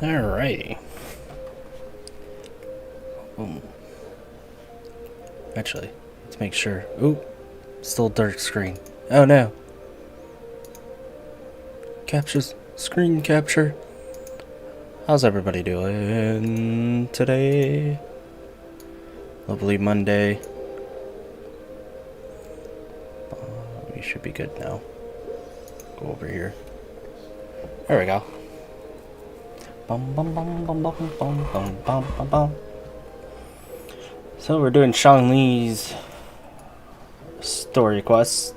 Alrighty. Actually, let's make sure. Ooh, still dark screen. Oh no. Captures, screen capture. How's everybody doing today? Lovely Monday. We should be good now. Go over here. There we go. Bum bum bum bum bum bum bum bum bum bum. So we're doing Zhongli's story quest.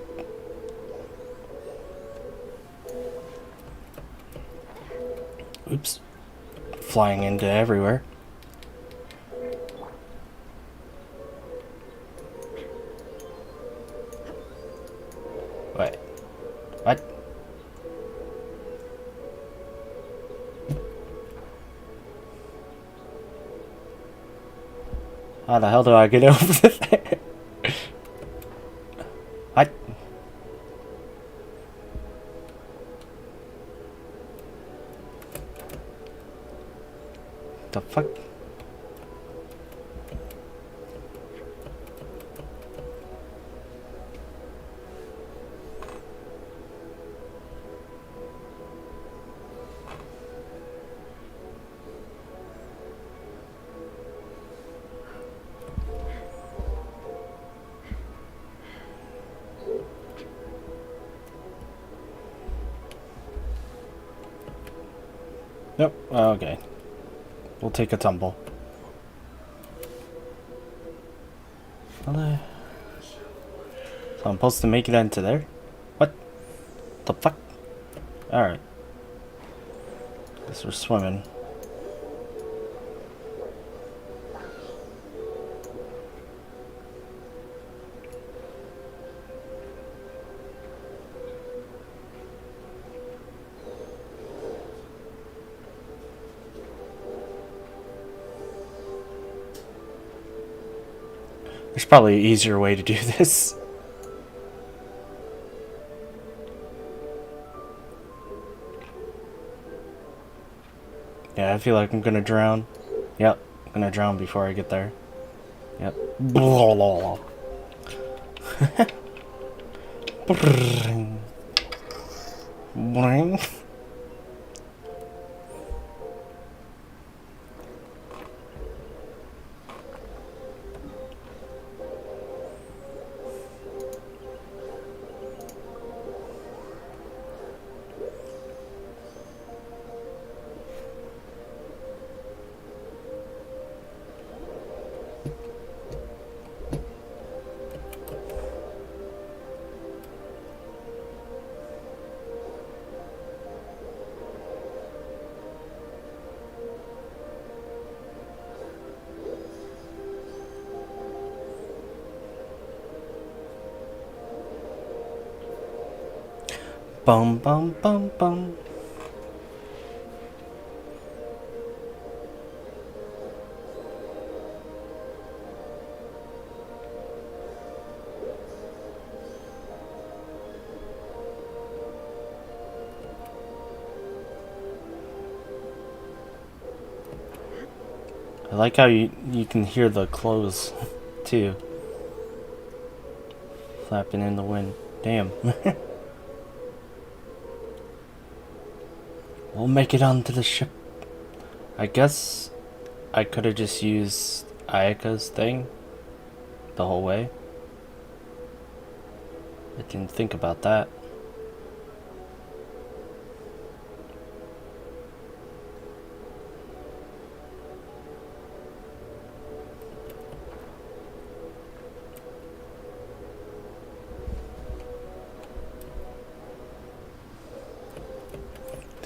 Oops. Flying into everywhere. Wait. What? How the hell do I get over there? What? The fuck? Nope. Okay. We'll take a tumble. Hello. So I'm supposed to make it into there? What the fuck? Alright. Guess we're swimming. There's probably an easier way to do this. Yeah, I feel like I'm gonna drown. Yep, I'm gonna drown before I get there. Yep. Bum bum bum bum. I like how you can hear the clothes too flapping in the wind. Damn. We'll make it onto the ship. I guess I could have just used Ayaka's thing the whole way. I didn't think about that.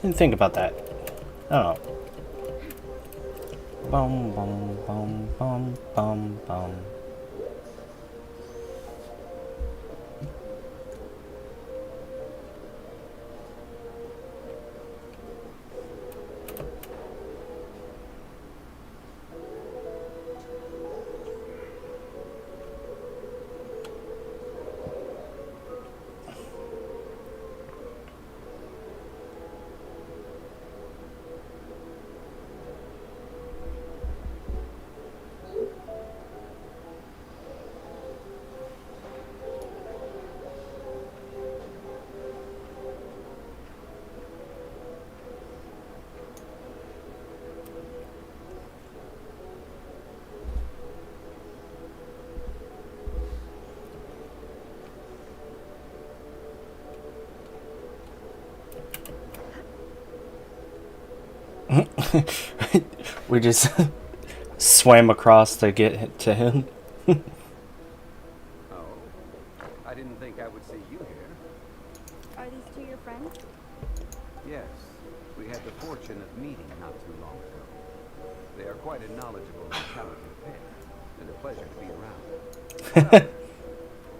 Didn't think about that. I don't know. Bum bum bum bum bum bum. We just swam across to get to him. Oh, I didn't think I would see you here. Are these two your friends? Yes, we had the fortune of meeting not too long ago. They are quite a knowledgeable and talented pair, and a pleasure to be around. Well,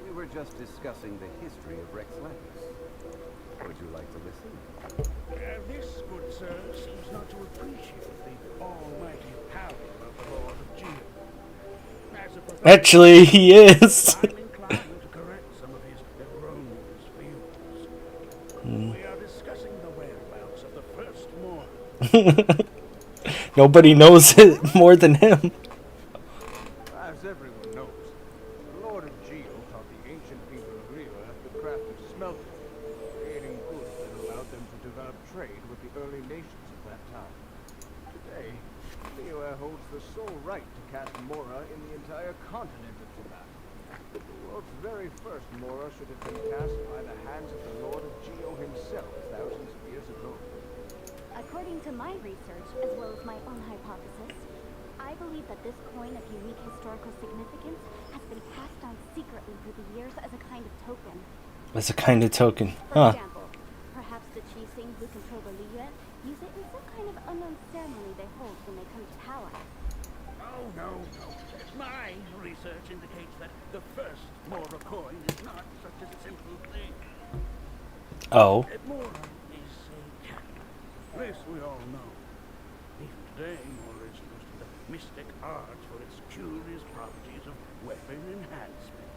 we were just discussing the history of Rex Lapis. Would you like to listen? This, good sir, seems not to appreciate the almighty power of the Lord of Geo. As a professor, Actually, he is. I'm inclined to correct some of his erroneous views. We are discussing the whereabouts of the first Mora. Nobody knows it more than him. As everyone knows, the Lord of Geo taught the ancient people of Riva the craft of smelting, creating goods that allowed them to develop trade with the early nations of that time. Today, Liyue holds the sole right to cast Mora in the entire continent of Tibet. The world's very first Mora should have been cast by the hands of the Lord of Geo himself thousands of years ago. According to my research, as well as my own hypothesis, I believe that this coin of unique historical significance has been passed on secretly through the years as a kind of token. As a kind of token. For Huh. example, perhaps the Qixing who control the Liyue use it in some kind of unknown ceremony they hold when they come to power. Oh, no. My research indicates that the first Mora coin is not such a simple thing. Oh. Mora is a capital. This we all know. Even today, Mora is used in the mystic arts for its curious properties of weapon enhancement.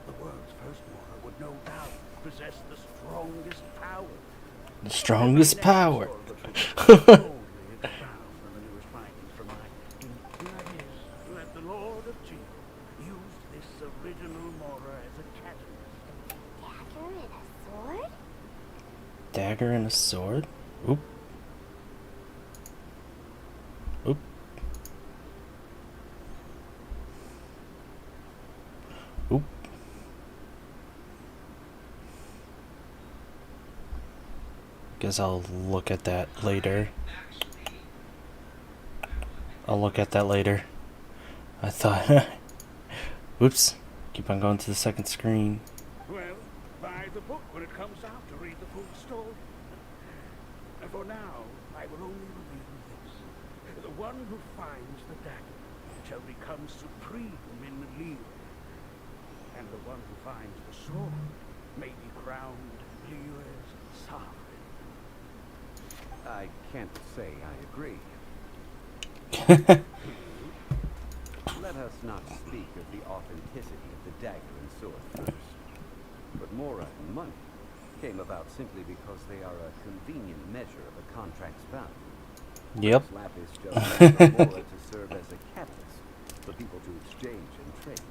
The world's first Mora would no doubt possess the strongest power. The strongest power. That the Lord of Geo used this original Mora as a catalyst. Dagger and a sword? Dagger and a sword? Oop. Oop. Oop. Guess I'll look at that later. I'll look at that later. I thought... Oops. Keep on going to the second screen. Well, buy the book when it comes out to read the full story. And for now, I will only reveal this. The one who finds the dagger shall become supreme in the Liyue. And the one who finds the sword may be crowned Liyue's sovereign. I can't say I agree. Let us not speak of the authenticity of the dagger and sword first. But Mora and money came about simply because they are a convenient measure of a contract's value. Yep. Lapis just allowed Mora to serve as a catalyst for people to exchange and trade.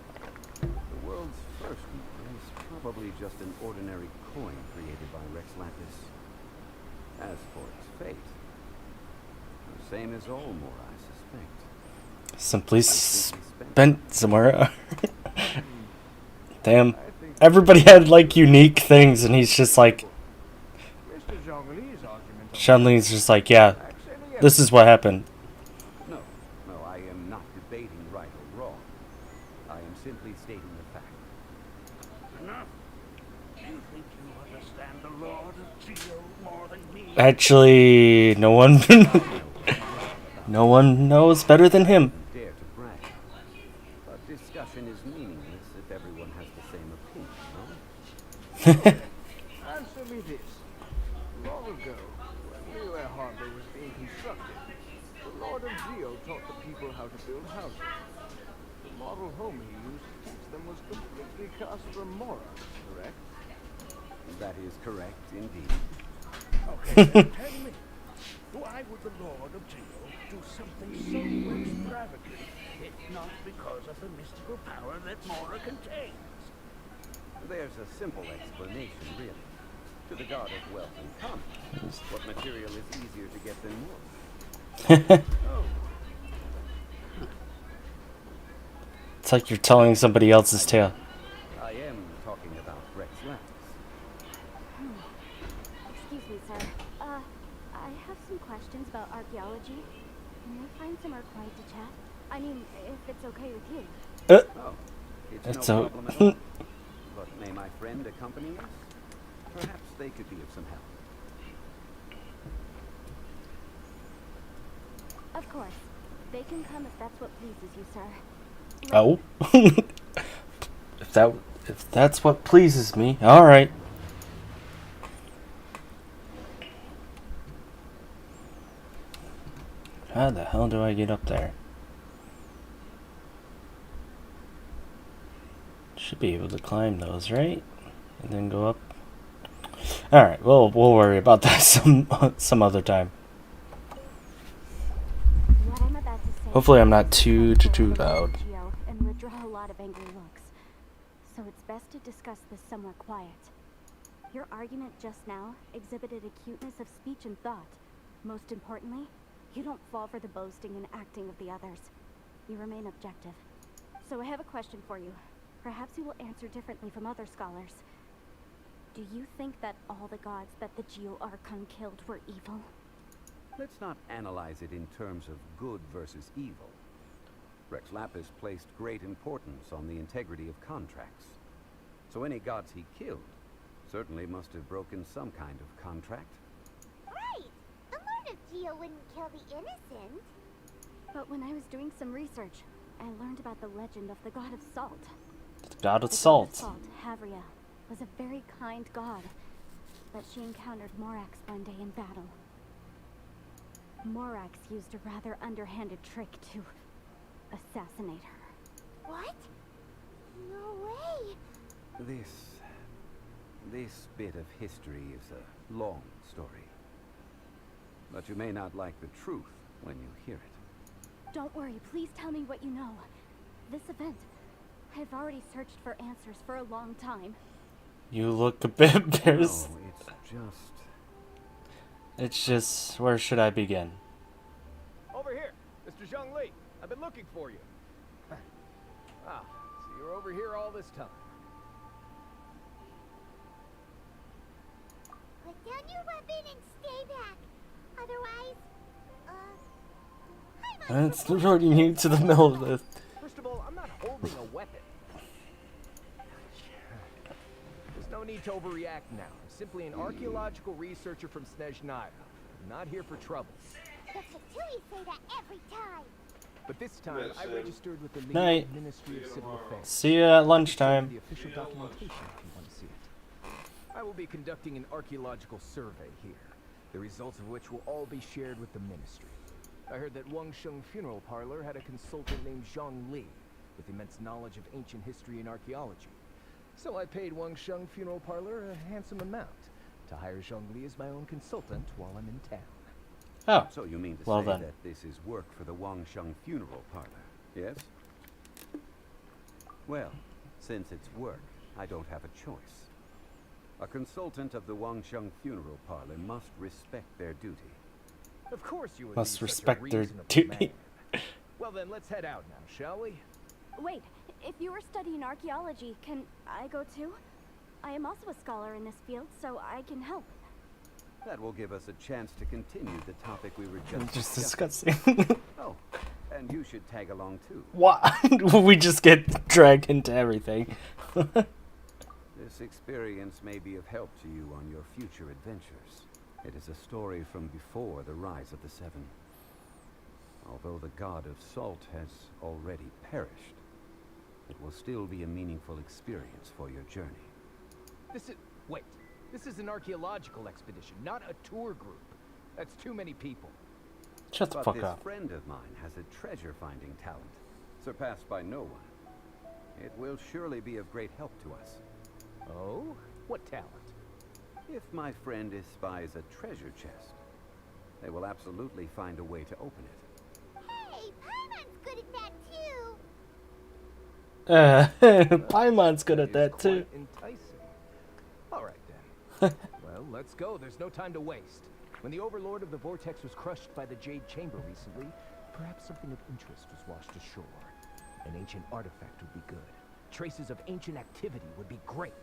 The world's first Mora is probably just an ordinary coin created by Rex Lapis. As for its fate, the same as all Mora, I suspect. Simply spent somewhere. Damn. Everybody had like unique things, and he's just like, Mr. Zhongli's argument on Shenling's just like, yeah, actually, this is what happened. No, I am not debating right or wrong. I am simply stating the fact. Enough. You think you understand the Lord of Geo more than me? Actually, no one, no one knows better than him. Dare to brag. But discussion is meaningless if everyone has the same opinion, no? Answer me this. Long ago, when Liyue Harbor was being constructed, the Lord of Geo taught the people how to build houses. The model home he used to teach them was completely cast from Mora, correct? That is correct, indeed. Okay, then tell me, why would the Lord of Geo do something so extravagant, if not because of the mystical power that Mora contains? There's a simple explanation, really. To the god of wealth and commerce, what material is easier to get than more? It's like you're telling somebody else's tale. I am talking about Rex Lapis. Excuse me, sir. I have some questions about archaeology somewhere quiet to chat? I mean, if it's okay with you. Oh, it's It's no o- problem at all. But may my friend accompany us? Perhaps they could be of some help. Of course. They can come if that's what pleases you, sir. Oh. if that's what pleases me, all right. How the hell do I get up there? Should be able to climb those, right? And then go up. All right. We'll worry about that some other time. What I'm about to say Hopefully I'm not is too respectful of the loud. Lord Geo and would draw a lot of angry looks. So it's best to discuss this somewhere quiet. Your argument just now exhibited acuteness of speech and thought. Most importantly, you don't fall for the boasting and acting of the others. You remain objective. So I have a question for you. Perhaps you will answer differently from other scholars. Do you think that all the gods that the Geo Archon killed were evil? Let's not analyze it in terms of good versus evil. Rex Lapis placed great importance on the integrity of contracts. So any gods he killed certainly must have broken some kind of contract. Right! The Lord of Geo wouldn't kill the innocent. But when I was doing some research, I learned about the legend of the god of salt. God of The salt. god of salt, Havria, was a very kind god, but she encountered Morax one day in battle. Morax used a rather underhanded trick to assassinate her. What? No way! This bit of history is a long story. But you may not like the truth when you hear it. Don't worry, please tell me what you know. This event, I've already searched for answers for a long time. You look a bit embarrassed. No, It's just, where should I begin? Over here, Mr. Zhongli. I've been looking for you. Ah, so you're over here all this time. Put down your weapon and stay back. Otherwise, I might It's throwing you to the middle of this. First of all, I'm not holding a weapon. There's no need to overreact now. I'm simply an archaeological researcher from Snezhnaya. I'm not here for trouble. That's a Tui say that every time. But this time, I registered with the Night. Ministry of Civil Affairs. See you at The lunchtime. official documentation if you want to see it. I will be conducting an archaeological survey here, the results of which will all be shared with the ministry. I heard that Wangsheng Funeral Parlor had a consultant named Zhongli with immense knowledge of ancient history and archaeology. So I paid Wangsheng Funeral Parlor a handsome amount to hire Zhongli as my own consultant while I'm in town. Oh, So you mean to Well say then. that this is work for the Wangsheng Funeral Parlor, yes? Well, since it's work, I don't have a choice. A consultant of the Wangsheng Funeral Parlor must respect their duty. Of course you would Must be such a respect their reasonable duty. man. Well then, let's head out now, shall we? Wait, if you were studying archaeology, can I go too? I am also a scholar in this field, so I can help. That will give us a chance to continue the topic we were just just discussing. discussing. Oh, and you should tag along too. Why? We just get dragged into everything. This experience may be of help to you on your future adventures. It is a story from before the rise of the Seven. Although the god of salt has already perished, it will still be a meaningful experience for your journey. Wait, this is an archaeological expedition, not a tour group. That's too many people. Shut the But fuck this up. friend of mine has a treasure-finding talent, surpassed by no one. It will surely be of great help to us. Oh? What talent? If my friend espies a treasure chest, they will absolutely find a way to open it. Hey, Paimon's good at that too. Paimon's good at Is that too. quite enticing. All right then. Well, let's go. There's no time to waste. When the Overlord of the Vortex was crushed by the Jade Chamber recently, perhaps something of interest was washed ashore. An ancient artifact would be good. Traces of ancient activity would be great.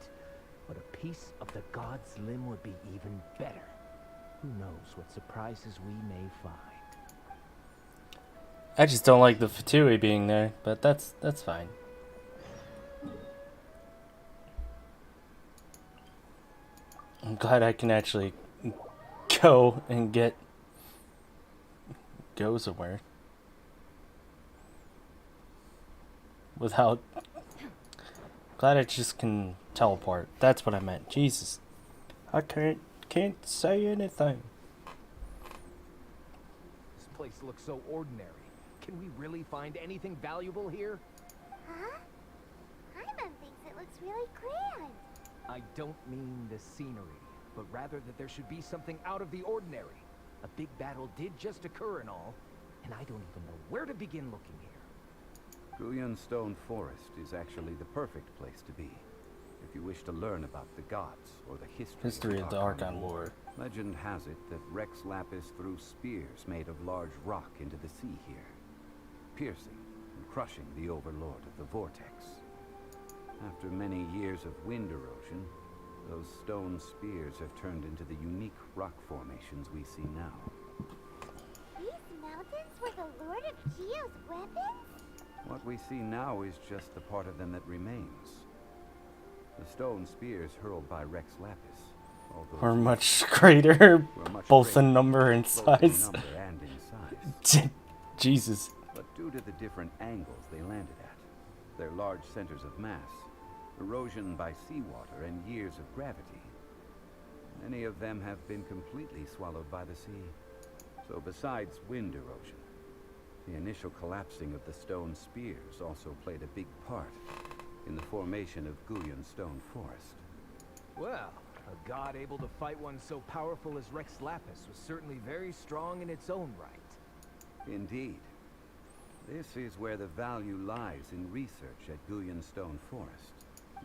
But a piece of the god's limb would be even better. Who knows what surprises we may find. I just don't like the Fatui being there, but that's fine. I'm glad I can actually go and go somewhere without. Glad I just can teleport. That's what I meant. Jesus, I can't say anything. This place looks so ordinary. Can we really find anything valuable here? Huh? Paimon thinks it looks really grand. I don't mean the scenery, but rather that there should be something out of the ordinary. A big battle did just occur and all, and I don't even know where to begin looking here. Guyan Stone Forest is actually the perfect place to be if you wish to learn about the gods or the history Of the Archon War. Legend has it that Rex Lapis threw spears made of large rock into the sea here, piercing and crushing the overlord of the vortex. After many years of wind erosion, those stone spears have turned into the unique rock formations we see now. These mountains were the Lord of Geo's weapons? What we see now is just the part of them that remains. The stone spears hurled by Rex Lapis, although We're much greater, were much both in greater, number and both in size. number and in size. Jesus. But due to the different angles they landed at, their large centers of mass, erosion by seawater, and years of gravity, many of them have been completely swallowed by the sea. So besides wind erosion, the initial collapsing of the stone spears also played a big part in the formation of Guyan Stone Forest. Well, a god able to fight one so powerful as Rex Lapis was certainly very strong in its own right. Indeed. This is where the value lies in research at Guyan Stone Forest.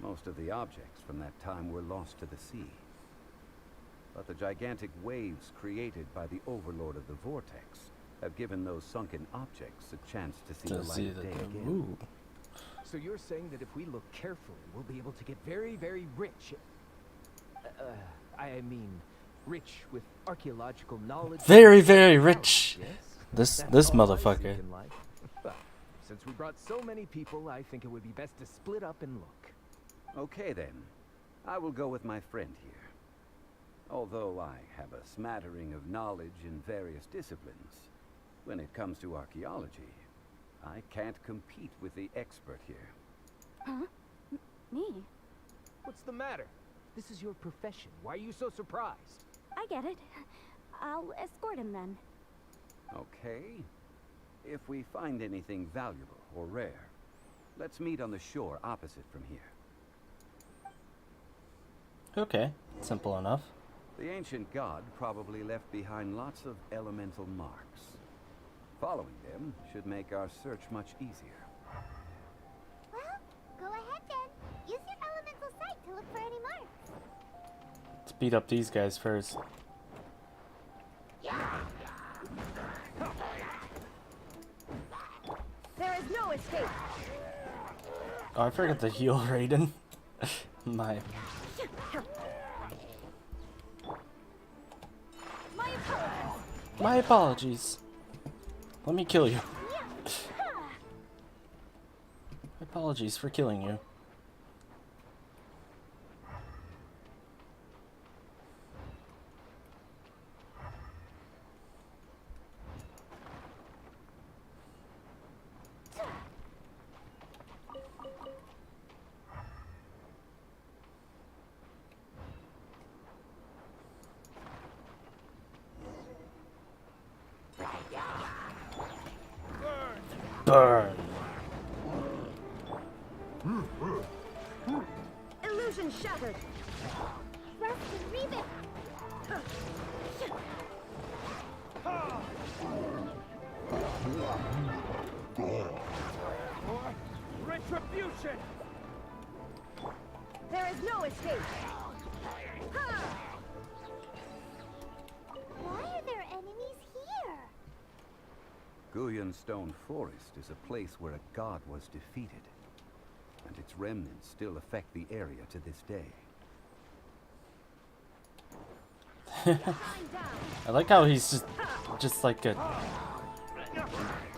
Most of the objects from that time were lost to the sea. But the gigantic waves created by the overlord of the vortex have given those sunken objects a chance to see the light of day again. Ooh. So you're saying that if we look carefully, we'll be able to get very, very rich. I mean, rich with archaeological knowledge. Very, very rich. Yes? This That's all I motherfucker. seek in life. But since we brought so many people, I think it would be best to split up and look. Okay then, I will go with my friend here. Although I have a smattering of knowledge in various disciplines, when it comes to archaeology, I can't compete with the expert here. Huh? Me? What's the matter? This is your profession. Why are you so surprised? I get it. I'll escort him then. Okay. If we find anything valuable or rare, let's meet on the shore opposite from here. Okay, simple enough. The ancient god probably left behind lots of elemental marks. Following them should make our search much easier. Well, go ahead then. Use your elemental sight to look for any marks. Let's beat up these guys first. There is no escape. Oh, I forgot to heal Raiden. My. My apologies. Let me kill you. My apologies for killing you. Burn. Illusion shattered. Rust and Reven. Or retribution! There is no escape. Why are there enemies here? Guyan Stone Forest is a place where a god was defeated, and its remnants still affect the area to this day. I like how he's just like a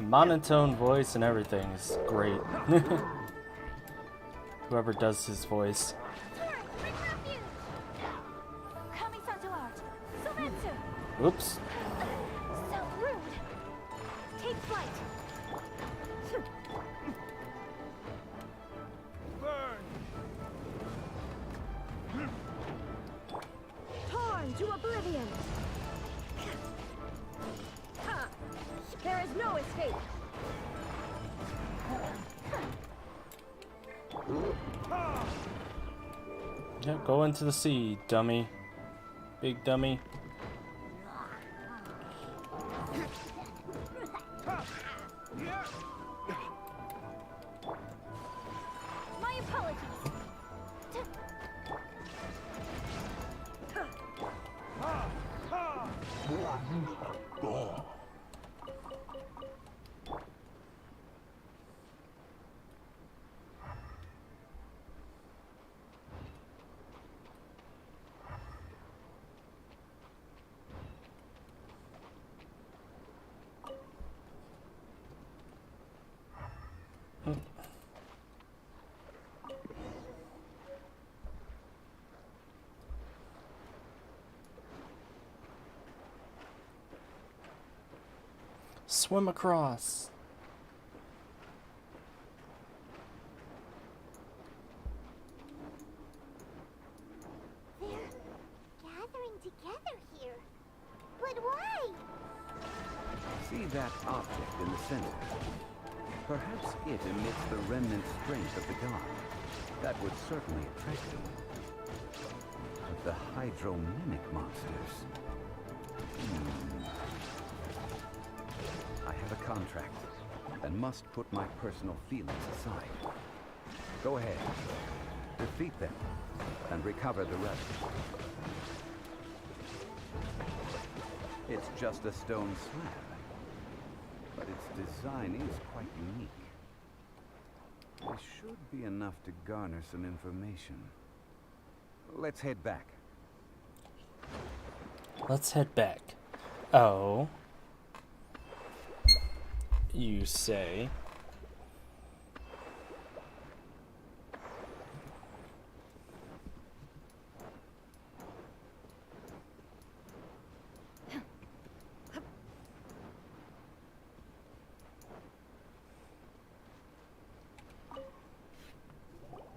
Monotone voice and everything is great. Whoever does his voice. Oops. So rude. Take flight. Burn! Torn to oblivion. Ha! There is no escape. Yeah, go into the sea, dummy. Big dummy. My apologies. Swim across. They're gathering together here. But why? See that object in the center? Perhaps it emits the remnant strength of the god. That would certainly attract them. But the hydro-mimic monsters... I have a contract, and must put my personal feelings aside. Go ahead. Defeat them, and recover the relic. It's just a stone slab, but its design is quite unique. There should be enough to garner some information. Let's head back. Let's head back. Oh. You say.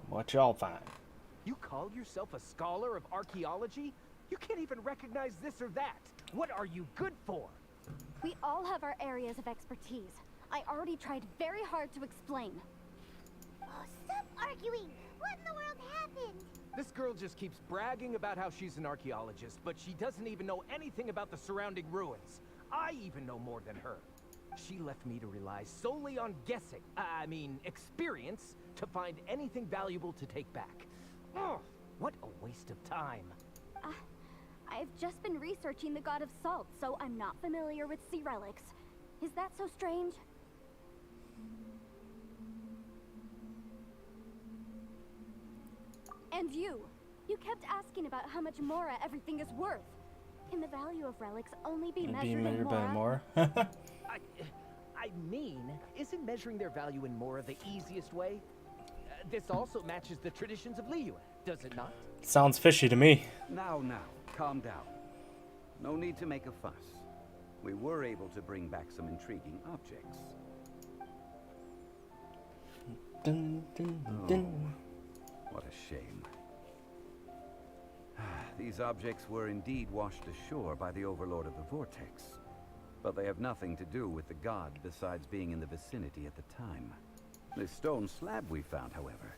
What y'all find? You call yourself a scholar of archaeology? You can't even recognize this or that. What are you good for? We all have our areas of expertise. I already tried very hard to explain. Oh, stop arguing! What in the world happened? This girl just keeps bragging about how she's an archaeologist, but she doesn't even know anything about the surrounding ruins. I even know more than her. She left me to rely solely on guessing, experience, to find anything valuable to take back. Ugh, what a waste of time. I've just been researching the God of Salt, so I'm not familiar with sea relics. Is that so strange? And you kept asking about how much Mora everything is worth. Can the value of relics only be measured in by Mora? more. Isn't measuring their value in Mora the easiest way? This also matches the traditions of Liyue, does it not? Sounds fishy to me. Now, calm down. No need to make a fuss. We were able to bring back some intriguing objects. Dun, dun, dun. What a shame. These objects were indeed washed ashore by the Overlord of the Vortex. But they have nothing to do with the god besides being in the vicinity at the time. The stone slab we found, however,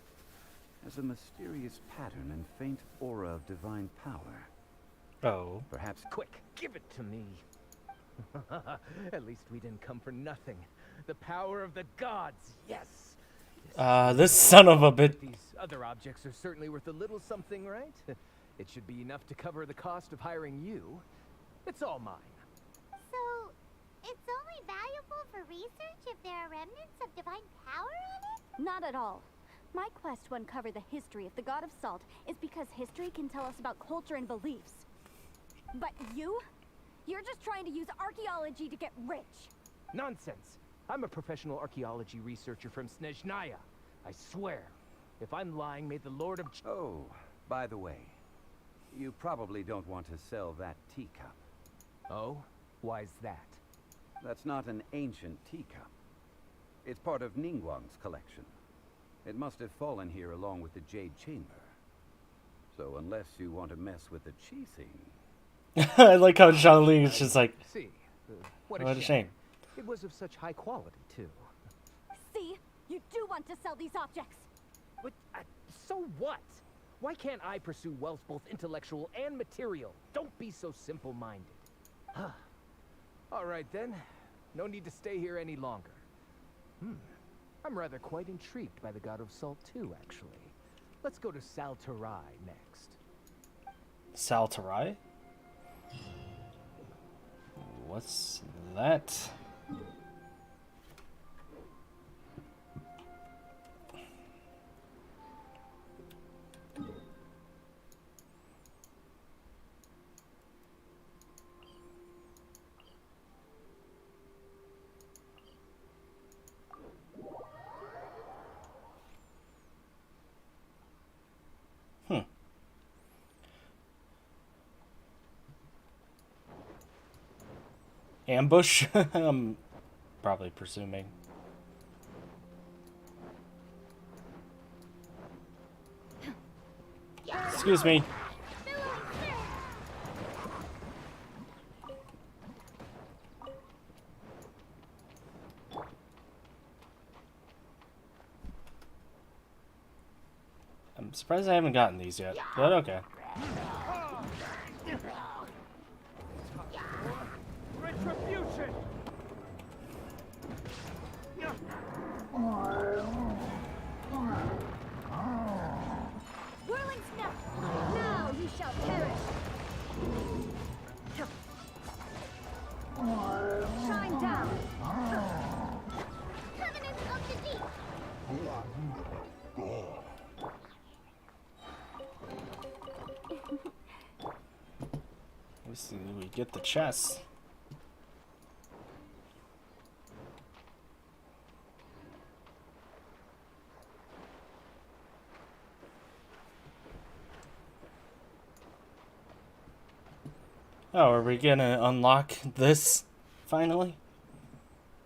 has a mysterious pattern and faint aura of divine power. Oh. Perhaps... Quick, give it to me. At least we didn't come for nothing. The power of the gods, yes! This son of a bitch. These other objects are certainly worth a little something, right? It should be enough to cover the cost of hiring you. It's all mine. So, it's only valuable for research if there are remnants of divine power in it? Not at all. My quest to uncover the history of the God of Salt is because history can tell us about culture and beliefs. But you're just trying to use archaeology to get rich. Nonsense. I'm a professional archaeology researcher from Snezhnaya. I swear. If I'm lying, may the Lord of... Oh, by the way, you probably don't want to sell that teacup. Oh? Why's that? That's not an ancient teacup. It's part of Ningguang's collection. It must have fallen here along with the Jade Chamber. So unless you want to mess with the cheesing... I like how Zhongli is just like, See, what a shame. It was of such high quality, too. See? You do want to sell these objects! But, so what? Why can't I pursue wealth both intellectual and material? Don't be so simple-minded. All right, then. No need to stay here any longer. I'm rather quite intrigued by the God of Salt, too, actually. Let's go to Saltarai next. Saltarai? What's that? Ambush? I'm probably presuming. Excuse me. I'm surprised I haven't gotten these yet, but okay. Retribution! Whirling snap! Now you shall perish! Shine down! Covenant of the Deep! Let's see, we get the chest. Oh, are we gonna unlock this finally?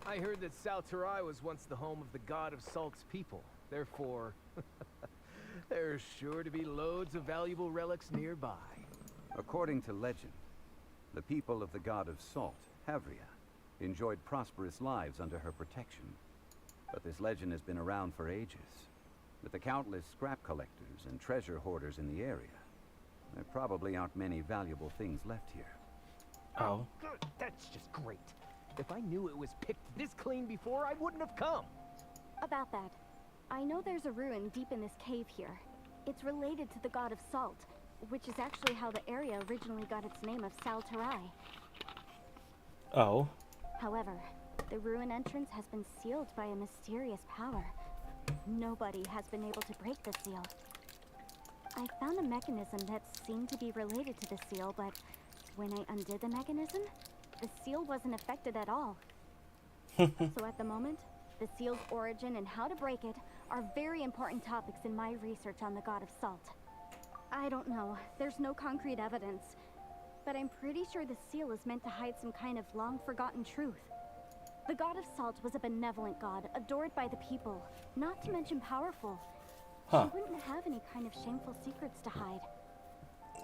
I heard that Saltarai was once the home of the God of Salt's people. Therefore, there's sure to be loads of valuable relics nearby. According to legend, the people of the God of Salt, Havria, enjoyed prosperous lives under her protection. But this legend has been around for ages. With the countless scrap collectors and treasure hoarders in the area, there probably aren't many valuable things left here. Oh. That's just great. If I knew it was picked this clean before, I wouldn't have come. About that, I know there's a ruin deep in this cave here. It's related to the God of Salt, which is actually how the area originally got its name of Saltarai. Oh. However, the ruin entrance has been sealed by a mysterious power. Nobody has been able to break the seal. I found a mechanism that seemed to be related to the seal, but when I undid the mechanism, the seal wasn't affected at all. So at the moment, the seal's origin and how to break it are very important topics in my research on the God of Salt. I don't know, there's no concrete evidence, but I'm pretty sure the seal is meant to hide some kind of long-forgotten truth. The God of Salt was a benevolent god, adored by the people, not to mention powerful. Huh. She wouldn't have any kind of shameful secrets to hide.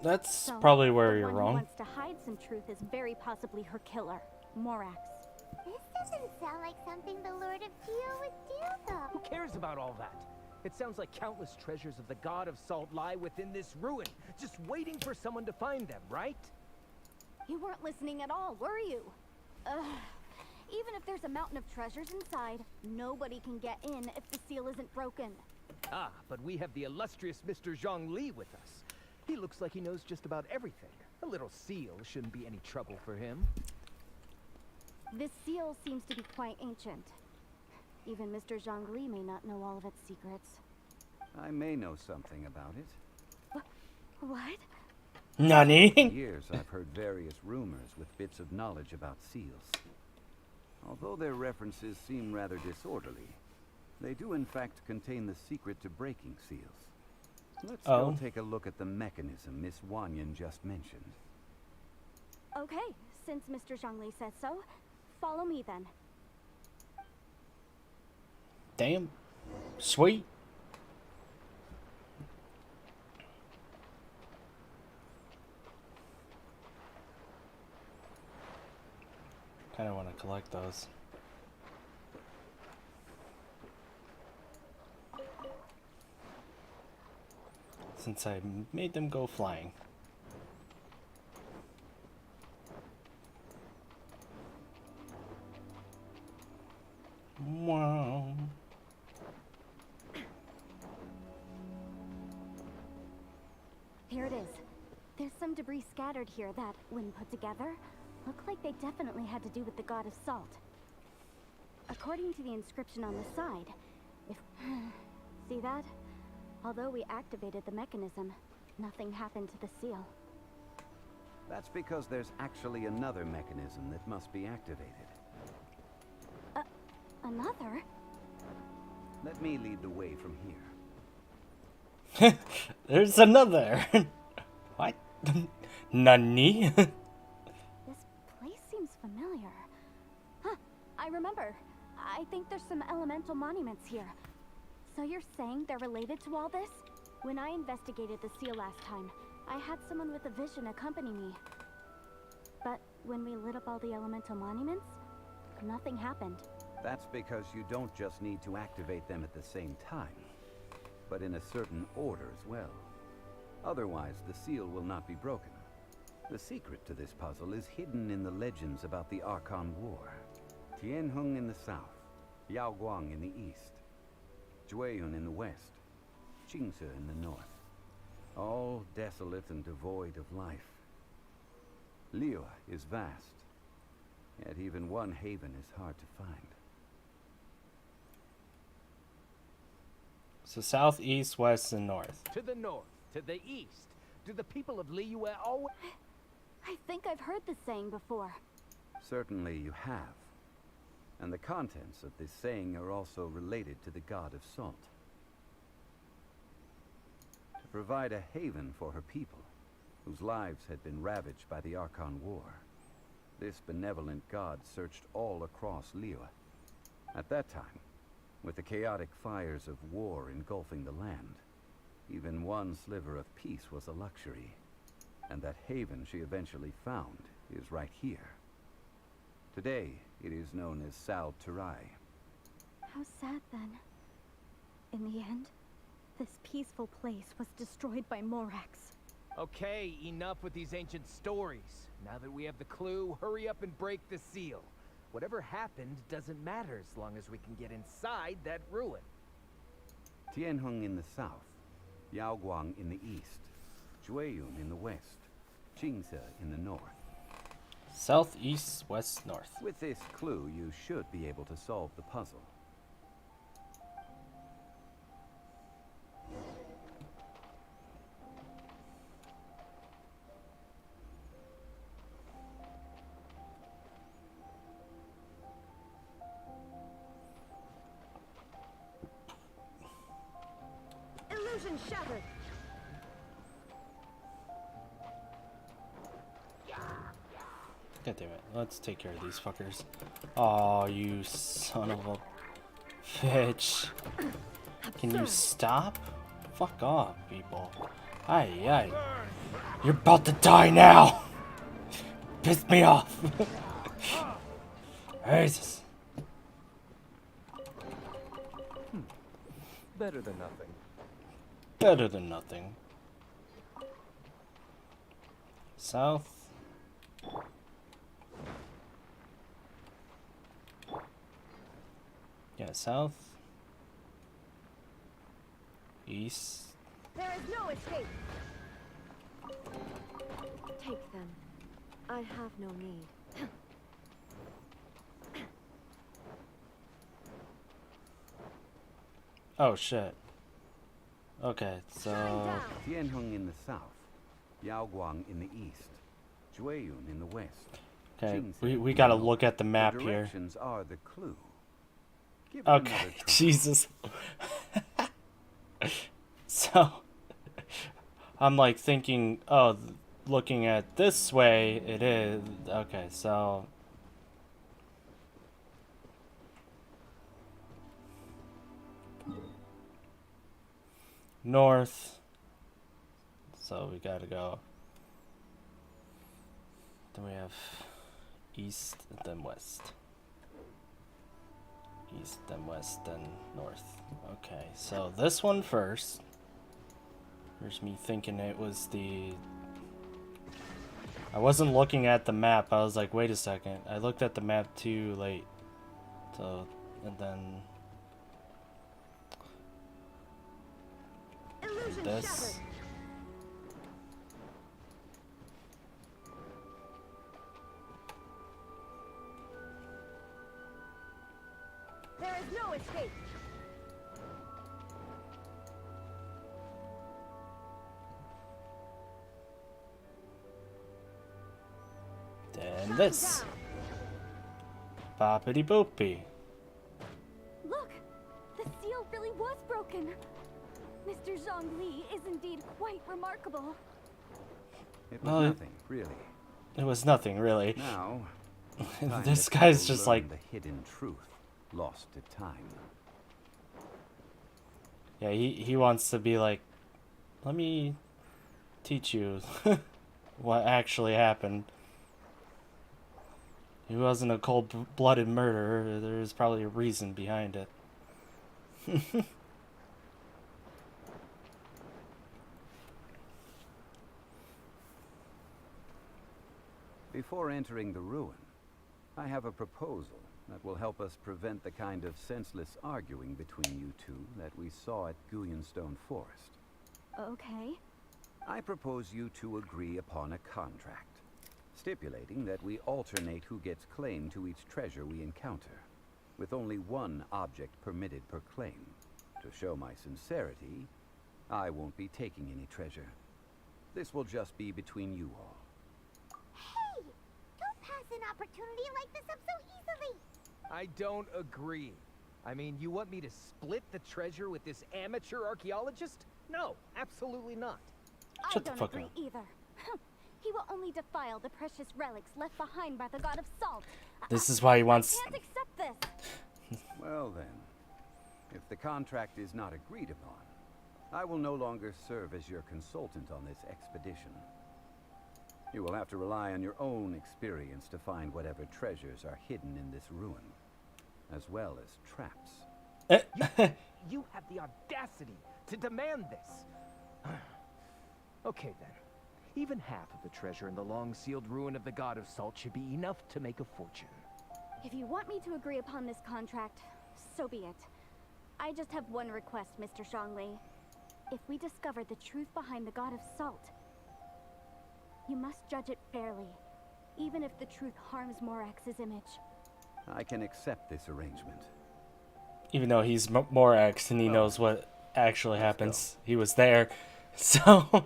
That's So, probably where the you're one who wrong. wants to hide some truth is very possibly her killer, Morax. This doesn't sound like something the Lord of Geo would do, though. Who cares about all that? It sounds like countless treasures of the God of Salt lie within this ruin, just waiting for someone to find them, right? You weren't listening at all, were you? Even if there's a mountain of treasures inside, nobody can get in if the seal isn't broken. Ah, but we have the illustrious Mr. Zhongli with us. He looks like he knows just about everything. A little seal shouldn't be any trouble for him. This seal seems to be quite ancient. Even Mr. Zhongli may not know all of its secrets. I may know something about it. What? For Nani? years, I've heard various rumors with bits of knowledge about seals. Although their references seem rather disorderly, they do in fact contain the secret to breaking seals. Let's go take a look at the mechanism Miss Wanyan just mentioned. Okay, since Mr. Zhongli says so, follow me then. Damn. Sweet. Kind of want to collect those. Since I made them go flying. Wow. Here it is. There's some debris scattered here that, when put together, look like they definitely had to do with the god of salt. According to the inscription on the side, if... See that? Although we activated the mechanism, nothing happened to the seal. That's because there's actually another mechanism that must be activated. Another? Let me lead the way from here. There's another. What? Nani? This place seems familiar. Huh, I remember. I think there's some elemental monuments here. So you're saying they're related to all this? When I investigated the seal last time, I had someone with a vision accompany me. But when we lit up all the elemental monuments, nothing happened. That's because you don't just need to activate them at the same time, but in a certain order as well. Otherwise, the seal will not be broken. The secret to this puzzle is hidden in the legends about the Archon War. Tianheng in the south, Yaoguang in the east, Jueyun in the west, Qingce in the north. All desolate and devoid of life. Liyue is vast, yet even one haven is hard to find. So south, east, west, and north. To the north, to the east. Do the people of Liyue always... I think I've heard this saying before. Certainly you have. And the contents of this saying are also related to the god of salt. To provide a haven for her people, whose lives had been ravaged by the Archon War, this benevolent god searched all across Liyue. At that time, with the chaotic fires of war engulfing the land, even one sliver of peace was a luxury. And that haven she eventually found is right here. Today, it is known as Sal Turai. How sad then. In the end, this peaceful place was destroyed by Morax. Okay, enough with these ancient stories. Now that we have the clue, hurry up and break the seal. Whatever happened doesn't matter as long as we can get inside that ruin. Tianheng in the south, Yaoguang in the east, Jueyun in the west, Qingce in the north. South, east, west, north. With this clue, you should be able to solve the puzzle. Illusion shattered. God damn it. Let's take care of these fuckers. Oh, you son of a bitch. Can you stop? Fuck off, people. Aye, aye. You're about to die now! Piss me off! Jesus. Better than nothing. Better than nothing. South. Yeah, south. East. There is no escape. Take them. I have no need. Oh shit. Okay, so Tianheng in the south, Yaoguang in the east, Jueyun in the west. Okay, Jin we said, gotta "No, look at the map the here. directions are the clue. Give it Okay, another try." Jesus. So, I'm like thinking, oh, looking at this way, it is. Okay, so. North. So we gotta go. Then we have east, then west. East, then west, then north. Okay, so this one first. Here's me thinking it was the... I wasn't looking at the map. I was like, wait a second. I looked at the map too late. So, and then... Illusion this. shattered. There is no escape. Then this. Boppity boopy. Look, the seal really was broken. Mr. Zhongli is indeed quite remarkable. It was Well, nothing, really. It was nothing, really. Now, time This that guy's people just learn like... the hidden truth, lost to time. Yeah, he wants to be like, let me teach you what actually happened. He wasn't a cold-blooded murderer. There's probably a reason behind it. Before entering the ruin, I have a proposal that will help us prevent the kind of senseless arguing between you two that we saw at Guyonstone Forest. Okay. I propose you two agree upon a contract, stipulating that we alternate who gets claim to each treasure we encounter, with only one object permitted per claim. To show my sincerity, I won't be taking any treasure. This will just be between you all. Hey! Don't pass an opportunity like this up so easily! I don't agree. I mean, you want me to split the treasure with this amateur archaeologist? No, absolutely not. Shut the I don't fuck agree up. either. He will only defile the precious relics left behind by the god of salt. This is why he wants... I can't accept this. Well then, if the contract is not agreed upon, I will no longer serve as your consultant on this expedition. You will have to rely on your own experience to find whatever treasures are hidden in this ruin, as well as traps. You have the audacity to demand this. Okay then. Even half of the treasure in the long-sealed ruin of the God of Salt should be enough to make a fortune. If you want me to agree upon this contract, so be it. I just have one request, Mr. Zhongli. If we discover the truth behind the God of Salt, you must judge it fairly, even if the truth harms Morax's image. I can accept this arrangement. Even though he's Morax and he Well, knows what actually let's happens. He was there. So...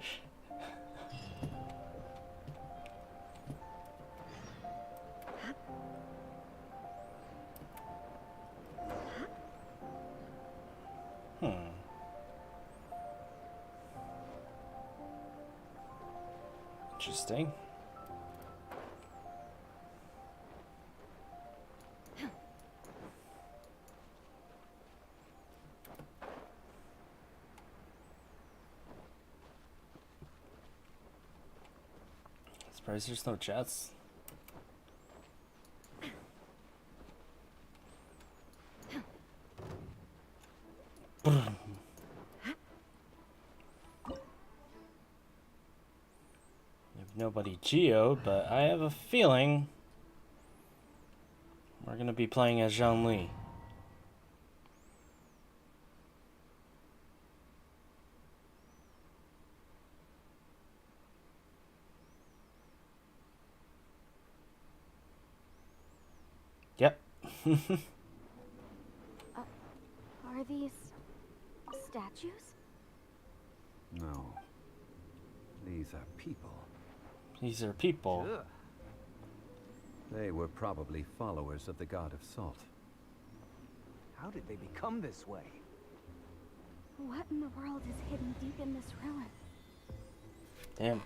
Interesting. Surprised there's no jets. Nobody geoed, but I have a feeling we're gonna be playing as Zhongli. Yep. Are these statues? No. These are people. These are people. Ugh. They were probably followers of the god of salt. How did they become this way? What in the world is hidden deep in this ruin? Damn.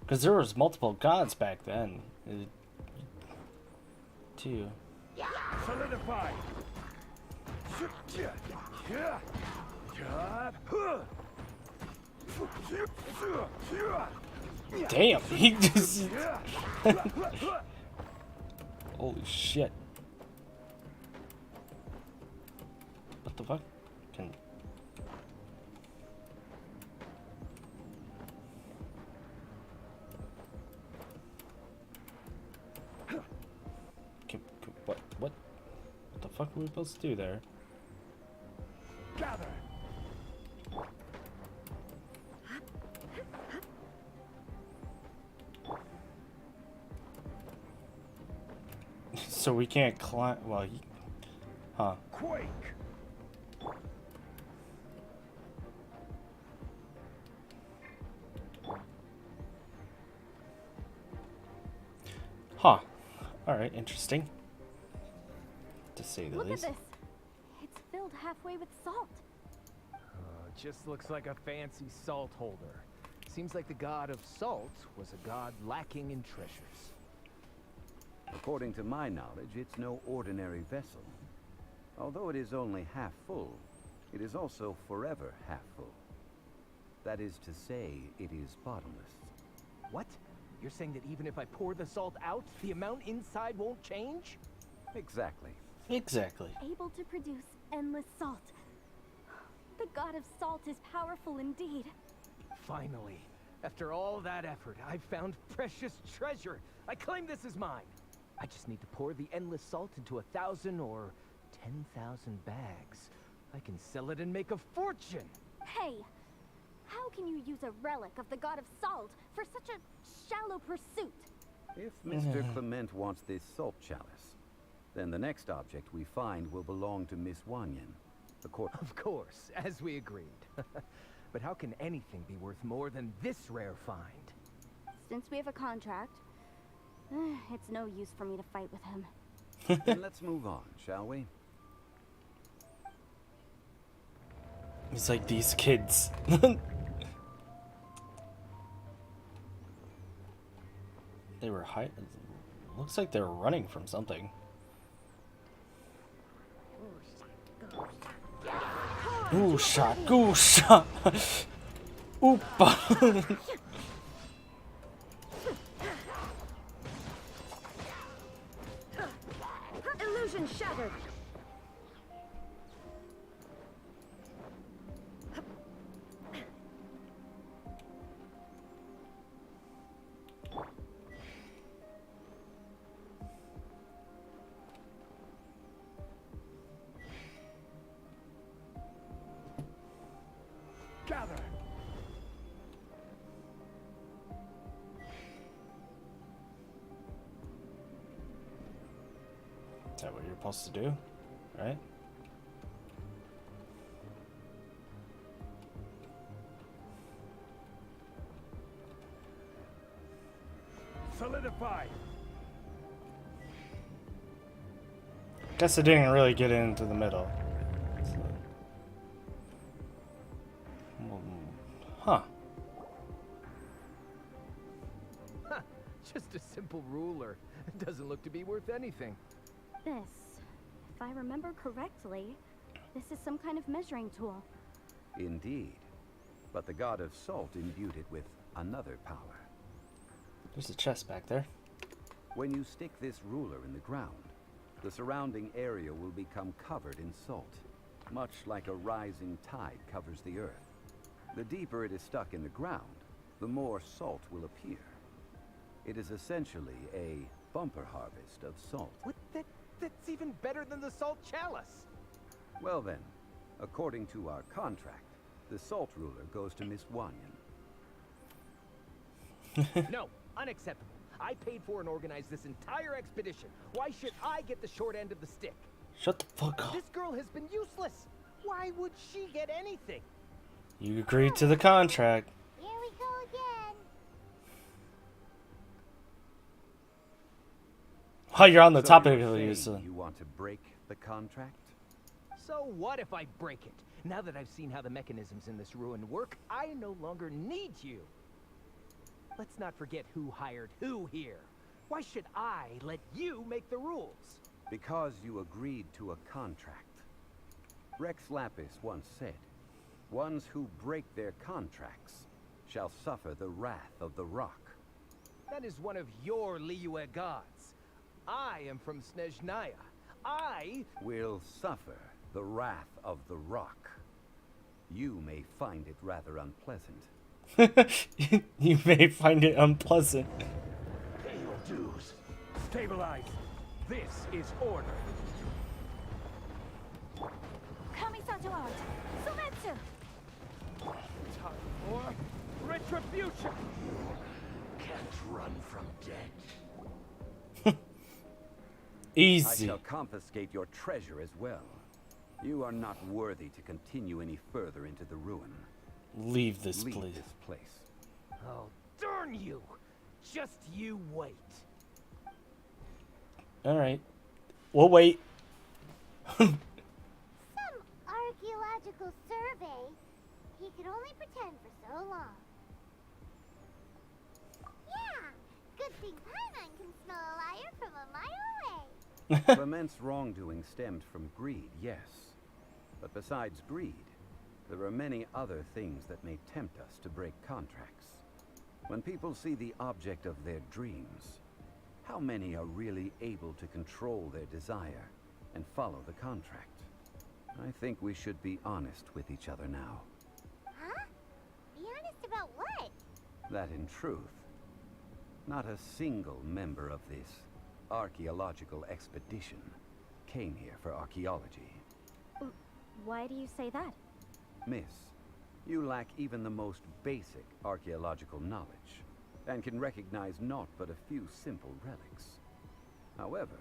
Because there was multiple gods back then. Too. Solidify. Damn, he just... Holy shit. What the fuck? Can... What the fuck are we supposed to do there? Gather. So we can't climb. Well, huh? Quake. Huh. All right, interesting. To say the Look least. at this. It's filled halfway with salt. It just looks like a fancy salt holder. Seems like the god of salt was a god lacking in treasures. According to my knowledge, it's no ordinary vessel. Although it is only half full, it is also forever half full. That is to say, it is bottomless. What? You're saying that even if I pour the salt out, the amount inside won't change? Exactly. Exactly. Able to produce endless salt. The god of salt is powerful indeed. Finally, after all that effort, I've found precious treasure. I claim this as mine. I just need to pour the endless salt into 1,000 or 10,000 bags. I can sell it and make a fortune. Hey, how can you use a relic of the god of salt for such a shallow pursuit? If Mr. Clement wants this salt chalice, then the next object we find will belong to Miss Wanyan. Of course, as we agreed. But how can anything be worth more than this rare find? Since we have a contract, it's no use for me to fight with him. Then let's move on, shall we? It's like these kids. They were looks like they were running from something. Ooh, shot. Ooh, shot. Oopa. Illusion shattered. Gather. Is that what you're supposed to do? Right? Solidify. Guess it didn't really get into the middle. So. Huh. Just a simple ruler. It doesn't look to be worth anything. This, if I remember correctly, this is some kind of measuring tool. Indeed. But the god of salt imbued it with another power. There's a chest back there. When you stick this ruler in the ground, the surrounding area will become covered in salt, much like a rising tide covers the earth. The deeper it is stuck in the ground, the more salt will appear. It is essentially a bumper harvest of salt. What? That's even better than the salt chalice. Well then, according to our contract, the salt ruler goes to Miss Wanyan. No, unacceptable. I paid for and organized this entire expedition. Why should I get the short end of the stick? Shut the fuck up. This girl has been useless. Why would she get anything? You agreed to the contract. Here we go again. While you're on the So topic you're of saying use, you want to break the contract? So what if I break it? Now that I've seen how the mechanisms in this ruin work, I no longer need you. Let's not forget who hired who here. Why should I let you make the rules? Because you agreed to a contract. Rex Lapis once said, ones who break their contracts shall suffer the wrath of the rock. That is one of your Liyue gods. I am from Snezhnaya. I Will suffer the wrath of the rock. You may find it rather unpleasant. you may find it unpleasant. Pay your dues. Stabilize. This is order. Kamisato out. Sumetsu. time for retribution. Can't run from death. I Easy. shall confiscate your treasure as well. You are not worthy to continue any further into the ruin. Leave this, Leave please. this place. Oh, darn you! Just you wait. All right. We'll wait. Some archaeological survey. He could only pretend for so long. Yeah, good thing Paimon can smell a liar from a mile away. Clement's wrongdoing stemmed from greed, yes. But besides greed, there are many other things that may tempt us to break contracts. When people see the object of their dreams, how many are really able to control their desire and follow the contract? I think we should be honest with each other now. Huh? Be honest about what? That in truth, not a single member of this archaeological expedition came here for archaeology. Why do you say that? Miss, you lack even the most basic archaeological knowledge, and can recognize naught but a few simple relics. However,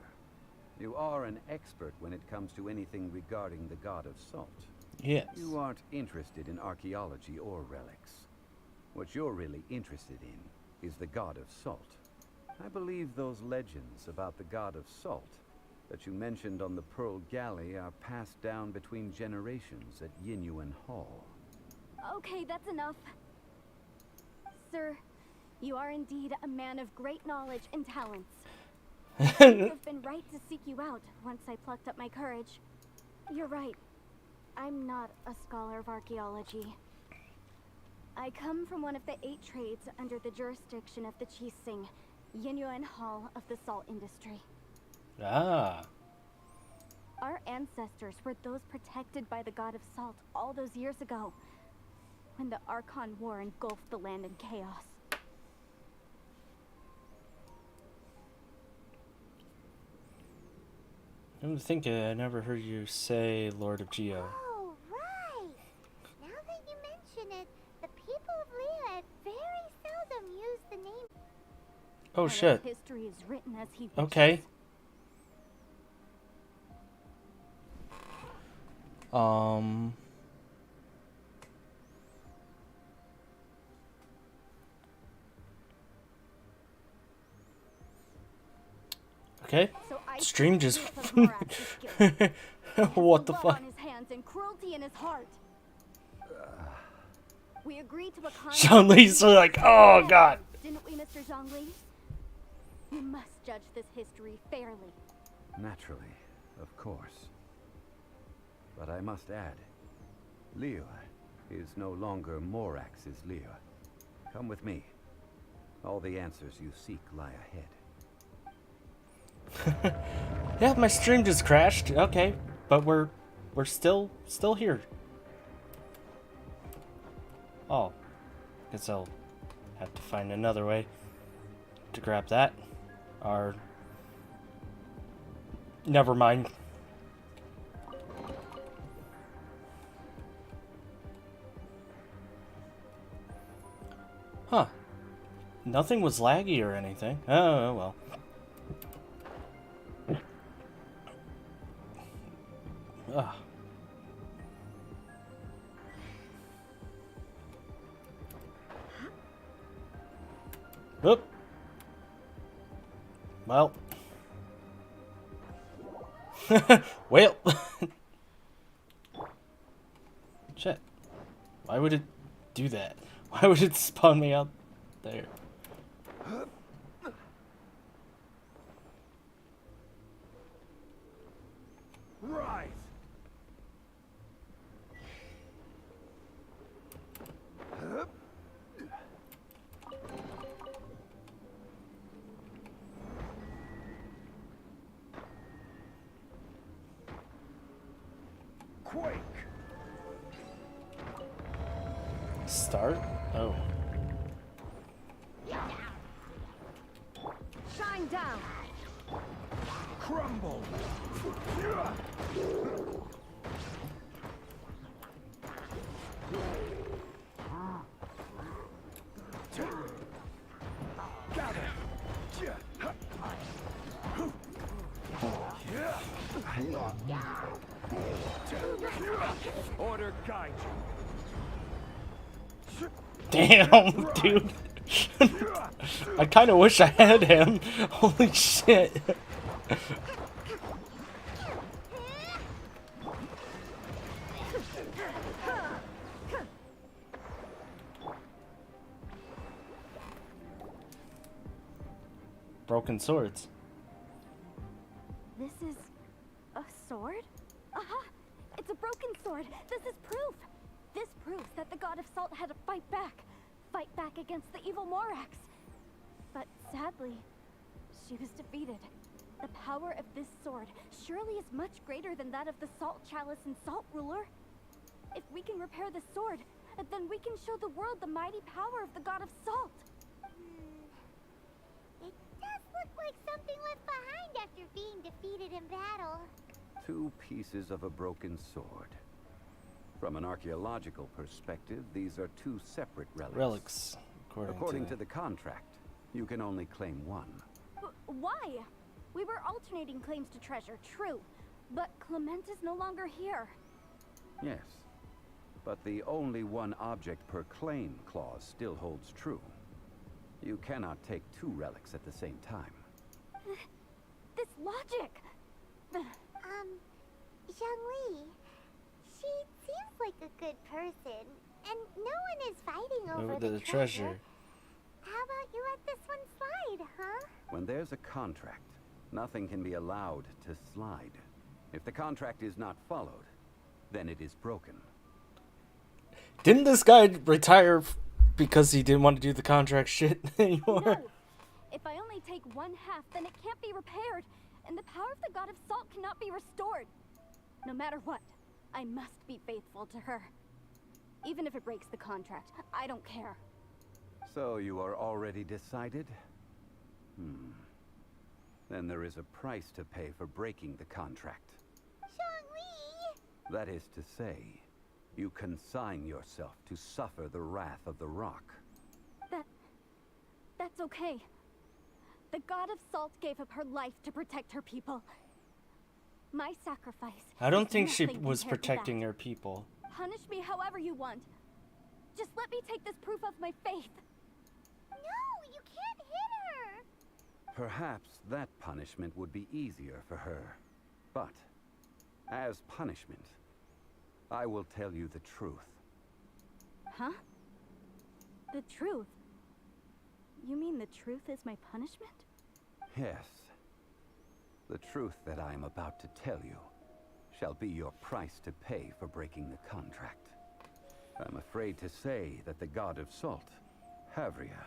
you are an expert when it comes to anything regarding the god of salt. Yes. You aren't interested in archaeology or relics. What you're really interested in is the god of salt. I believe those legends about the god of salt that you mentioned on the Pearl Galley are passed down between generations at Yinyuan Hall. Okay, that's enough. Sir, you are indeed a man of great knowledge and talents. I would have been right to seek you out once I plucked up my courage. You're right. I'm not a scholar of archaeology. I come from one of the 8 trades under the jurisdiction of the Chising, Yinyuan Hall of the salt industry. Ah. Our ancestors were those protected by the god of salt all those years ago, when the Archon War engulfed the land in chaos. I think I never heard you say Lord of Geo. Oh, right. Now that you mention it, the people of Liyue very seldom use the name. Oh Unless shit. history is written as he wishes. Okay. Okay. So I Stream just of Morax's guilt. what the Blood fuck? on his hands and cruelty in his heart. We agreed to a contract. Zhongli's like, oh god. Didn't we, Mr. Zhongli? You must judge this history fairly. Naturally, of course. But I must add, Liyue is no longer Morax's Liyue. Come with me. All the answers you seek lie ahead. Yeah, my stream just crashed. Okay, but we're still here. Oh, guess I'll have to find another way to grab that. Or never mind. Huh. Nothing was laggy or anything. Oh, well. Ugh. Oop. Well, Well. Shit. Why would it do that? Why would it spawn me out there? Right. Quake. Start? Oh. Shine down. Crumble. Order guide you. Damn, dude. I kind of wish I had him. Holy shit. Broken swords. This is a sword? Aha! It's a broken sword. This is proof. This proves that the god of salt had to fight back. Fight back against the evil Morax. But sadly, she was defeated. The power of this sword surely is much greater than that of the Salt Chalice and Salt Ruler. If we can repair the sword, then we can show the world the mighty power of the god of salt. It does look like something left behind after being defeated in battle. 2 pieces of a broken sword. From an archaeological perspective, these are 2 separate relics. Relics, According to the contract, you can only claim 1. Why? We were alternating claims to treasure, true. But Clement is no longer here. Yes, but the only 1 object per claim clause still holds true. You cannot take 2 relics at the same time. This logic! Zhongli, she seems like a good person, and no one is fighting over the treasure. How about you let this one slide, huh? When there's a contract, nothing can be allowed to slide. If the contract is not followed, then it is broken. Didn't this guy retire because he didn't want to do the contract shit anymore? No! If I only take 1/2, then it can't be repaired, and the power of the god of salt cannot be restored. No matter what, I must be faithful to her. Even if it breaks the contract, I don't care. So you are already decided? Then there is a price to pay for breaking the contract. Zhongli! That is to say, you consign yourself to suffer the wrath of the rock. That's okay. The god of salt gave up her life to protect her people. My sacrifice. I don't is think she nothing was compared to protecting that. her people. Punish me however you want. Just let me take this proof of my faith. No, you can't hit her! Perhaps that punishment would be easier for her. But, as punishment, I will tell you the truth. Huh? The truth? You mean the truth is my punishment? Yes. The truth that I am about to tell you shall be your price to pay for breaking the contract. I'm afraid to say that the god of salt, Havria,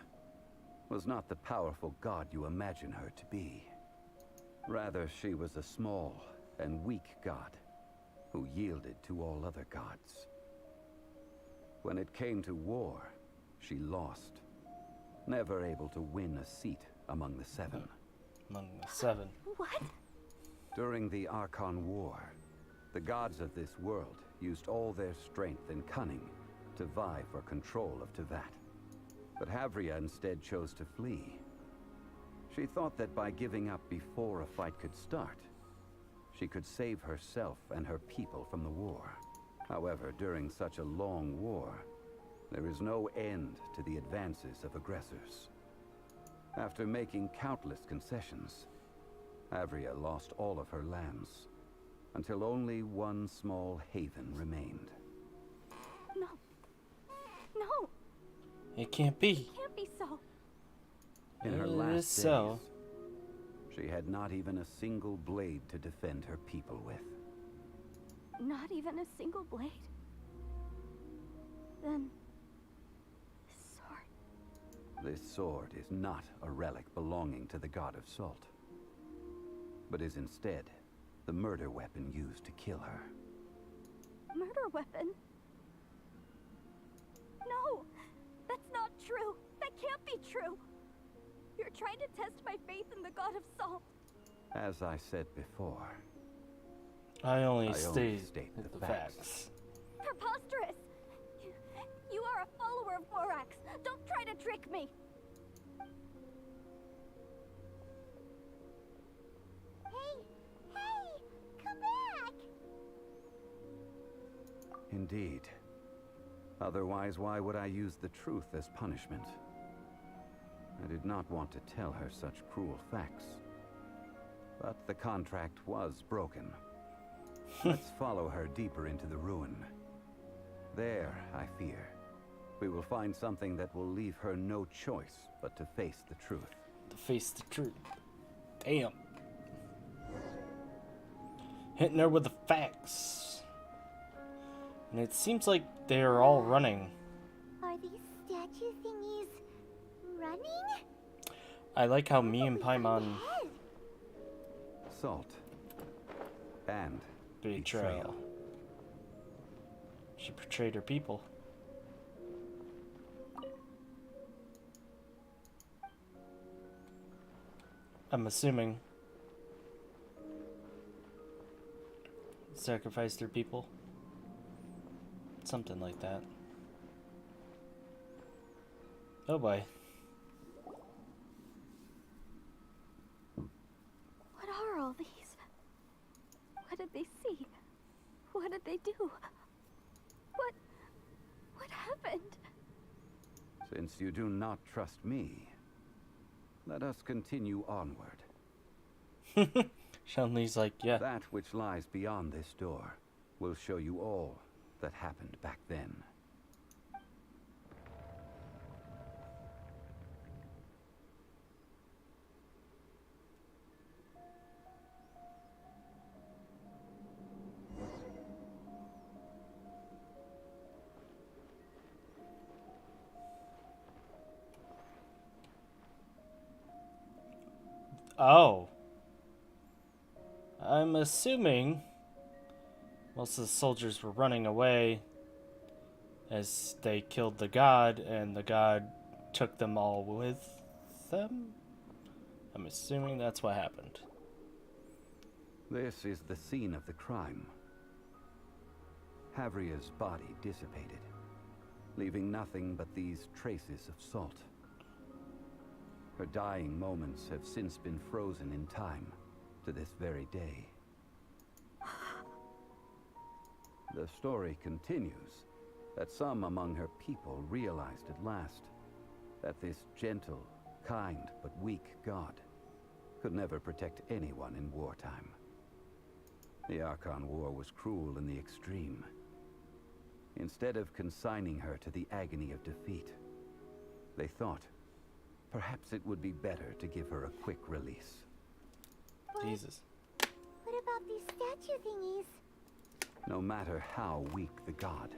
was not the powerful god you imagine her to be. Rather, she was a small and weak god who yielded to all other gods. When it came to war, she lost, never able to win a seat among the 7. Among the 7. What? During the Archon War, the gods of this world used all their strength and cunning to vie for control of Tevat. But Havria instead chose to flee. She thought that by giving up before a fight could start, she could save herself and her people from the war. However, during such a long war, there is no end to the advances of aggressors. After making countless concessions, Havria lost all of her lands until only one small haven remained. No. No, It can't be. it can't be so. In her It last is days, so. she had not even a single blade to defend her people with. Not even a single blade. Then, this sword. This sword is not a relic belonging to the god of salt, but is instead the murder weapon used to kill her. Murder weapon? No, that's not true. That can't be true. You're trying to test my faith in the god of salt. As I said before, I only state state the the facts. facts. Preposterous! You are a follower of Morax. Don't try to trick me. Hey, come back! Indeed. Otherwise, why would I use the truth as punishment? I did not want to tell her such cruel facts. But the contract was broken. Let's follow her deeper into the ruin. There, I fear, we will find something that will leave her no choice but to face the truth. To face the truth. Damn. Hitting her with the facts. And it seems like they're all running. Are these statue thingies running? I like how me and What we find Paimon ahead? Salt. And betrayal. She betrayed her people. I'm assuming. Sacrificed her people. Something like that. Oh boy. What are all these? What did they see? What did they do? What happened? Since you do not trust me, let us continue onward. Zhongli's like, yeah. That which lies beyond this door will show you all that happened back then. Oh. I'm assuming most of the soldiers were running away as they killed the god, and the god took them all with them? I'm assuming that's what happened. This is the scene of the crime. Havria's body dissipated, leaving nothing but these traces of salt. Her dying moments have since been frozen in time to this very day. The story continues that some among her people realized at last that this gentle, kind, but weak god could never protect anyone in wartime. The Archon War was cruel in the extreme. Instead of consigning her to the agony of defeat, they thought perhaps it would be better to give her a quick release. Jesus. What about these statue thingies? No matter how weak the god,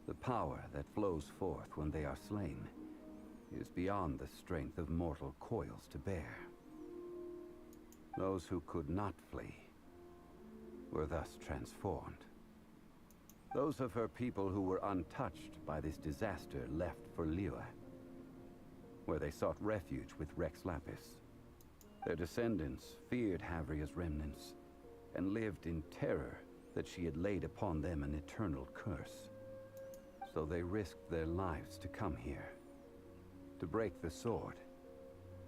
the power that flows forth when they are slain is beyond the strength of mortal coils to bear. Those who could not flee were thus transformed. Those of her people who were untouched by this disaster left for Liyue, where they sought refuge with Rex Lapis. Their descendants feared Havria's remnants and lived in terror that she had laid upon them an eternal curse. So they risked their lives to come here, to break the sword,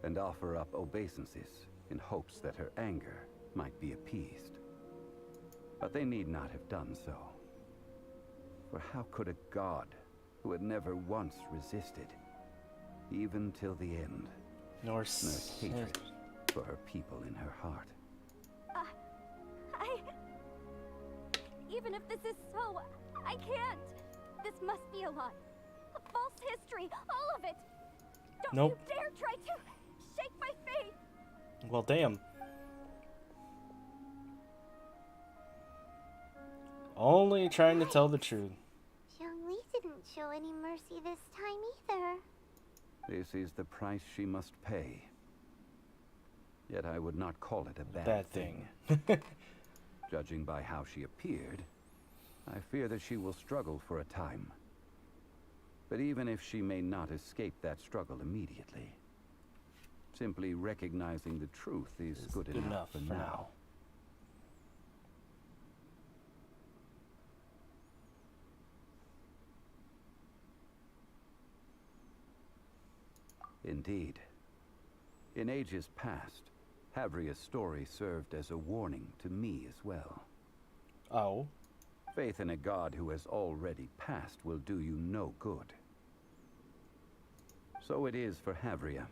and offer up obeisances in hopes that her anger might be appeased. But they need not have done so. For how could a god who had never once resisted, even till the end, nurse hatred for her people in her heart? I Even if this is so, I can't. This must be a lie. A false history, all of it. Don't Nope. you dare try to shake my faith. Well, damn. Only trying to tell the truth. Zhongli didn't show any mercy this time either. This is the price she must pay. Yet I would not call it a Bad thing. Judging by how she appeared, I fear that she will struggle for a time. But even if she may not escape that struggle immediately, simply recognizing the truth is It's good enough for now. Indeed. In ages past, Havria's story served as a warning to me as well. Oh. Faith in a god who has already passed will do you no good. So it is for Havria.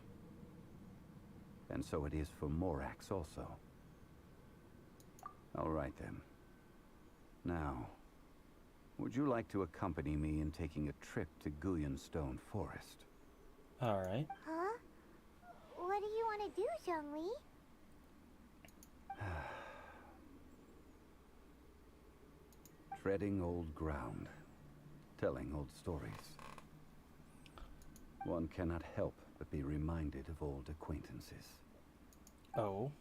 And so it is for Morax also. All right then. Now, would you like to accompany me in taking a trip to Guyonstone Forest? Alright. Huh? What do you want to do, Zhongli? Treading old ground, telling old stories. One cannot help but be reminded of old acquaintances. Oh.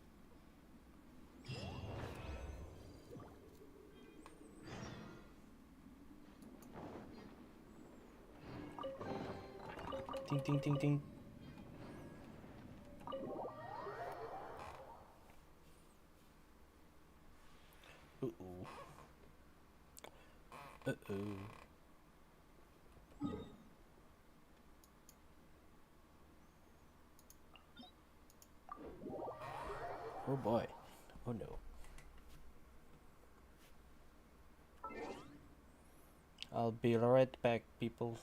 Ding, ding, ding, ding. Uh-oh. Uh-oh. Oh boy. Oh no. I'll be right back, people.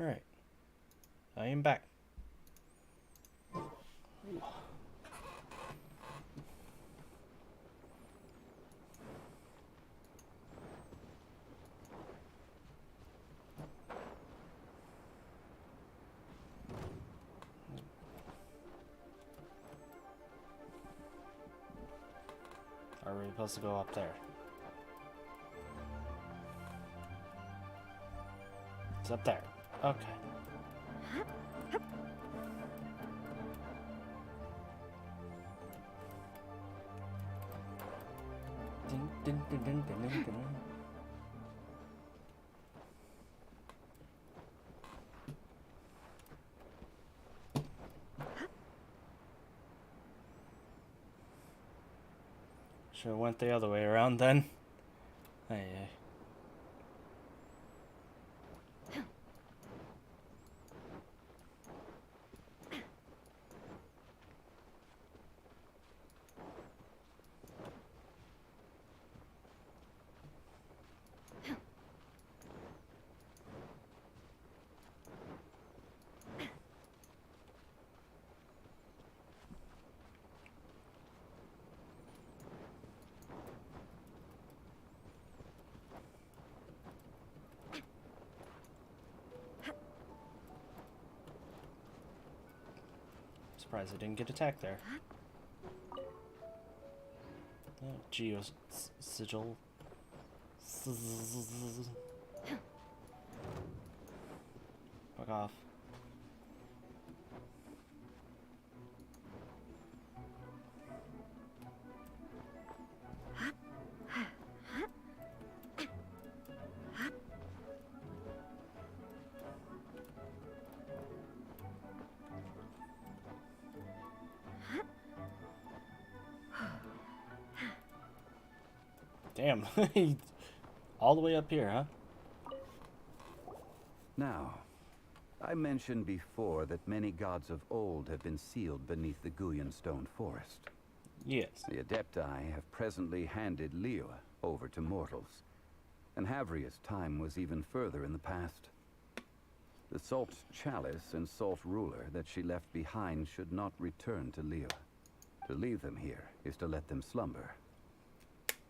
Alright. I am back. Are we supposed to go up there? It's up there. Okay. Ding, ding, ding, ding, ding, ding, ding. Should have went the other way around then. Hey. Surprised I didn't get attacked there. Oh, Geo's sigil. Fuck off. Damn, all the way up here, huh? Now, I mentioned before that many gods of old have been sealed beneath the Guyan stone forest. Yes. The Adepti have presently handed Liyue over to mortals, and Havria's time was even further in the past. The Salt Chalice and Salt Ruler that she left behind should not return to Liyue. To leave them here is to let them slumber.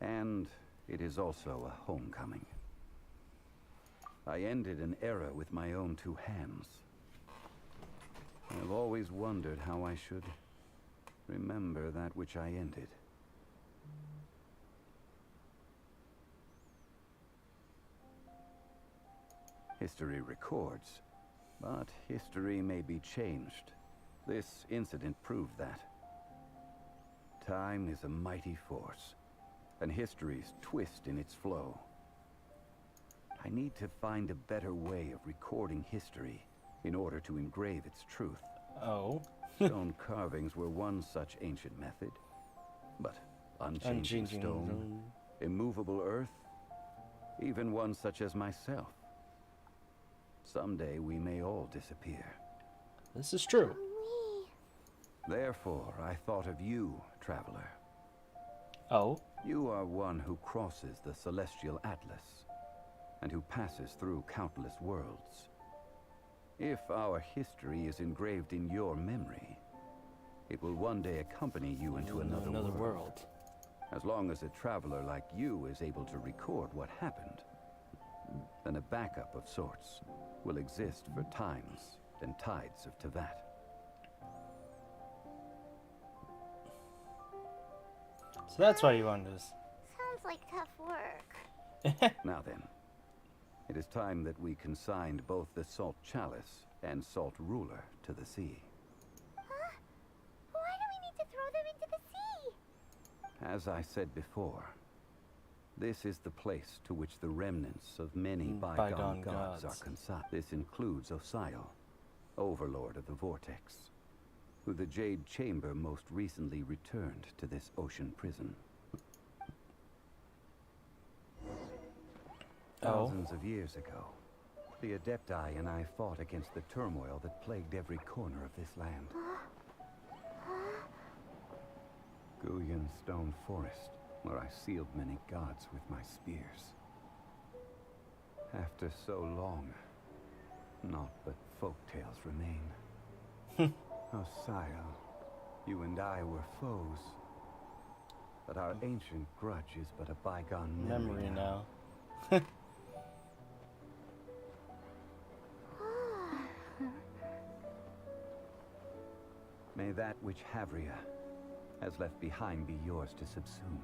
And it is also a homecoming. I ended an era with my own two hands. I've always wondered how I should remember that which I ended. History records, but history may be changed. This incident proved that. Time is a mighty force, and history's twist in its flow. I need to find a better way of recording history in order to engrave its truth. Oh. Stone carvings were one such ancient method, but unchanging stone, immovable earth, even one such as myself. Someday we may all disappear. This is true. Therefore, I thought of you, traveler. Oh? You are one who crosses the celestial atlas, and who passes through countless worlds. If our history is engraved in your memory, it will one day accompany you into another world. As long as a traveler like you is able to record what happened, then a backup of sorts will exist for times and tides of Teyvat. So that's why you wanted this. Sounds like tough work. Now then, it is time that we consigned both the Salt Chalice and Salt Ruler to the sea. Huh? Why do we need to throw them into the sea? As I said before, this is the place to which the remnants of many bygone gods gods are consigned. This includes Osial, Overlord of the Vortex, who the Jade Chamber most recently returned to this ocean prison. Thousands of years ago, the Adepti and I fought against the turmoil that plagued every corner of this land. Guyan Stone Forest, where I sealed many gods with my spears. After so long, Naught but folk tales remain. Oh, sire, you and I were foes. But our ancient grudge is but a bygone memory now. May that which Havria has left behind be yours to subsume.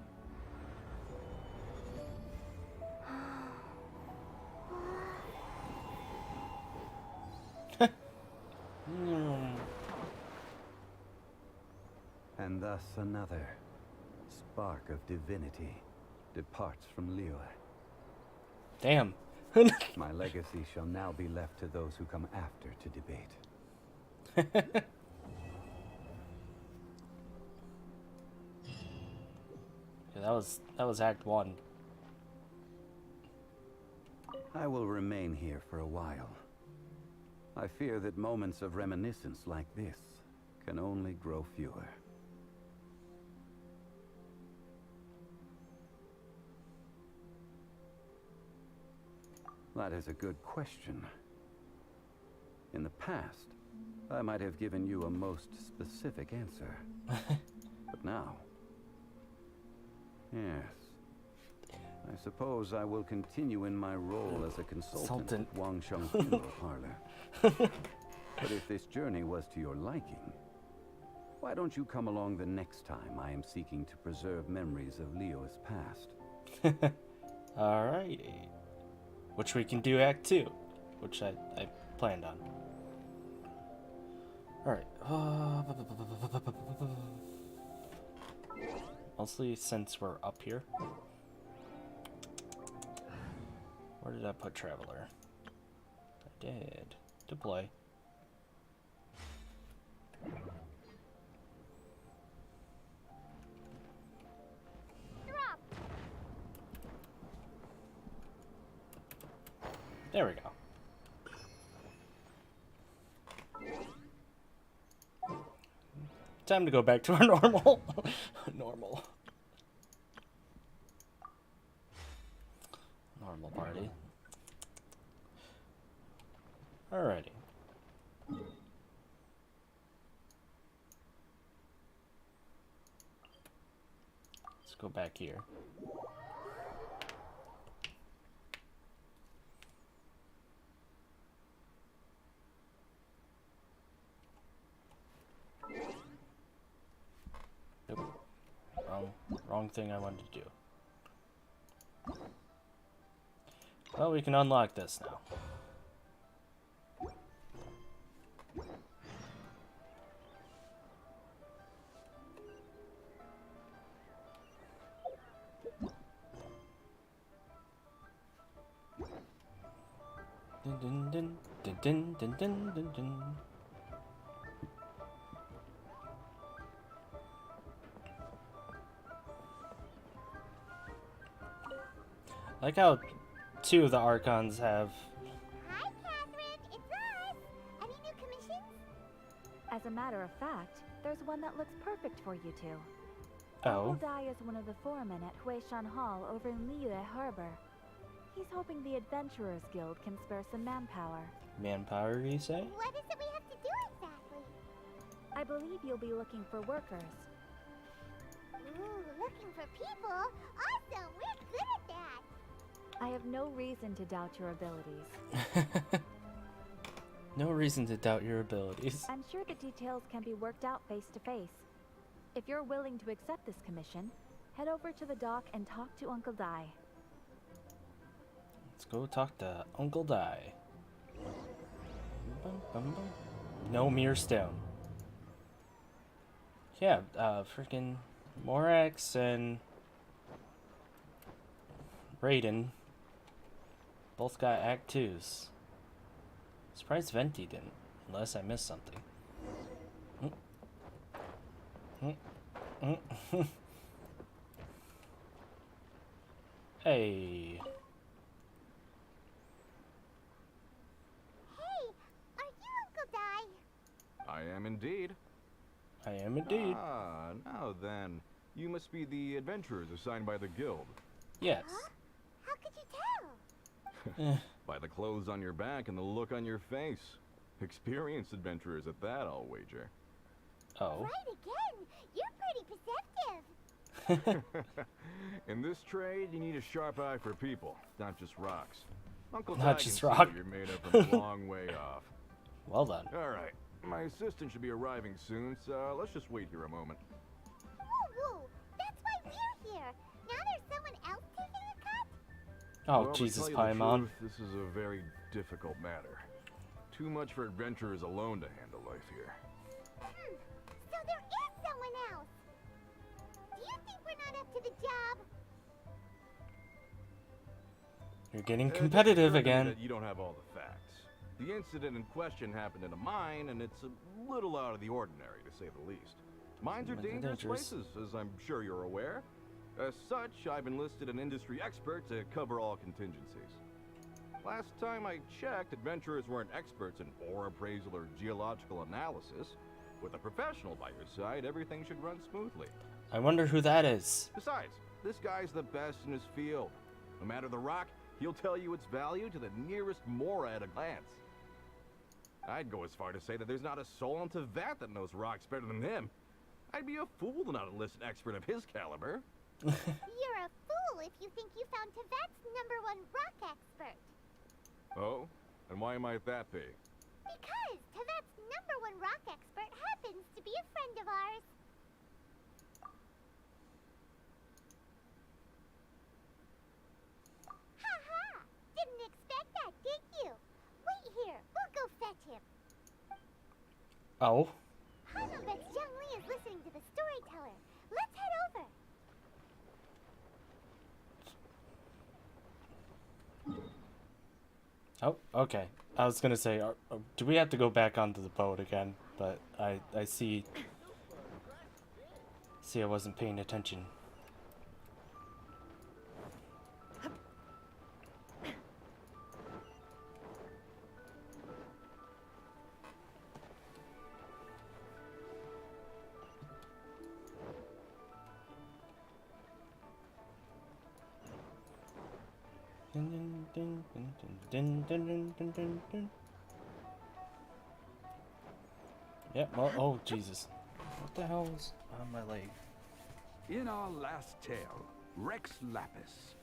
And thus another spark of divinity departs from Liyue. Damn. My legacy shall now be left to those who come after to debate. Yeah, that was Act 1. I will remain here for a while. I fear that moments of reminiscence like this can only grow fewer. That is a good question. In the past, I might have given you a most specific answer. But now... Yes. I suppose I will continue in my role as a consultant at Wangsheng Funeral Parlor. But if this journey was to your liking, why don't you come along the next time I am seeking to preserve memories of Leo's past? Alrighty. Which we can do Act 2, which I planned on. Alright. Mostly since we're up here. Where did I put Traveler? I did. Deploy. There we go. Time to go back to our normal normal party. Alrighty. Let's go back here. Nope. Wrong thing I wanted to do. Well, we can unlock this now. Dun dun dun dun dun dun dun dun. I like how two of the archons have. Hi, Catherine. It's us. Any new commissions? As a matter of fact, there's one that looks perfect for you two. Oh. Uncle Dai is one of the foremen at Huishan Hall over in Liyue Harbor. He's hoping the Adventurers Guild can spare some manpower. Manpower, you say? What is it we have to do exactly? I believe you'll be looking for workers. Ooh, looking for people? Awesome! We're good at that! I have no reason to doubt your abilities. No reason to doubt your abilities. I'm sure the details can be worked out face to face. If you're willing to accept this commission, head over to the dock and talk to Uncle Dai. Let's go talk to Uncle Dai. No mere stone. Yeah, freaking Morax and Raiden both got Act 2s. Surprised Venti didn't, unless I missed something. Hey. Are you Uncle Dai? I am indeed. I am indeed. Ah, now then. You must be the adventurers assigned by the guild. Yes. Huh? How could you tell? By the clothes on your back and the look on your face. Experienced adventurers at that, I'll wager. Oh. Right again! You're pretty perceptive! In this trade, you need a sharp eye for people, not just rocks. Uncle Not Ty can just see rock. what you're made of from a long way off. Well done. Alright, my assistant should be arriving soon, so let's just wait here a moment. Woo-woo! That's why we're here! Now there's someone else taking a cut? Oh, Well, to Jesus, tell you the Paimon. truth, this is a very difficult matter. Too much for adventurers alone to handle life here. So there is someone else! Do you think we're not up to the job? You're getting It competitive occurred to me again. that you don't have all the facts. The incident in question happened in a mine, and it's a little out of the ordinary, to say the least. Mines are Mines are dangerous dangerous. places, as I'm sure you're aware. As such, I've enlisted an industry expert to cover all contingencies. Last time I checked, adventurers weren't experts in ore appraisal or geological analysis. With a professional by your side, everything should run smoothly. I wonder who that is. Besides, this guy's the best in his field. No matter the rock, he'll tell you its value to the nearest mora at a glance. I'd go as far to say that there's not a soul on Tevat that knows rocks better than him. I'd be a fool to not enlist an expert of his caliber. You're a fool if you think you found Tevat's #1 rock expert. Oh? And why might that be? Because Tevat's #1 rock expert happens to be a friend of ours. Ha-ha! Didn't expect that, did you? Wait here, we'll go fetch him. Oh. Hanno bets Zhongli is listening to the storyteller. Let's head over. Oh, okay. I was gonna say, do we have to go back onto the boat again? But I see I wasn't paying attention. Yep, well, oh Jesus. What the hell is on my leg? In our last tale, Rex Lapis.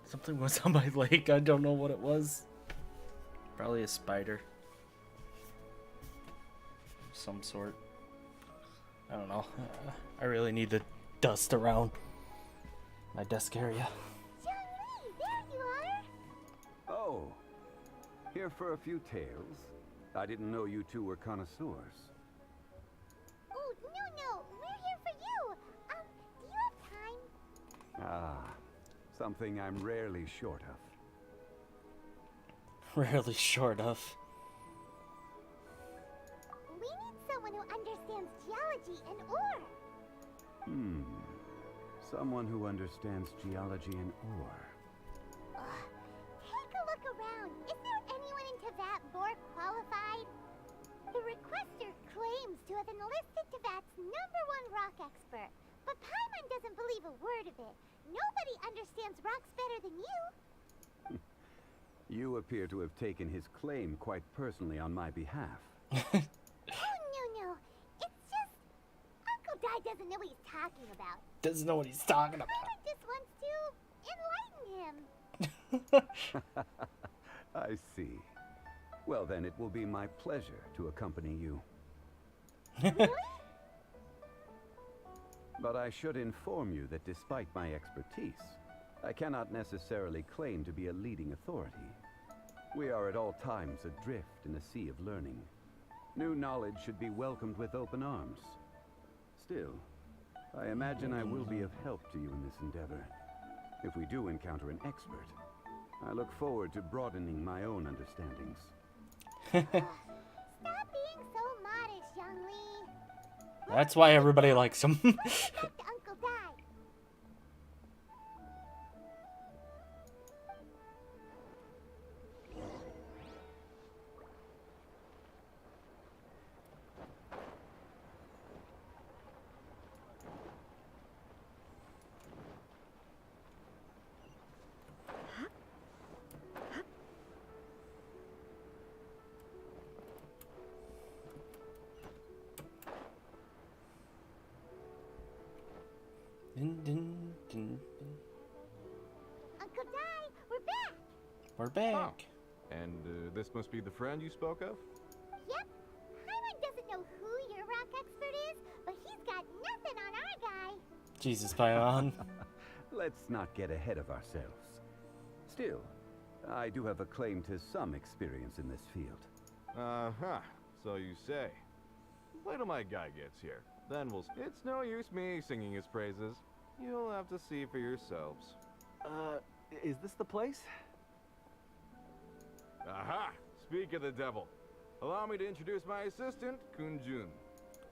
Something was on my leg, I don't know what it was. Probably a spider. Of some sort. I don't know. I really need to dust around my desk area. Zhongli, there you are. Oh, here for a few tales. I didn't know you two were connoisseurs. Oh, no, we're here for you. Do you have time? Ah, something I'm rarely short of. Rarely short of. We need someone who understands geology and ore. Someone who understands geology and ore. Take a look around. Is there anyone in Tevat more qualified? The requester claims to have enlisted Tevat's #1 rock expert, but Paimon doesn't believe a word of it. Nobody understands rocks better than you. You appear to have taken his claim quite personally on my behalf. Oh, no. It's just... Uncle Dai doesn't know what he's talking about. Doesn't know what he's talking about. Paimon just wants to enlighten him. I see. Well then, it will be my pleasure to accompany you. Really? But I should inform you that despite my expertise, I cannot necessarily claim to be a leading authority. We are at all times adrift in a sea of learning. New knowledge should be welcomed with open arms. Still, I imagine I will be of help to you in this endeavor. If we do encounter an expert, I look forward to broadening my own understandings. Stop being so modest, Zhongli. That's why everybody likes him. Respect Uncle Dai. Dun, dun, dun, dun. Uncle Di, we're back! We're back. And this must be the friend you spoke of? Yep. Paimon doesn't know who your rock expert is, but he's got nothing on our guy. Jesus, Paimon. Let's not get ahead of ourselves. Still, I do have a claim to some experience in this field. Uh-huh. So you say. Wait till my guy gets here. Then we'll... It's no use me singing his praises. You'll have to see for yourselves. Is this the place? Aha! Speak of the devil. Allow me to introduce my assistant, Kunjun.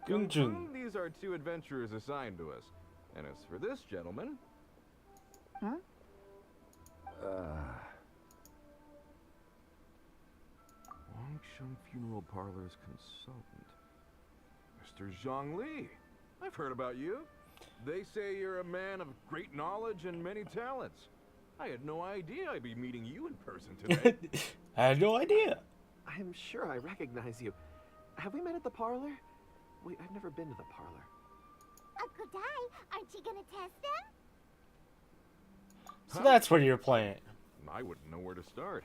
Kunjun. These are 2 adventurers assigned to us. And as for this gentleman... Huh? Wangsheng Funeral Parlor's consultant. Mr. Zhongli. I've heard about you. They say you're a man of great knowledge and many talents. I had no idea I'd be meeting you in person today. I had no idea. I'm sure I recognize you. Have we met at the parlor? Wait, I've never been to the parlor. Uncle Di, aren't you gonna test them? So that's where you're playing. I wouldn't know where to start.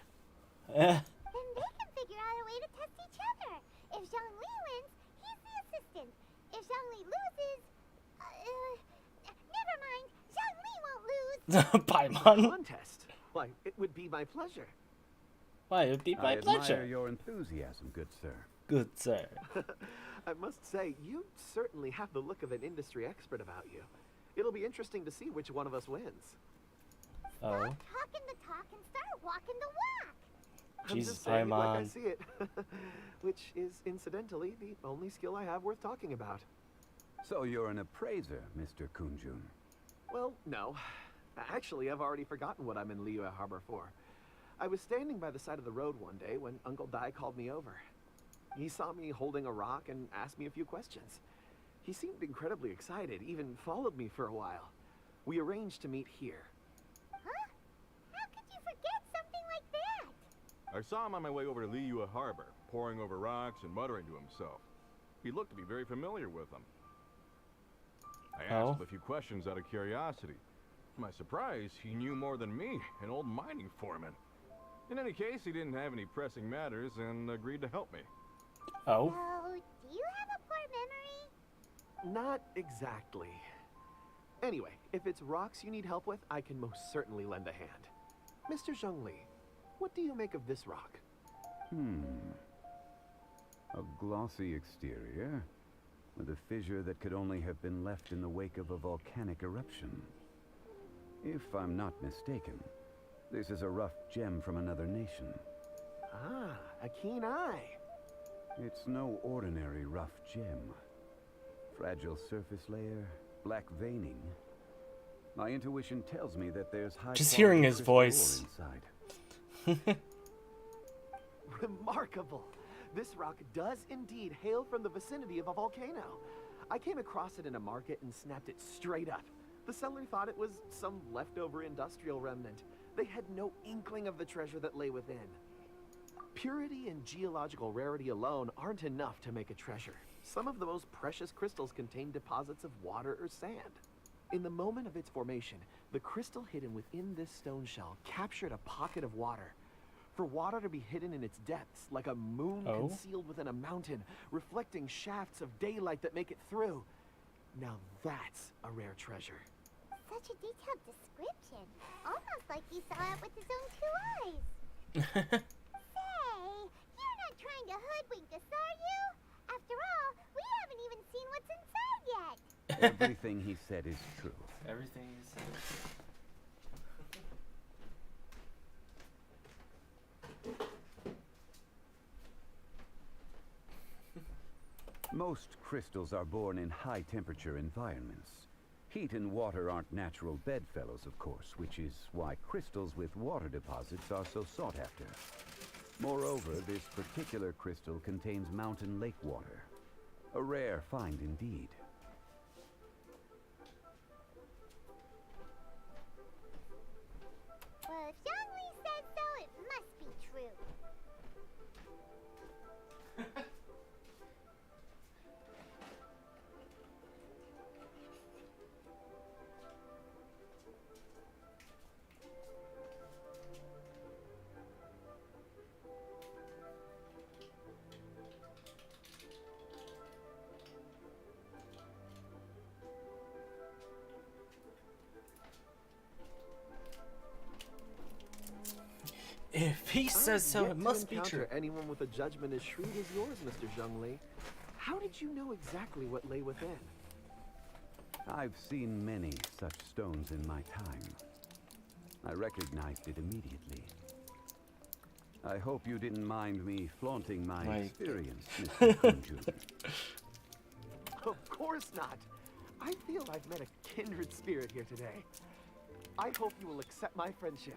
Eh. Then they can figure out a way to test each other. If Zhongli wins, he's the assistant. If Zhongli loses, never mind. Zhongli won't lose. Paimon. Contest? Why, it would be my pleasure. Why, it would be my I admire pleasure. your enthusiasm, good sir. Good sir. I must say, you certainly have the look of an industry expert about you. It'll be interesting to see which one of us wins. Oh. Stop talking the talk and start walking the walk. I'm Jesus, just saying it like I Paimon. see it. Which is, incidentally, the only skill I have worth talking about. So you're an appraiser, Mr. Kunjun. Well, no. Actually, I've already forgotten what I'm in Liyue Harbor for. I was standing by the side of the road one day when Uncle Dai called me over. He saw me holding a rock and asked me a few questions. He seemed incredibly excited, even followed me for a while. We arranged to meet here. Huh? How could you forget something like that? I saw him on my way over to Liyue Harbor, poring over rocks and muttering to himself. He looked to be very familiar with them. I asked him a few questions out of curiosity. To my surprise, he knew more than me, an old mining foreman. In any case, he didn't have any pressing matters and agreed to help me. Oh. So, do you have a poor memory? Not exactly. Anyway, if it's rocks you need help with, I can most certainly lend a hand. Mr. Zhongli, what do you make of this rock? A glossy exterior, with a fissure that could only have been left in the wake of a volcanic eruption. If I'm not mistaken, this is a rough gem from another nation. Ah, a keen eye. It's no ordinary rough gem. Fragile surface layer, black veining. My intuition tells me that there's high Just quality hearing his crystal ore voice. inside. Remarkable. This rock does indeed hail from the vicinity of a volcano. I came across it in a market and snapped it straight up. The seller thought it was some leftover industrial remnant. They had no inkling of the treasure that lay within. Purity and geological rarity alone aren't enough to make a treasure. Some of the most precious crystals contain deposits of water or sand. In the moment of its formation, the crystal hidden within this stone shell captured a pocket of water. For water to be hidden in its depths, like a moon concealed within a mountain, reflecting shafts of daylight that make it through. Now that's a rare treasure. Such a detailed description. Almost like he saw it with his own 2 eyes. Say, you're not trying to hoodwink us, are you? After all, we haven't even seen what's inside yet. Everything he said is true. Everything you said. Most crystals are born in high-temperature environments. Heat and water aren't natural bedfellows, of course, which is why crystals with water deposits are so sought after. Moreover, this particular crystal contains mountain lake water. A rare find indeed. Well, if Zhongli said so, it must be true. If he says so, I've it yet must to be true. encounter anyone with a judgment as shrewd as yours, Mr. Zhongli. How did you know exactly what lay within? I've seen many such stones in my time. I recognized it immediately. I hope you didn't mind me flaunting my experience, Mr. Kunjun. Of course not. I feel I've met a kindred spirit here today. I hope you will accept my friendship.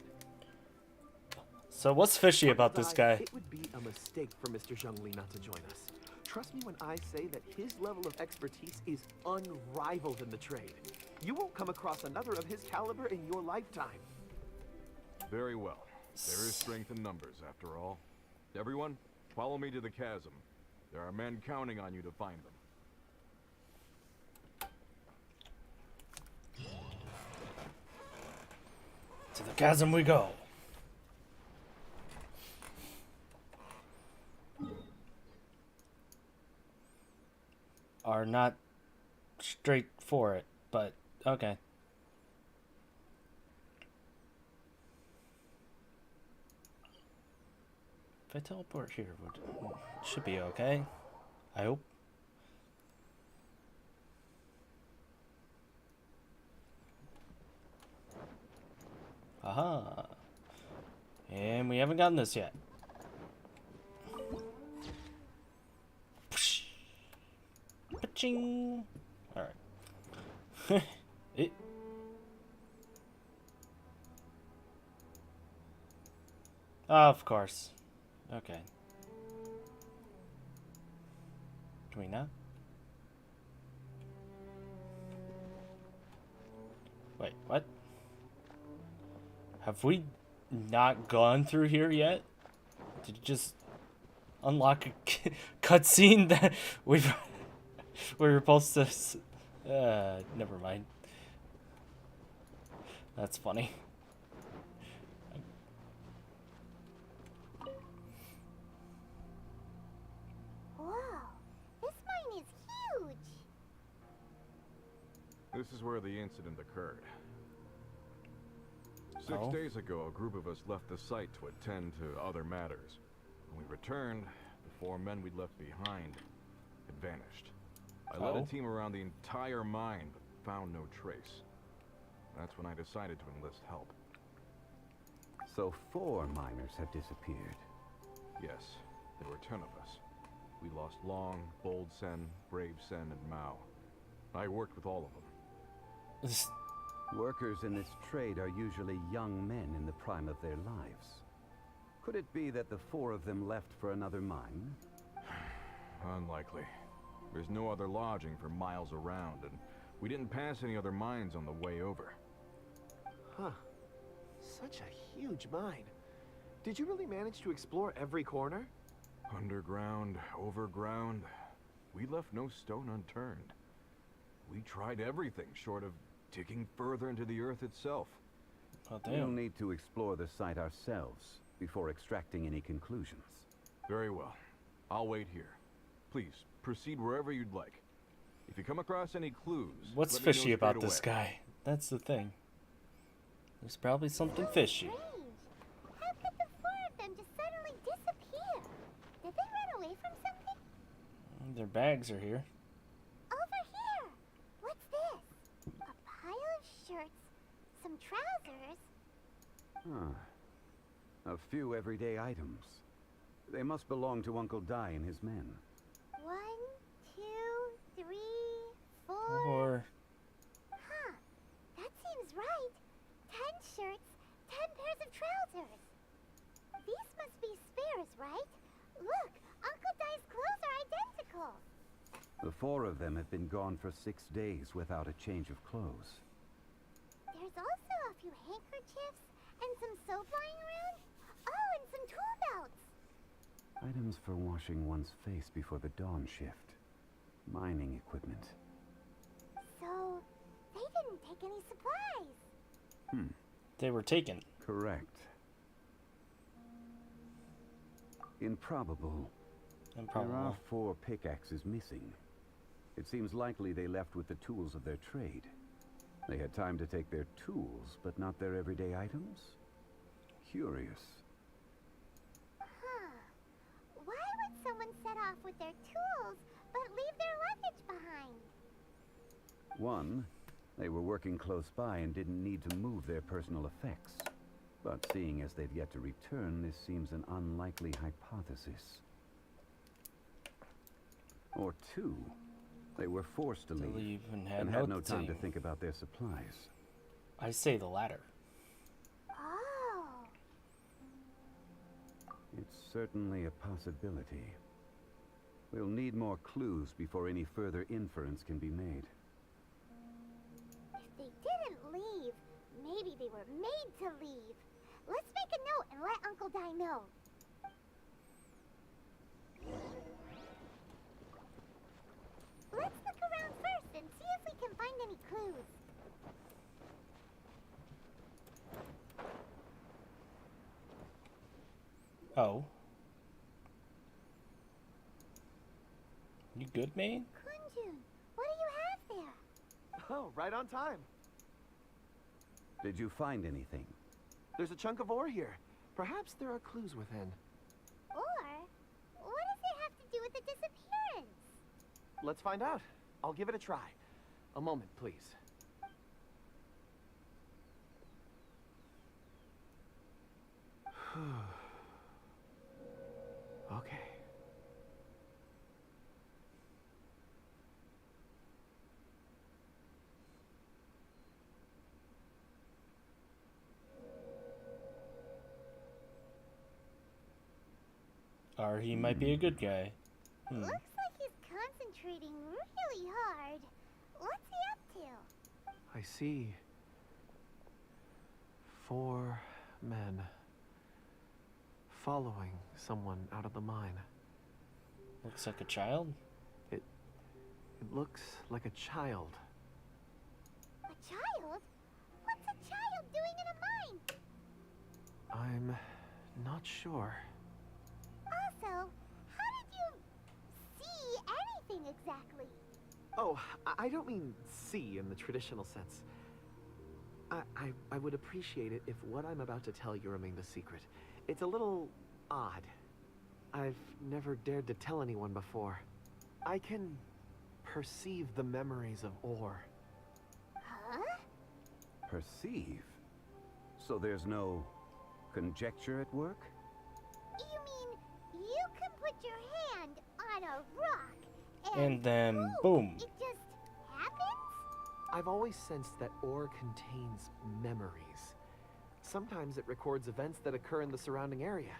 So what's fishy about this guy? It would be a mistake for Mr. Zhongli not to join us. Trust me when I say that his level of expertise is unrivaled in the trade. You won't come across another of his caliber in your lifetime. Very well. There is strength in numbers, after all. Everyone, follow me to the chasm. There are men counting on you to find them. To the chasm we go. Are not straight for it, but okay. If I teleport here, should be okay. I hope. Aha. And we haven't gotten this yet. Paching. Alright. It. Of course. Okay. Can we not? Wait, what? Have we not gone through here yet? Did you just unlock a cutscene that we were supposed to? Never mind. That's funny. Wow, this mine is huge. This is where the incident occurred. 6 Oh. days ago, a group of us left the site to attend to other matters. When we returned, the 4 men we'd left behind had vanished. I led Oh. a team around the entire mine, but found no trace. That's when I decided to enlist help. So 4 miners have disappeared. Yes, there were 10 of us. We lost Long, Bold Sen, Brave Sen, and Mao. I worked with all of them. Workers in this trade are usually young men in the prime of their lives. Could it be that the 4 of them left for another mine? Unlikely. There's no other lodging for miles around, and we didn't pass any other mines on the way over. Huh. Such a huge mine. Did you really manage to explore every corner? Underground, overground, we left no stone unturned. We tried everything short of digging further into the earth itself. Oh, We'll damn. need to explore the site ourselves before extracting any conclusions. Very well. I'll wait here. Please, proceed wherever you'd like. If you come across any clues, What's let me know fishy about straight this away. guy? That's the thing. There's probably something fishy. Strange. How could the 4 of them just suddenly disappear? Did they run away from something? Their bags are here. Over here! What's this? A pile of shirts, some trousers. Huh. A few everyday items. They must belong to Uncle Dai and his men. 1, 2, 3, 4. Or Huh. That seems right. 10 shirts, 10 pairs of trousers. These must be spares, right? Look, Uncle Dai's clothes are identical. The 4 of them have been gone for 6 days without a change of clothes. There's also a few handkerchiefs and some soap lying around. Oh, and some tool belts. Items for washing one's face before the dawn shift. Mining equipment. So, they didn't take any supplies. they were taken. Correct. Improbable. There are Improbable. 4 pickaxes missing. It seems likely they left with the tools of their trade. They had time to take their tools, but not their everyday items? Curious. set off with their tools, but leave their luggage behind? One, they were working close by and didn't need to move their personal effects. But seeing as they've yet to return, this seems an unlikely hypothesis. Or two, they were forced to leave and had no time to think about their supplies. I say the latter. Oh. It's certainly a possibility. We'll need more clues before any further inference can be made. If they didn't leave, maybe they were made to leave. Let's make a note and let Uncle Di know. Let's look around first and see if we can find any clues. Oh. You good, mate? Kunjun, what do you have there? Oh, right on time. Did you find anything? There's a chunk of ore here. Perhaps there are clues within. Or, what does it have to do with the disappearance? Let's find out. I'll give it a try. A moment, please. Okay. Or he might be a good guy. Looks like he's concentrating really hard. What's he up to? I see 4 men following someone out of the mine. Looks like a child. It looks like a child. A child? What's a child doing in a mine? I'm not sure. Also, how did you see anything exactly? Oh, I don't mean see in the traditional sense. I would appreciate it if what I'm about to tell you remained a secret. It's a little odd. I've never dared to tell anyone before. I can perceive the memories of ore. Huh? Perceive? So there's no conjecture at work? You mean you can put your hand on a rock And then, boom. It just happens? I've always sensed that ore contains memories. Sometimes it records events that occur in the surrounding area.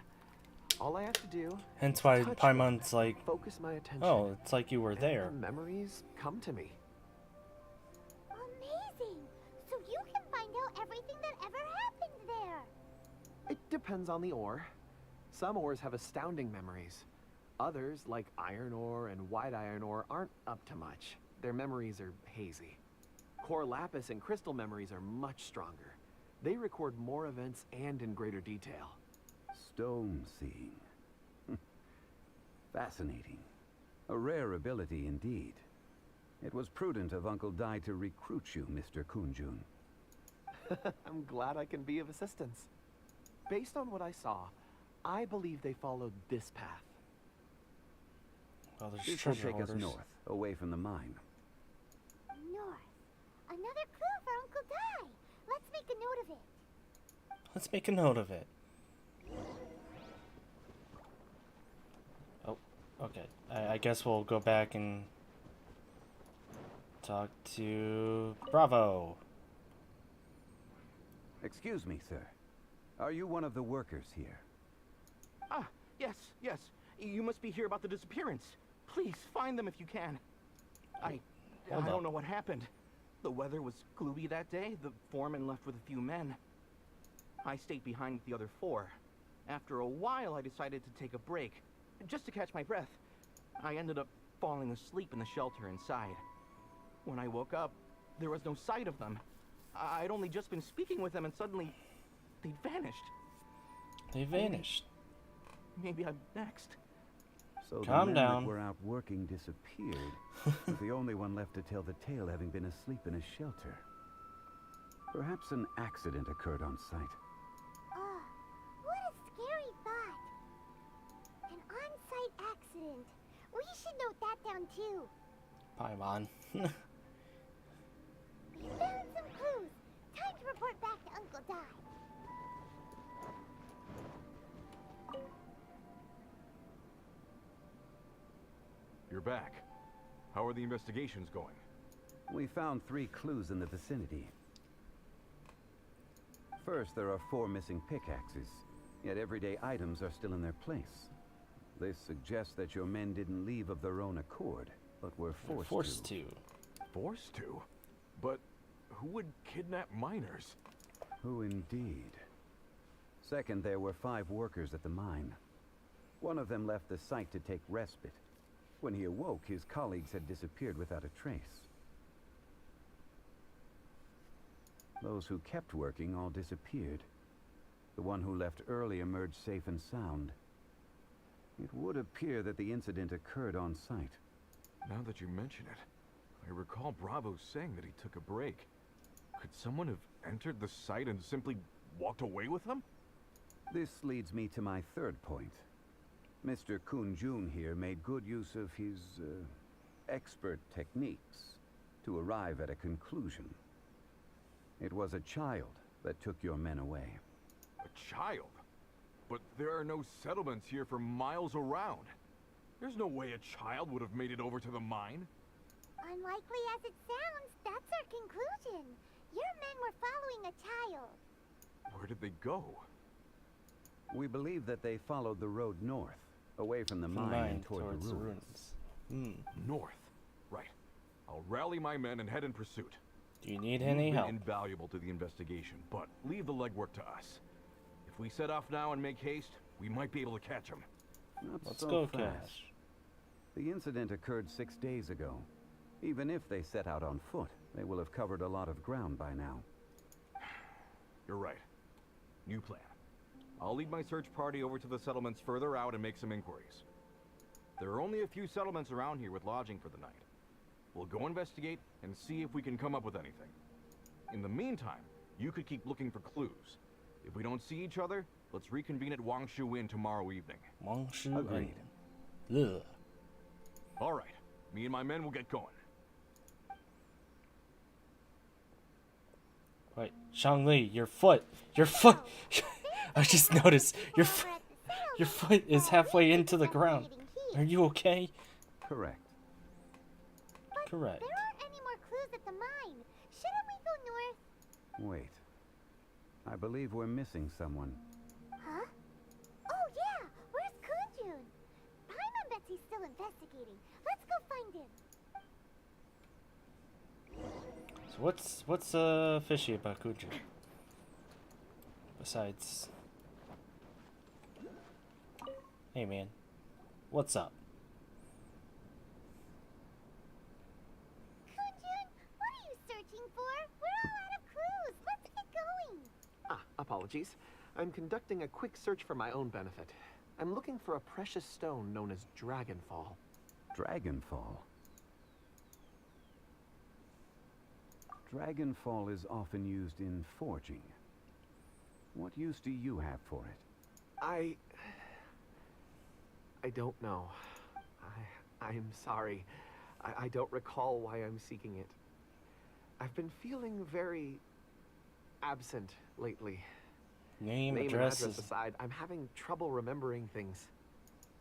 All I have to do Hence why is touch Paimon's one, like, focus my attention. oh, it's like you were and there. the memories come to me. Amazing! So you can find out everything that ever happened there. It depends on the ore. Some ores have astounding memories. Others, like iron ore and white iron ore, aren't up to much. Their memories are hazy. Core lapis and crystal memories are much stronger. They record more events and in greater detail. Stone seeing. Fascinating. A rare ability indeed. It was prudent of Uncle Di to recruit you, Mr. Kunjun. I'm glad I can be of assistance. Based on what I saw, I believe they followed this path. Oh, there's This will treasure take us hoarders. north, away from the mine. North. Another clue for Uncle Di. Let's make a note of it. Let's make a note of it. Oh, okay. I guess we'll go back and talk to Bravo. Excuse me, sir. Are you one of the workers here? Ah, yes, yes. You must be here about the disappearance. Please, find them if you can. I Hold don't up. know what happened. The weather was gloomy that day. The foreman left with a few men. I stayed behind with the other 4. After a while, I decided to take a break, just to catch my breath. I ended up falling asleep in the shelter inside. When I woke up, there was no sight of them. I'd only just been speaking with them and suddenly they vanished. They vanished. Maybe I'm next. So Calm the men down. that were out working disappeared, with the only one left to tell the tale having been asleep in a shelter. Perhaps an accident occurred on site. What a scary thought. An on-site accident. We should note that down too. Paimon. We found some clues. Time to report back to Uncle Dai. You're back. How are the investigations going? We found 3 clues in the vicinity. First, there are 4 missing pickaxes, yet everyday items are still in their place. This suggests that your men didn't leave of their own accord, but were forced to. Forced to? But who would kidnap miners? Who indeed? Second, there were 5 workers at the mine. One of them left the site to take respite. When he awoke, his colleagues had disappeared without a trace. Those who kept working all disappeared. The one who left early emerged safe and sound. It would appear that the incident occurred on site. Now that you mention it, I recall Bravo saying that he took a break. Could someone have entered the site and simply walked away with him? This leads me to my third point. Mr. Kun-jun here made good use of his, expert techniques to arrive at a conclusion. It was a child that took your men away. A child? But there are no settlements here for miles around. There's no way a child would have made it over to the mine. Unlikely as it sounds, that's our conclusion. Your men were following a child. Where did they go? We believe that they followed the road north, away from the mine and toward the ruins. North. Right. I'll rally my men and head in pursuit. Do you need any You've been help? invaluable to the investigation, but leave the legwork to us. If we set off now and make haste, we might be able to catch them. Let's go, Cash. The incident occurred 6 days ago. Even if they set out on foot, they will have covered a lot of ground by now. You're right. New plan. I'll lead my search party over to the settlements further out and make some inquiries. There are only a few settlements around here with lodging for the night. We'll go investigate and see if we can come up with anything. In the meantime, you could keep looking for clues. If we don't see each other, let's reconvene at Wangshu Inn tomorrow evening. Wangshu Agreed. Inn. Ugh. All right. Me and my men will get going. Wait, Zhongli, your foot. Your foot. I just noticed your foot is halfway into the ground. Are you okay? Correct. Correct. There aren't any more clues at the mine. Shouldn't we go north? Wait. I believe we're missing someone. Huh? Oh yeah! Where's Kunjun? Paimon bets he's still investigating. Let's go find him. So what's fishy about Kuja? Besides, hey man, what's up? Kunjun, what are you searching for? We're all out of clues. Let's get going. Apologies. I'm conducting a quick search for my own benefit. I'm looking for a precious stone known as Dragonfall. Dragonfall. Dragonfall is often used in forging. What use do you have for it? I don't know. I'm sorry. I don't recall why I'm seeking it. I've been feeling very absent lately. Name, and address aside, I'm having trouble remembering things.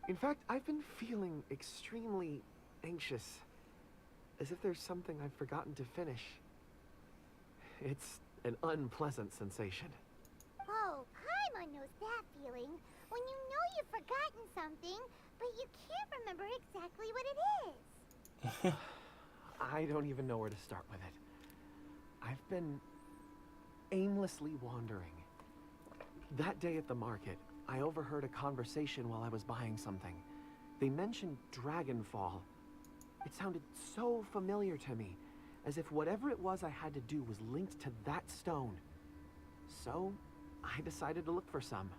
In fact, I've been feeling extremely anxious, as if there's something I've forgotten to finish. It's an unpleasant sensation. Oh, Paimon knows that feeling. When you know you've forgotten something, but you can't remember exactly what it is. I don't even know where to start with it. I've been aimlessly wandering. That day at the market, I overheard a conversation while I was buying something. They mentioned Dragonfall. It sounded so familiar to me, as if whatever it was I had to do was linked to that stone. So, I decided to look for some.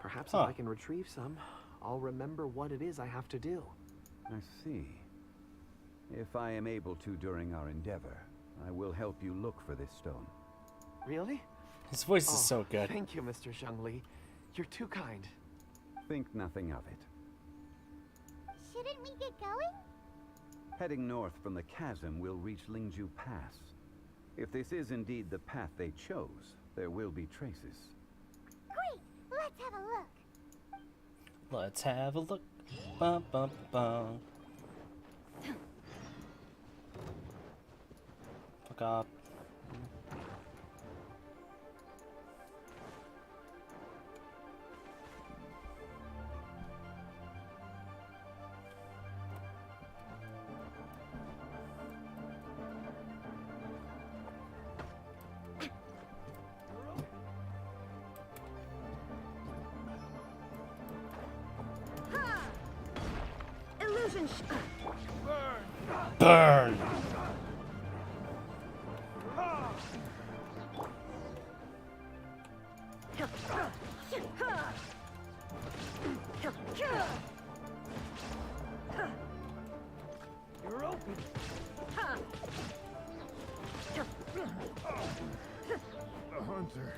Perhaps if I can retrieve some, I'll remember what it is I have to do. I see. If I am able to during our endeavor, I will help you look for this stone. Really? His voice is so good. Thank you, Mr. Zhongli. You're too kind. Think nothing of it. Shouldn't we get going? Heading north from the chasm, we'll reach Lingju Pass. If this is indeed the path they chose, there will be traces. Great! Let's have a look. Let's have a look. Bum, bum, bum. Fuck up. Illusion Burn! You're open. The hunter.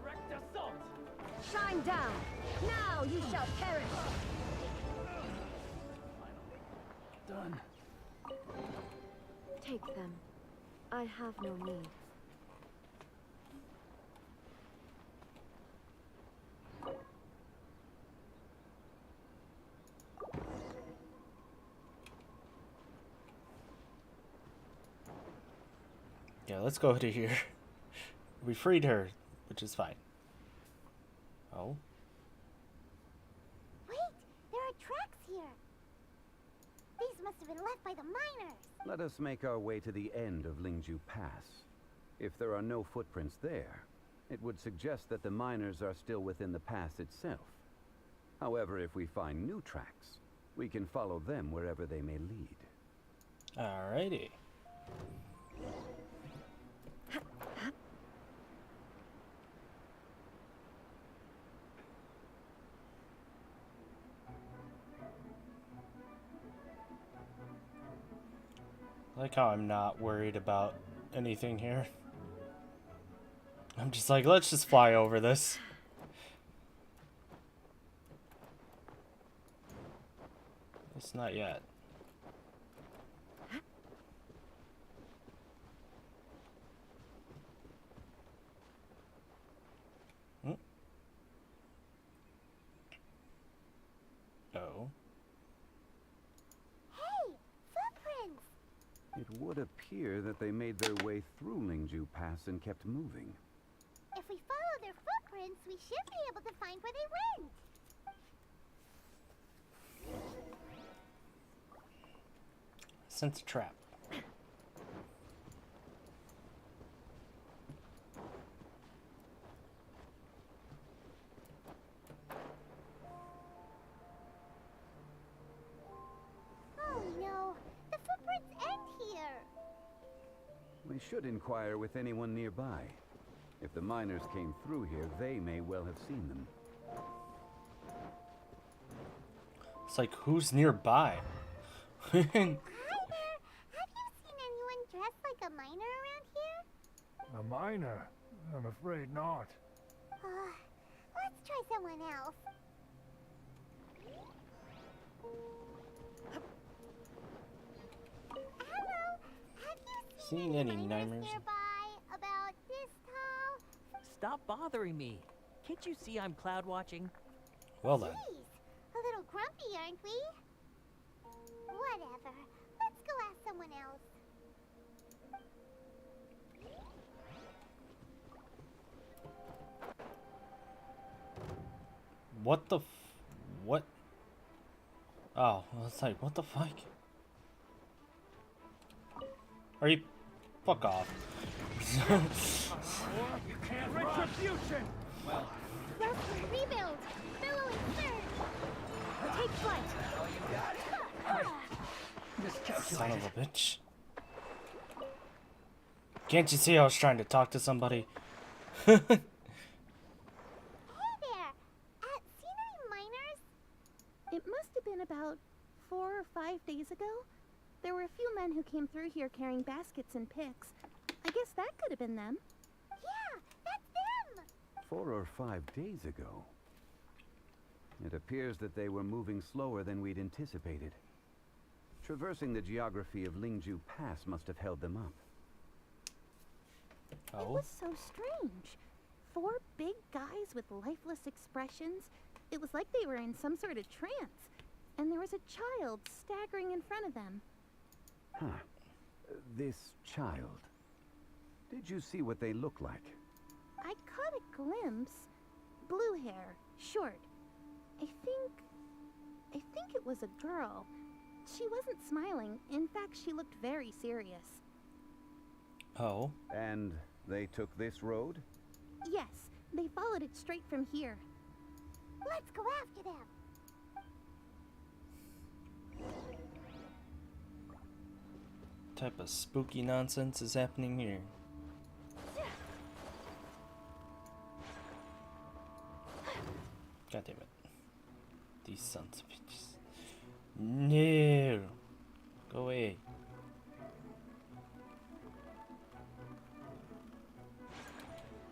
Direct assault. shine down. Now you shall perish. Done. Take them. I have no need. Yeah, let's go to here. We freed her, which is fine. Oh? Wait, there are tracks here. These must have been left by the miners. Let us make our way to the end of Lingju Pass. If there are no footprints there, it would suggest that the miners are still within the pass itself. However, if we find new tracks, we can follow them wherever they may lead. Alrighty. I like how I'm not worried about anything here. I'm just like, let's just fly over this. It's not yet. Oh. Hey, footprints! It would appear that they made their way through Lingju Pass and kept moving. If we follow their footprints, we should be able to find where they went. Sense a trap. Oh no, the footprints end here. We should inquire with anyone nearby. If the miners came through here, they may well have seen them. It's like, who's nearby? Hi there! Have you seen anyone dressed like a miner around here? A miner? I'm afraid not. Let's try someone else. Hello, have you Seen seen any miners miners? nearby about this tall? Stop bothering me. Can't you see I'm cloud watching? Well then. Jeez, a little grumpy, aren't we? Whatever. Let's go ask someone else. What the what? Oh, it's like, what the fuck? Are you... Fuck off. Retribution! Roughly rebuild! Billowing surge! Take flight! Son of a bitch. Can't you see I was trying to talk to somebody? Hey there! Seen any miners? It must have been about 4 or 5 days ago. There were a few men who came through here carrying baskets and picks. I guess guess that could have been them. Yeah, that's them! 4 or 5 days ago. It appears that they were moving slower than we'd anticipated. Traversing the geography of Lingju Pass must have held them up. It Oh? was so strange. 4 big guys with lifeless expressions. It was like they were in some sort of trance. And there was a child staggering in front of them. Huh. This child. Did you see what they look like? I caught a glimpse. Blue hair, short. I think it was a girl. She wasn't smiling. In fact, she looked very serious. Oh? And they took this road? Yes, they followed it straight from here. Let's go after them! What type of spooky nonsense is happening here? God damn it. These sons of bitches. No! Go away.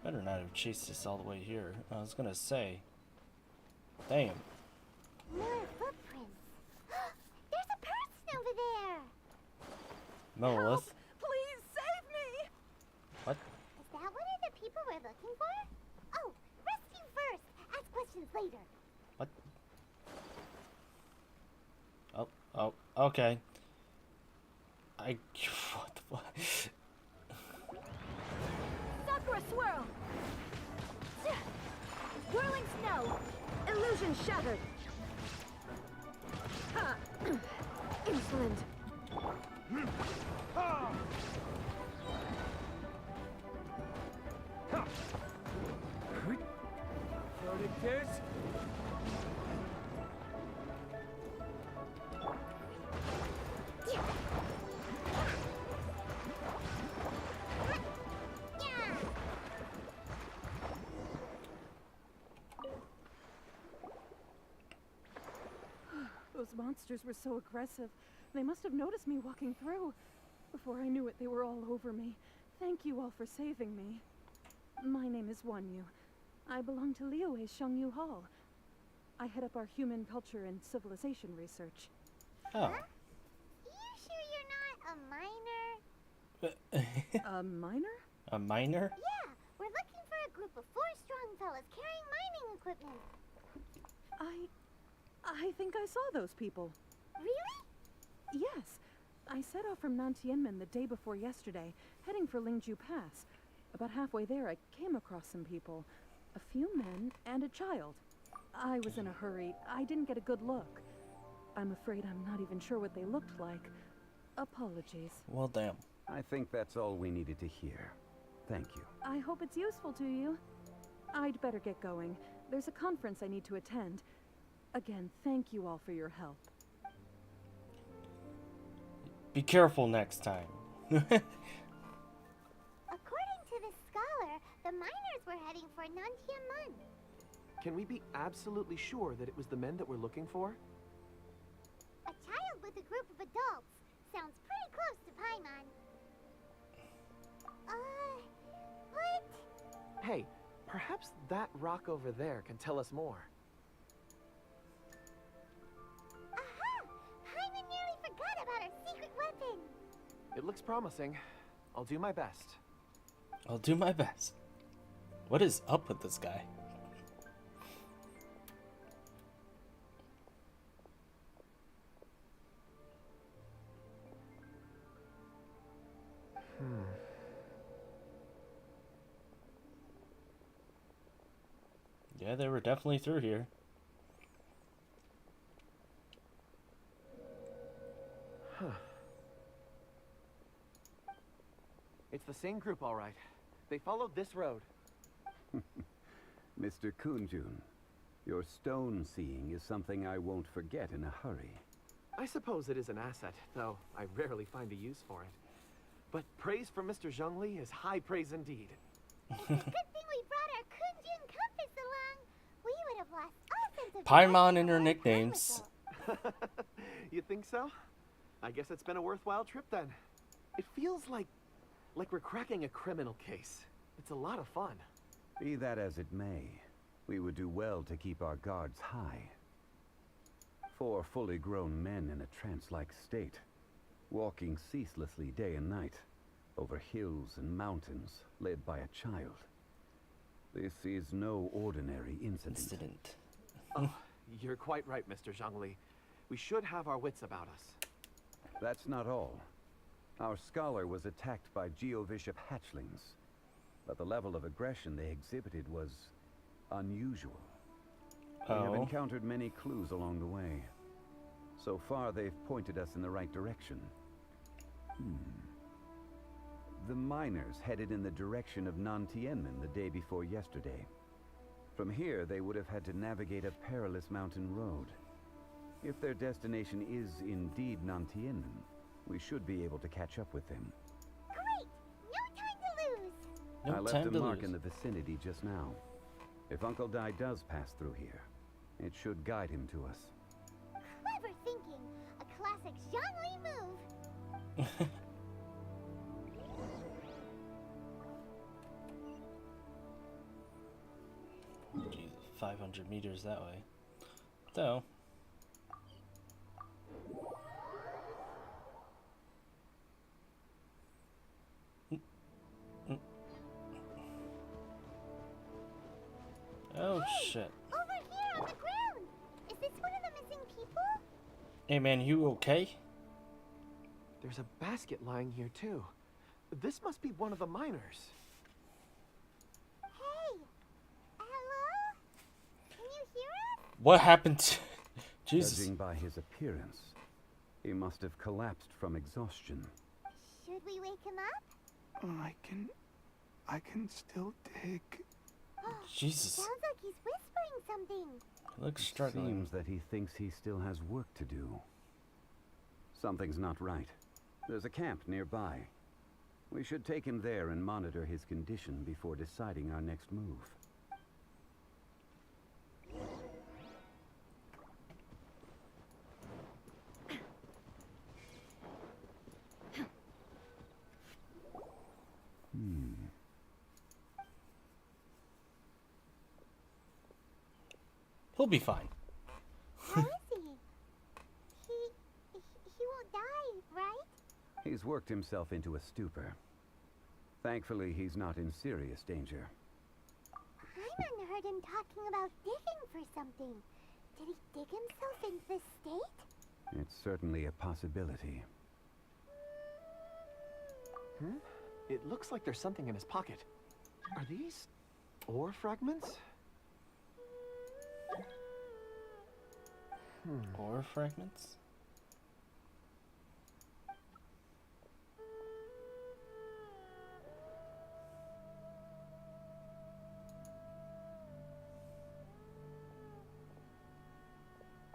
Better not have chased us all the way here. I was gonna say. Damn. More footprints. There's a person over there! Melith. Please save me! What? Is that one of the people we're looking for? Oh, rescue first! Ask questions later. What? Oh, okay. What the fuck? Sakura swirl! Whirling snow! Illusion shattered! Ha! Insolent! Verdict is... Those monsters were so aggressive. They must have noticed me walking through. Before I knew it, they were all over me. Thank you all for saving me. My name is Wanyu. I belong to Liyue's Shangyu Hall. I head up our human culture and civilization research. Oh. You sure you're not a miner? A miner? A miner? Yeah, we're looking for a group of 4 strong fellas carrying mining equipment. I think I saw those people. Really? Yes. I set off from Nantianmen the day before yesterday, heading for Lingju Pass. About halfway there, I came across some people. A few men and a child. I was in a hurry. I didn't get a good look. I'm afraid I'm not even sure what they looked like. Apologies. Well, damn. I think that's all we needed to hear. Thank you. I hope it's useful to you. I'd better get going. There's a conference I need to attend. Again, thank you all for your help. Be careful next time. According to the scholar, the miners were heading for Nantianmen. Can we be absolutely sure that it was the men that we're looking for? A child with a group of adults. Sounds pretty close to Paimon. What? Hey, perhaps that rock over there can tell us more. Aha! Paimon nearly forgot about our secret weapon. It looks promising. I'll do my best. I'll do my best. What is up with this guy? Yeah, they were definitely through here. It's the same group, all right. They followed this road. Mr. Kunjun, your stone seeing is something I won't forget in a hurry. I suppose it is an asset, though I rarely find a use for it. But praise from Mr. Zhongli is high praise indeed. It's a good thing we brought our Kunjun compass along. We would have lost all sense of Paimon and direction her or nicknames. time You think so? I guess it's been a worthwhile trip then. It feels like Like we're cracking a criminal case. It's a lot of fun. Be that as it may, we would do well to keep our guards high. 4 fully grown men in a trance-like state, walking ceaselessly day and night, over hills and mountains, led by a child. This is no ordinary incident. Oh, you're quite right, Mr. Zhongli. We should have our wits about us. That's not all. Our scholar was attacked by Geovishap hatchlings, but the level of aggression they exhibited was unusual. We have encountered many clues along the way. So far, they've pointed us in the right direction. The miners headed in the direction of Nantianmen the day before yesterday. From here, they would have had to navigate a perilous mountain road. If their destination is indeed Nantianmen, we should be able to catch up with them. Great! No time to lose! I left a mark in the vicinity just now. If Uncle Dai does pass through here, it should guide him to us. Clever thinking. A classic Zhongli move. Jesus, 500 meters that way. So. Oh shit. Over here on the ground. Is this one of the missing people? Hey man, you okay? There's a basket lying here too. This must be one of the miners. Hey! Hello? Can you hear us? What happened to... Jesus. Judging by his appearance, he must have collapsed from exhaustion. Should we wake him up? I can still dig. Jesus. Sounds like he's whispering something. Looks It struggling. seems that he thinks he still has work to do. Something's not right. There's a camp nearby. We should take him there and monitor his condition before deciding our next move. He'll be fine. How is he? He won't die, right? He's worked himself into a stupor. Thankfully, he's not in serious danger. Paimon heard him talking about digging for something. Did he dig himself into this state? It's certainly a possibility. It looks like there's something in his pocket. Are these ore fragments? Ore fragments?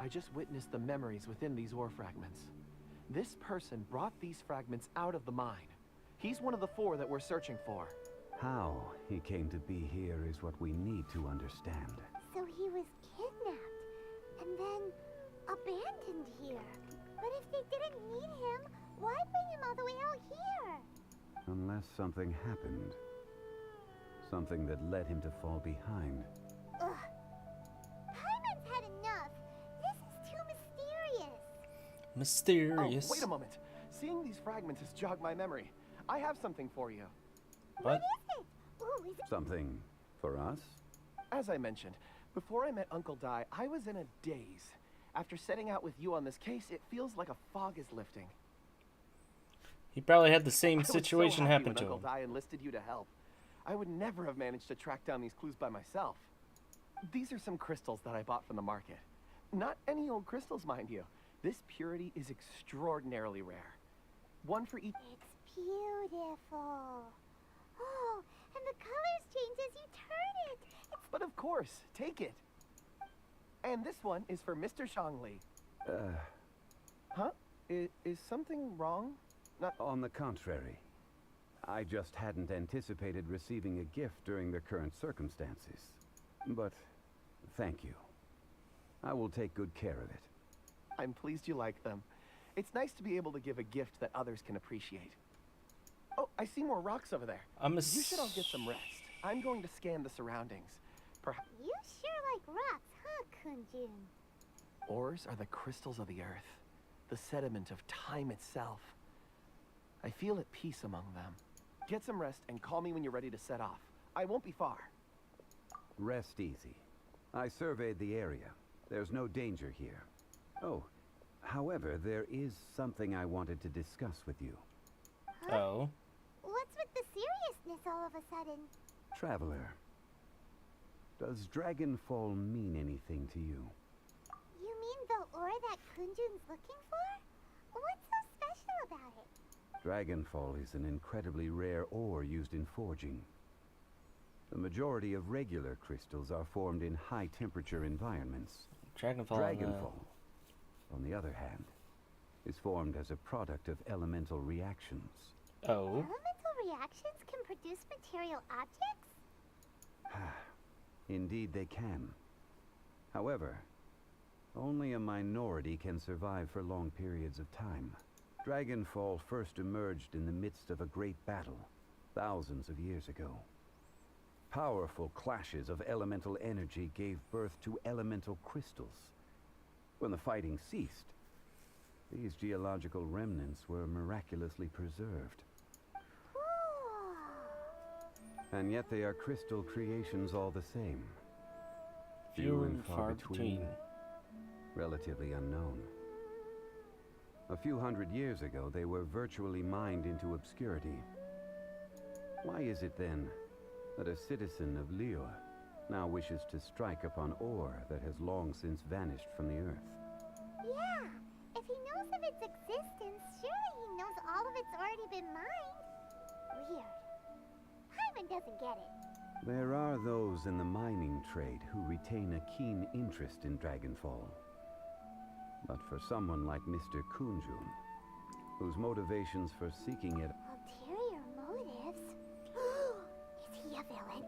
I just witnessed the memories within these ore fragments. This person brought these fragments out of the mine. He's one of the 4 that we're searching for. How he came to be here is what we need to understand. So he was kidnapped and then abandoned here. But if they didn't need him, why bring him all the way out here? Unless something happened. Something that led him to fall behind. Ugh. Paimon's had enough. This is too mysterious. Mysterious. Oh, wait a moment. Seeing these fragments has jogged my memory. I have something for you. What? Is it? Ooh, is it? Something for us? As I mentioned, before I met Uncle Dai, I was in a daze. After setting out with you on this case, it feels like a fog is lifting. He probably had the same I was situation so happy happen when to Uncle him. Dai enlisted you to help. I would never have managed to track down these clues by myself. These are some crystals that I bought from the market. Not any old crystals, mind you. This purity is extraordinarily rare. One for each... It's beautiful. Oh, and the colors change as you turn it. It's... But of course, take it. And this one is for Mr. Zhongli. Huh? Is something wrong? Not... On the contrary. I just hadn't anticipated receiving a gift during the current circumstances. But thank you. I will take good care of it. I'm pleased you like them. It's nice to be able to give a gift that others can appreciate. Oh, I see more rocks over there. You should all get some rest. I'm going to scan the surroundings. Perhaps You sure like rocks, huh, Kunjun? ores are the crystals of the earth, the sediment of time itself. I feel at peace among them. Get some rest and call me when you're ready to set off. I won't be far. Rest easy. I surveyed the area. There's no danger here. Oh, however, there is something I wanted to discuss with you. Huh? Oh. What's with the seriousness all of a sudden? Traveler, does Dragonfall mean anything to you? You mean the ore that Kunjun's looking for? What's so special about it? Dragonfall is an incredibly rare ore used in forging. The majority of regular crystals are formed in high-temperature environments. Dragonfall, on the other hand, is formed as a product of elemental reactions. Oh. Elemental reactions can produce material objects? Indeed they can. However, only a minority can survive for long periods of time. Dragonfall first emerged in the midst of a great battle, thousands of years ago. Powerful clashes of elemental energy gave birth to elemental crystals. When the fighting ceased, these geological remnants were miraculously preserved. And yet they are crystal creations all the same. Few and far between. Relatively unknown. A few hundred years ago, they were virtually mined into obscurity. Why is it then that a citizen of Liyue now wishes to strike upon ore that has long since vanished from the earth? Yeah, if he knows of its existence, surely he knows all of it's already been mined. Weird. Paimon doesn't get it. There are those in the mining trade who retain a keen interest in Dragonfall. But for someone like Mr. Kunjun, whose motivations for seeking it... Ulterior motives? Is he a villain?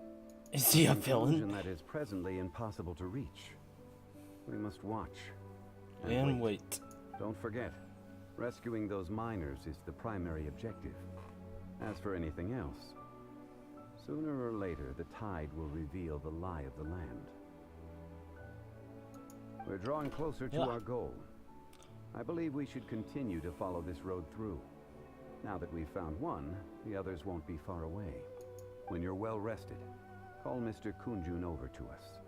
Is he a villain? That is presently impossible to reach. We must watch. And wait. Don't forget, rescuing those miners is the primary objective. As for anything else, sooner or later the tide will reveal the lie of the land. We're drawing closer to our goal. I believe we should continue to follow this road through. Now that we've found one, the others won't be far away. When you're well rested, call Mr. Kunjun over to us.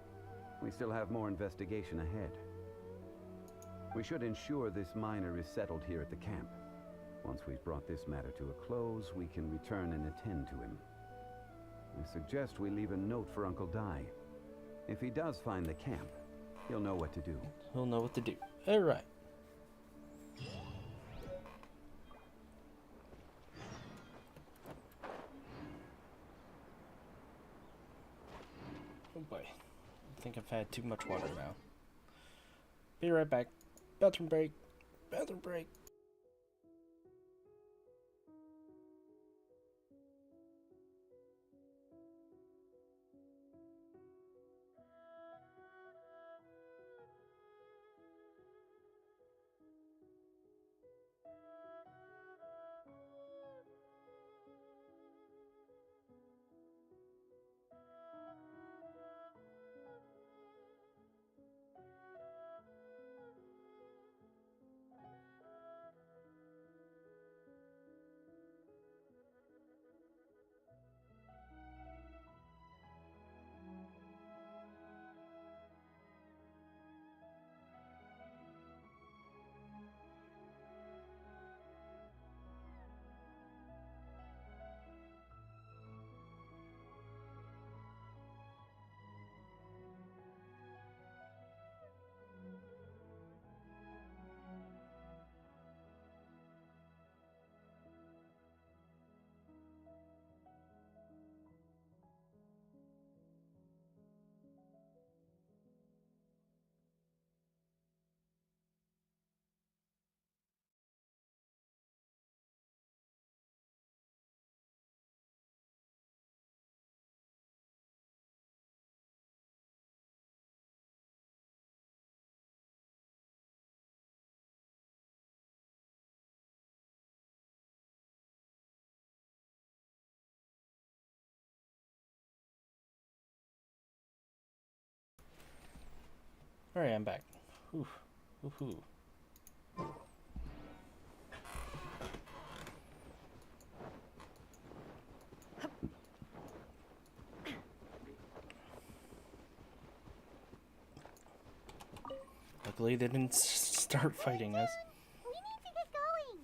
We still have more investigation ahead. We should ensure this miner is settled here at the camp. Once we've brought this matter to a close, we can return and attend to him. I suggest we leave a note for Uncle Dai. If he does find the camp, he'll know what to do. He'll know what to do. Alright. Oh boy. I think I've had too much water now. Be right back. Bathroom break. Bathroom break. Alright, I'm back. Whew. Woohoo. Luckily, they didn't start fighting us. We need to get going.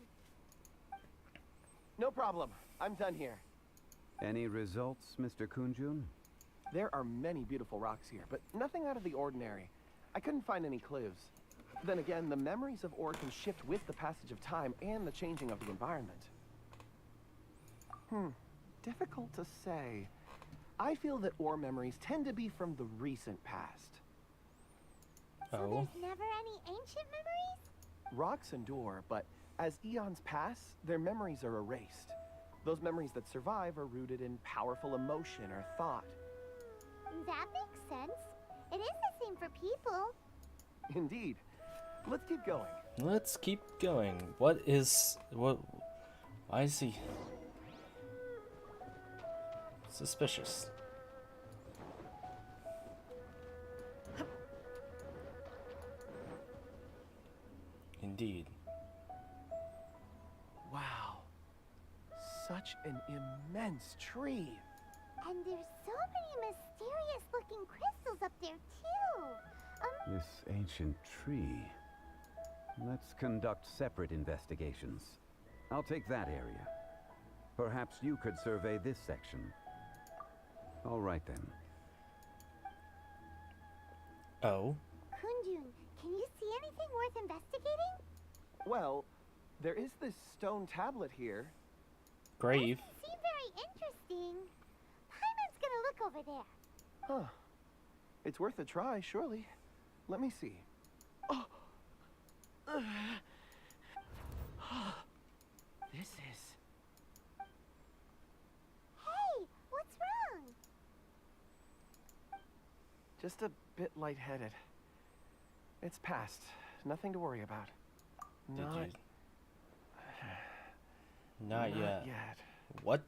No problem. I'm done here. Any results, Mr. Kunjun? There are many beautiful rocks here, but nothing out of the ordinary. I couldn't find any clues. Then again, the memories of ore can shift with the passage of time and the changing of the environment. Difficult to say. I feel that ore memories tend to be from the recent past. So Oh. there's never any ancient memories? Rocks endure, but as eons pass, their memories are erased. Those memories that survive are rooted in powerful emotion or thought. That makes sense. It is the same for people. Indeed. Let's keep going. Let's keep going. Why is he suspicious? Indeed. Wow. Such an immense tree. And there's so many mysterious looking crystals up there too. This ancient tree. Let's conduct separate investigations. I'll take that area. Perhaps you could survey this section. All right then. Oh. Kunjun, can you see anything worth investigating? Well, there is this stone tablet here. Grave. Seem very interesting. Paimon's gonna look over there. Huh. It's worth a try, surely. Let me see. Oh! This is... Hey, what's wrong? just a bit lightheaded. It's past. Nothing to worry about. Not yet. yet. What?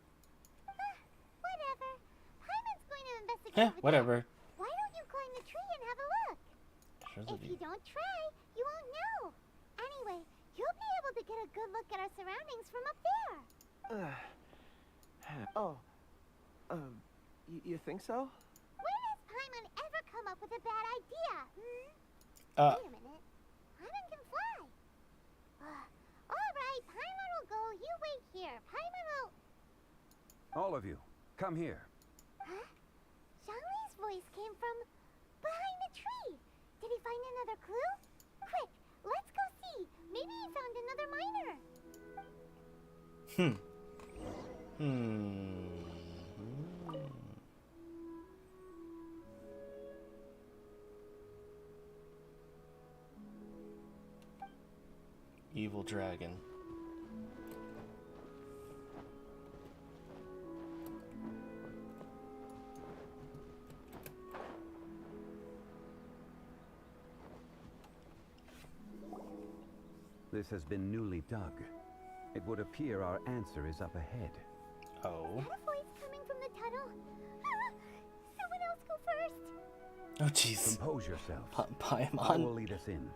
Whatever. Paimon's going to investigate over there. Whatever. Why don't you climb the tree and have a look? Sure If you don't try, you won't know. Anyway, you'll be able to get a good look at our surroundings from up there. You think so? When has Paimon ever come up with a bad idea? Wait a minute. Paimon can fly. All right, Paimon will go. You wait here. Paimon will... All of you, come here. Huh? Zhongli's voice came from behind the tree. Did he find another clue? Quick, let's go see. Maybe he found another miner. Evil dragon. This has been newly dug. It would appear our answer is up ahead. Oh. Is that a voice coming from the tunnel? Someone else go first. Oh, jeez. Compose yourselves. I will Paimon. lead us in.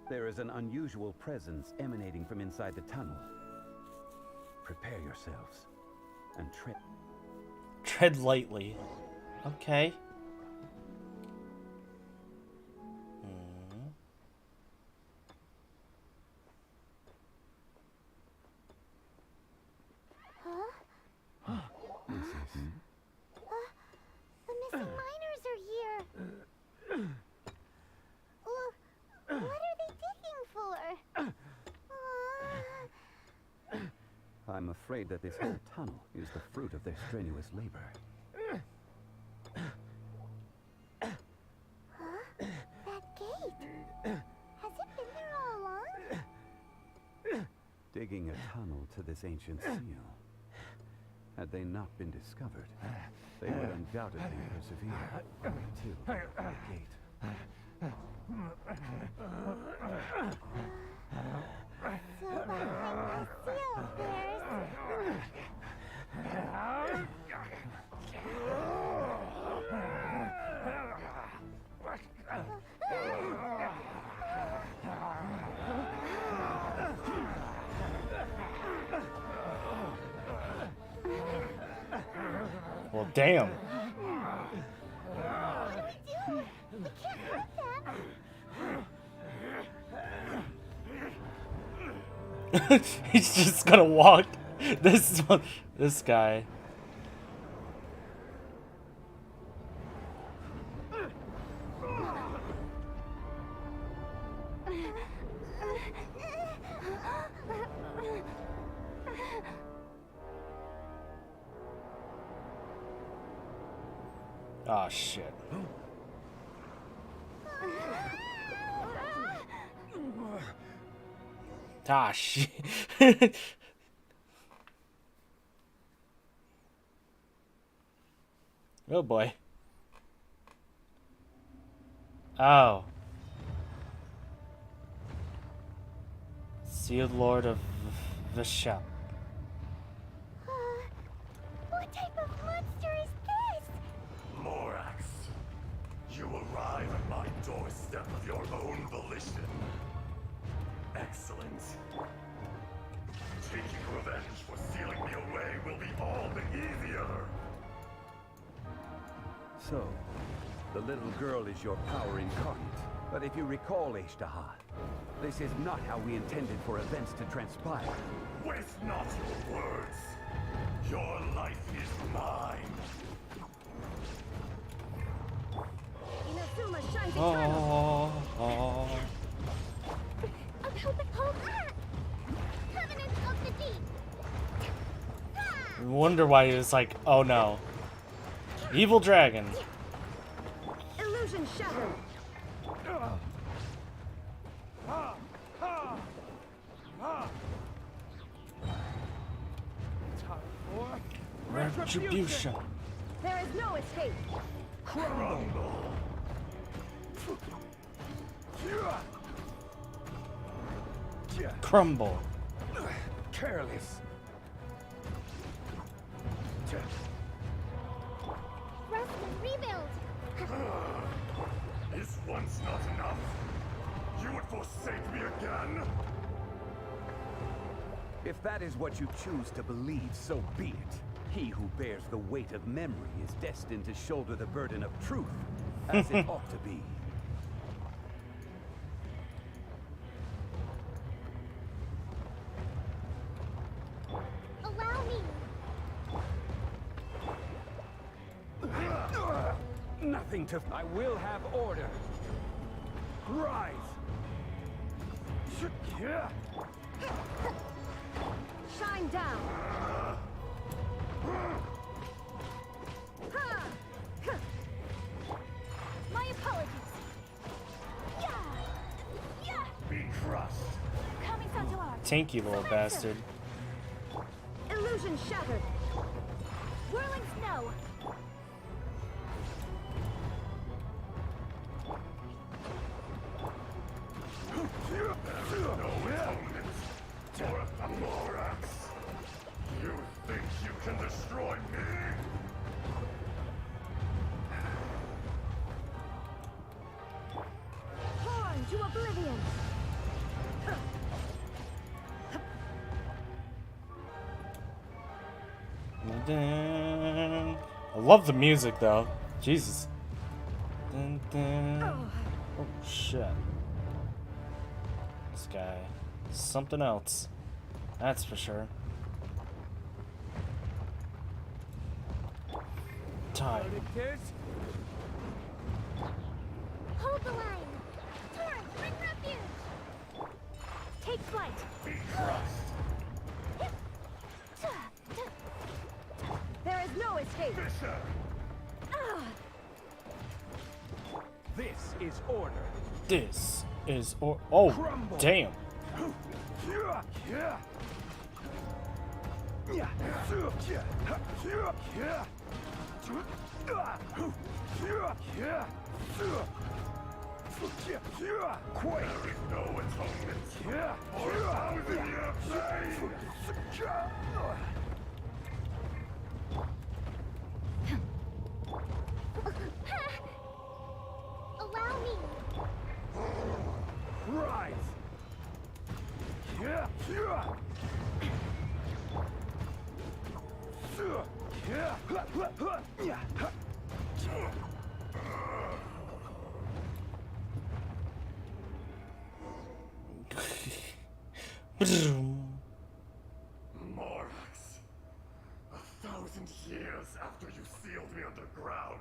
There is an unusual presence emanating from inside the tunnel. Prepare yourselves and tread. Tread lightly. Okay. The missing miners are here. What are they digging for? I'm afraid that this whole tunnel is the fruit of their strenuous labor. That gate. Has it been there all along? Digging a tunnel to this ancient seal. Had they not been discovered, they would undoubtedly persevere to the gate. So behind the seal, there's... Well, damn. What do we do? We can't hurt them. He's just gonna walk. This guy. Oh shit. Ah shit. Oh boy. Oh. Sealed Lord of Vishap. What type of monster is this? Morax, you arrive at my doorstep of your own volition. Excellent. Taking revenge for sealing me away will be all the easier. So, the little girl is your power incarnate. But if you recall, Ishtaha, this is not how we intended for events to transpire. Waste not your words. Your life is mine. Inazuma shines Oh. Hold up! Covenant of the Deep! I wonder why he was like, oh no. Evil dragon. Illusion shattered. Retribution. There is no escape. Crumble. Crumble. Careless. Rest and rebuild! Is once not enough? You would forsake me again? If that is what you choose to believe, so be it. He who bears the weight of memory is destined to shoulder the burden of truth, as it ought to be. Allow me! Nothing to... I will have order. Rise! Shine down. My apologies! Yeah! Yeah! Be crushed. Coming Santuar! Tanky little bastard. Illusion shattered. Whirling snow! No atonement for a Morax. You think you can destroy me? Torn to oblivion. Dun. I love the music though. Jesus. Dun, dun. Oh shit. This guy. Something else. That's for sure. Time. Hold the line! Torn, bring refuge! Take flight! Be crushed. There is no escape. Fisher. This is order. This is oh Crumble. damn. There is no atonement for 1,000-year pain. Allow me! Right. Morax, 1,000 years after you sealed me underground,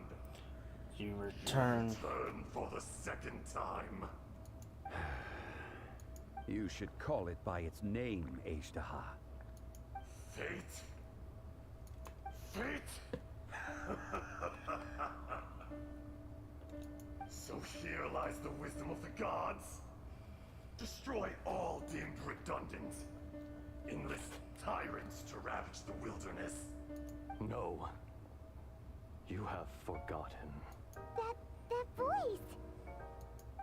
You return. return for the second time. You should call it by its name, Ashtaha. Fate? Fate? So here lies the wisdom of the gods. Destroy all deemed redundant. Enlist tyrants to ravage the wilderness. No. You have forgotten. That voice!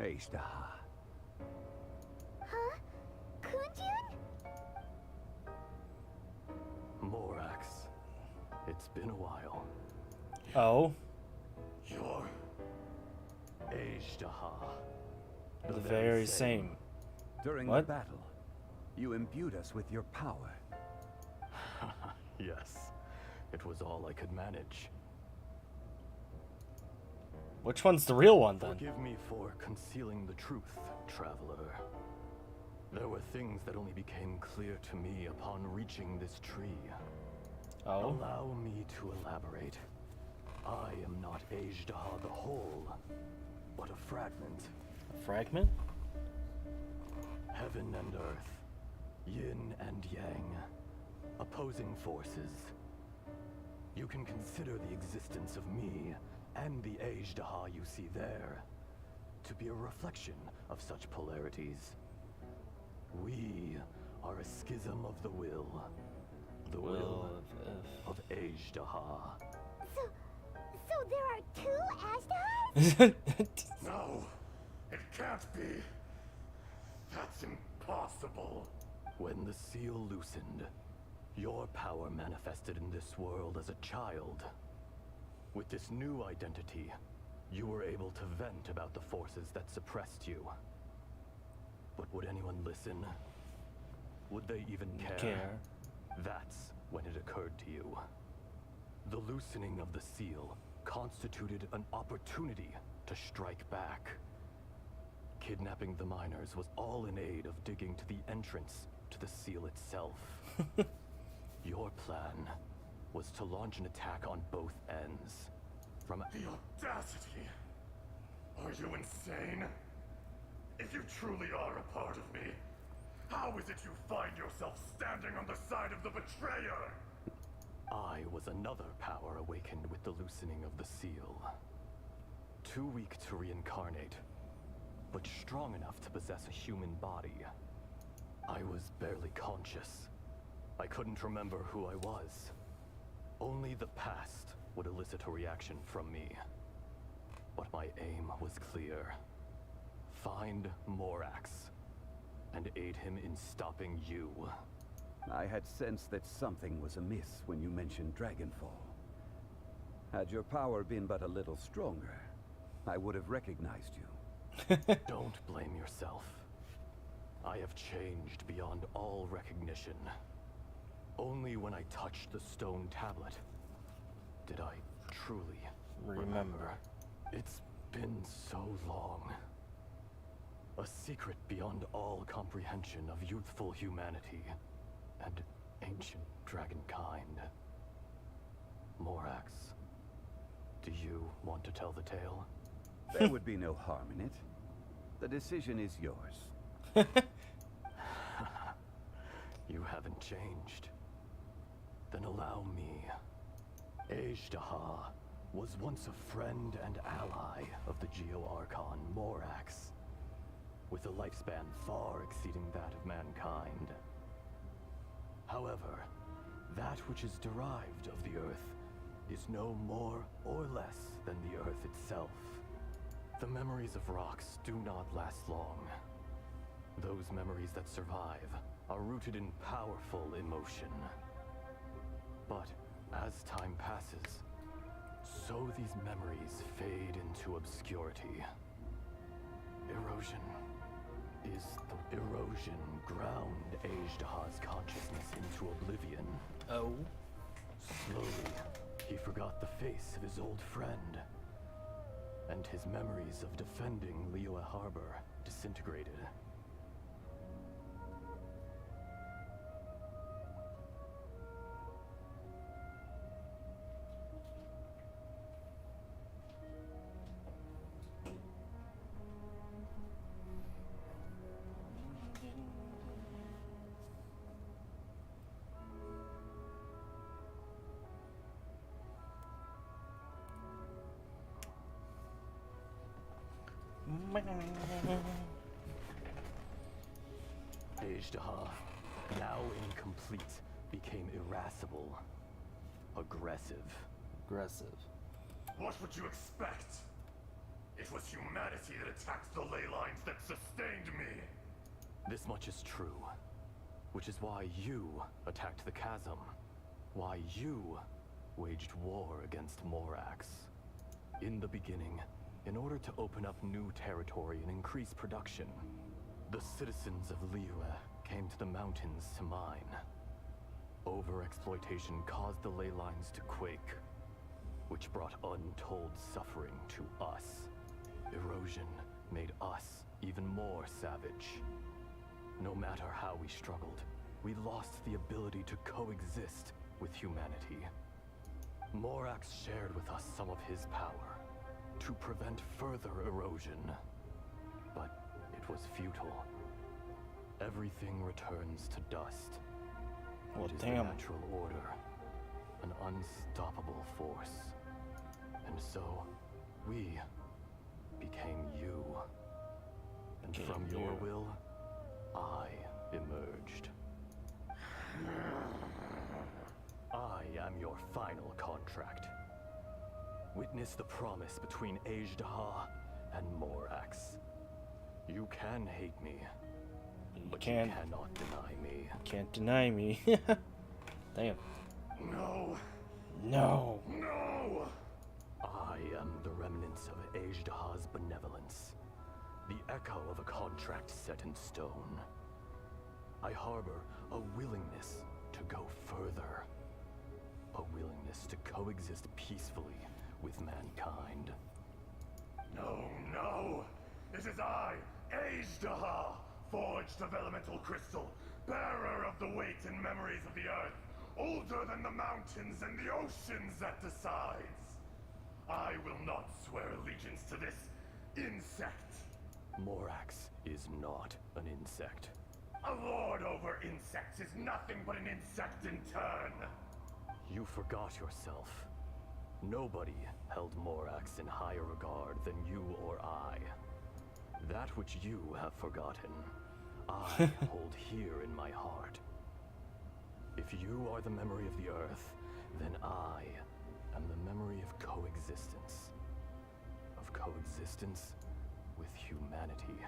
Ashtaha. Huh? Kunjun? Morax. It's been a while. Oh, You're Ashtaha. the very same. During What? the battle, you imbued us with your power. Yes. It was all I could manage. Which one's the real one then? Forgive me for concealing the truth, traveler. There were things that only became clear to me upon reaching this tree. Oh, Allow me to elaborate. I am not Ashtaha the whole, but a fragment. a fragment? Heaven and earth, yin and yang, opposing forces. You can consider the existence of me and the Ashtaha you see there to be a reflection of such polarities. We are a schism of the will. The will of Ashtaha. So there are two Ashtahas? No, it can't be. That's impossible. When the seal loosened, your power manifested in this world as a child. With this new identity, you were able to vent about the forces that suppressed you. But would anyone listen? Would they even care? That's when it occurred to you. The loosening of the seal constituted an opportunity to strike back. Kidnapping the miners was all in aid of digging to the entrance to the seal itself. Your plan was to launch an attack on both ends. From The audacity! Are you insane? If you truly are a part of me, how is it you find yourself standing on the side of the betrayer? I was another power awakened with the loosening of the seal. Too weak to reincarnate, but strong enough to possess a human body. I was barely conscious. I couldn't remember who I was. Only the past would elicit a reaction from me. But my aim was clear. Find Morax, and aid him in stopping you. I had sensed that something was amiss when you mentioned Dragonfall. Had your power been but a little stronger, I would have recognized you. Don't blame yourself. I have changed beyond all recognition. Only when I touched the stone tablet did I truly remember. It's been so long. A secret beyond all comprehension of youthful humanity and ancient dragonkind. Morax, do you want to tell the tale? There would be no harm in it. The decision is yours. You haven't changed. Then allow me. Ashtaha was once a friend and ally of the Geo-Archon Morax, with a lifespan far exceeding that of mankind. However, that which is derived of the Earth is no more or less than the Earth itself. The memories of rocks do not last long. Those memories that survive are rooted in powerful emotion. But as time passes, so these memories fade into obscurity. Erosion is Erosion ground Ajdaha's consciousness into oblivion. Oh. Slowly, he forgot the face of his old friend, and his memories of defending Liyue Harbor disintegrated. Ajdaha, now incomplete, became irascible, aggressive. Aggressive. What would you expect? It was humanity that attacked the ley lines that sustained me. This much is true, which is why you attacked the chasm, why you waged war against Morax. In the beginning, in order to open up new territory and increase production, the citizens of Liyue came to the mountains to mine. Overexploitation caused the ley lines to quake, which brought untold suffering to us. Erosion made us even more savage. No matter how we struggled, we lost the ability to coexist with humanity. Morax shared with us some of his power to prevent further erosion, but it was futile. Everything returns to dust. Well, it is damn. the natural order, an unstoppable force. And so, we became you. And from your will, I emerged. I am your final contract. Witness the promise between Ajdaha and Morax. You can hate me, but you cannot deny me. Can't deny me. Damn. No. No. No! I am the remnants of Ajdaha's benevolence, the echo of a contract set in stone. I harbor a willingness to go further, a willingness to coexist peacefully with mankind. No, no! It is I, Ajdaha, forged of elemental crystal, bearer of the weight and memories of the earth, older than the mountains and the oceans that decides. I will not swear allegiance to this insect. Morax is not an insect. A lord over insects is nothing but an insect in turn. You forgot yourself. Nobody held Morax in higher regard than you or I. That which you have forgotten, I hold here in my heart. If you are the memory of the Earth, then I am the memory of coexistence. Of coexistence with humanity.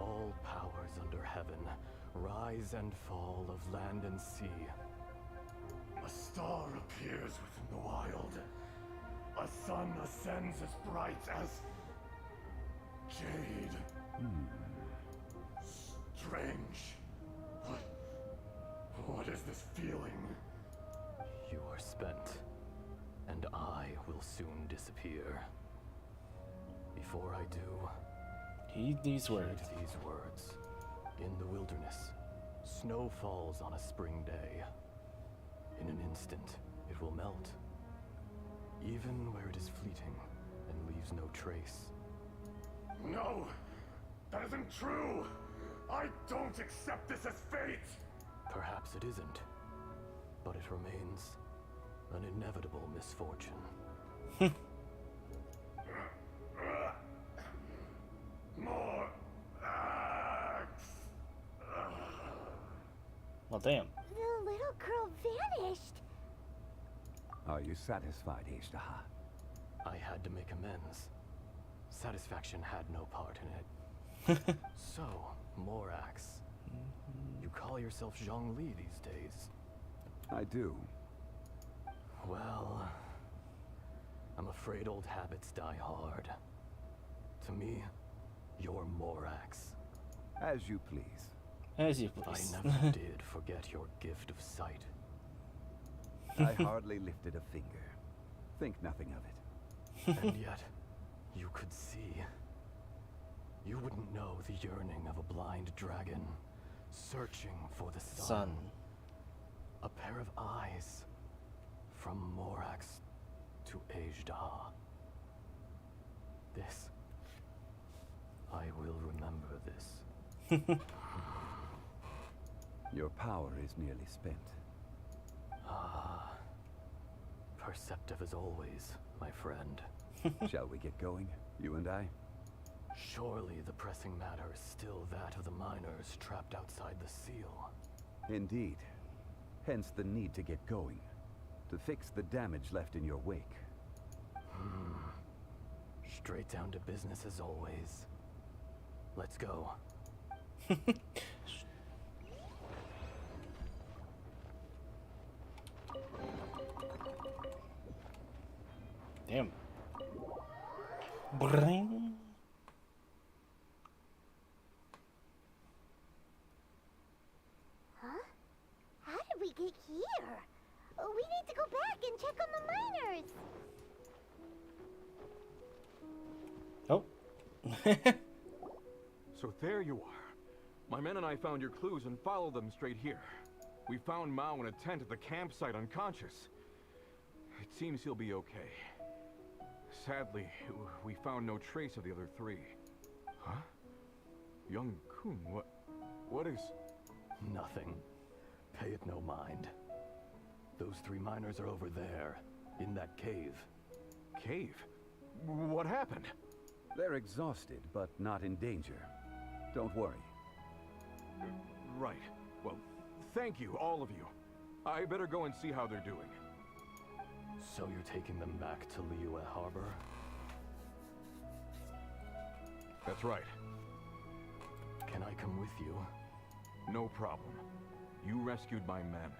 All powers under heaven, rise and fall of land and sea. A star appears within the wild. A sun ascends as bright as jade. Strange. What is this feeling? You are spent, and I will soon disappear. Before I do, heed these words. Heed these words. In the wilderness, snow falls on a spring day. In an instant, it will melt. Even where it is fleeting and leaves no trace. No! That isn't true! I don't accept this as fate! Perhaps it isn't, but it remains an inevitable misfortune. More axe! Well, damn. The little girl vanished. Are you satisfied, Ajdaha? I had to make amends. Satisfaction had no part in it. So, Morax, you call yourself Zhongli these days? I do. Well, I'm afraid old habits die hard. To me, you're Morax. As you please. As you I please. never did forget your gift of sight. I hardly lifted a finger. Think nothing of it. And yet, you could see. You wouldn't know the yearning of a blind dragon, searching for the sun. A pair of eyes, from Morax to Ajdaha. This, I will remember this. Your power is nearly spent. Ah, perceptive as always, my friend. Shall we get going, you and I? Surely the pressing matter is still that of the miners trapped outside the seal. Indeed. Hence the need to get going. To fix the damage left in your wake. Straight down to business as always. Let's go. Damn. Bring. Huh? How did we get here? We need to go back and check on the miners. Oh. So there you are. My men and I found your clues and followed them straight here. We found Mao in a tent at the campsite unconscious. It seems he'll be okay. Sadly, we found no trace of the other three. Huh? Young Kun, what is... Nothing. Pay it no mind. Those three miners are over there, in that cave. Cave? What happened? They're exhausted, but not in danger. Don't worry. Right. Well, thank you, all of you. I better go and see how they're doing. So you're taking them back to Liyue Harbor? That's right. Can I come with you? No problem. You rescued my men.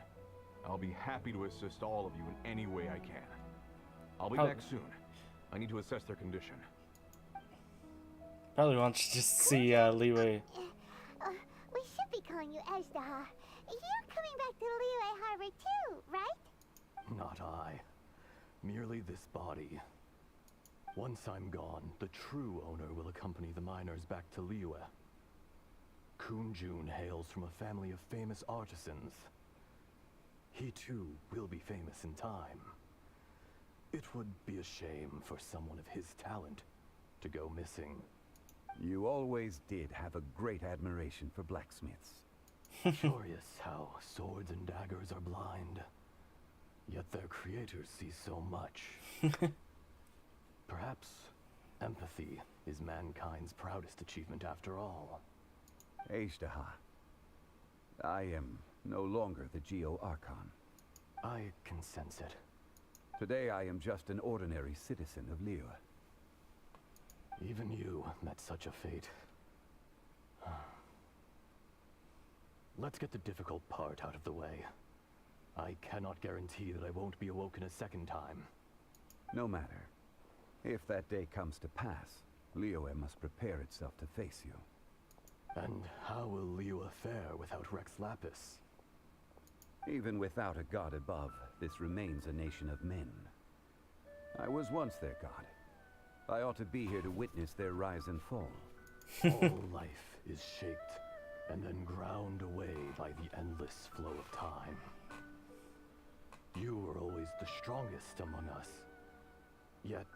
I'll be happy to assist all of you in any way I can. I'll be back soon. I need to assess their condition. Probably wants to just see Liyue. We should be calling you Ajdaha. You're coming back to Liyue Harbor too, right? Not I. Merely this body. Once I'm gone, the true owner will accompany the miners back to Liyue. Kun Jun hails from a family of famous artisans. He too will be famous in time. It would be a shame for someone of his talent to go missing. You always did have a great admiration for blacksmiths. Curious how swords and daggers are blind. Yet their creators see so much. Perhaps empathy is mankind's proudest achievement after all. Ajdaha, I am no longer the Geo-Archon. I can sense it. Today I am just an ordinary citizen of Liyue. Even you met such a fate. Let's get the difficult part out of the way. I cannot guarantee that I won't be awoken a second time. No matter. If that day comes to pass, Liyue must prepare itself to face you. And how will Liyue fare without Rex Lapis? Even without a god above, this remains a nation of men. I was once their god. I ought to be here to witness their rise and fall. All life is shaped and then ground away by the endless flow of time. You were always the strongest among us. Yet,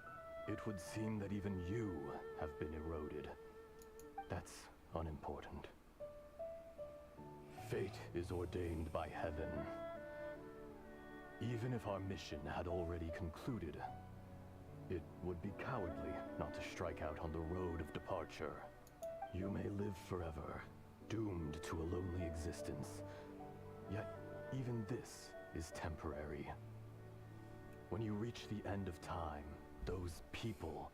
it would seem that even you have been eroded. That's unimportant. Fate is ordained by heaven. Even if our mission had already concluded, it would be cowardly not to strike out on the road of departure. You may live forever, doomed to a lonely existence. Yet, even this is temporary. When you reach the end of time, those people,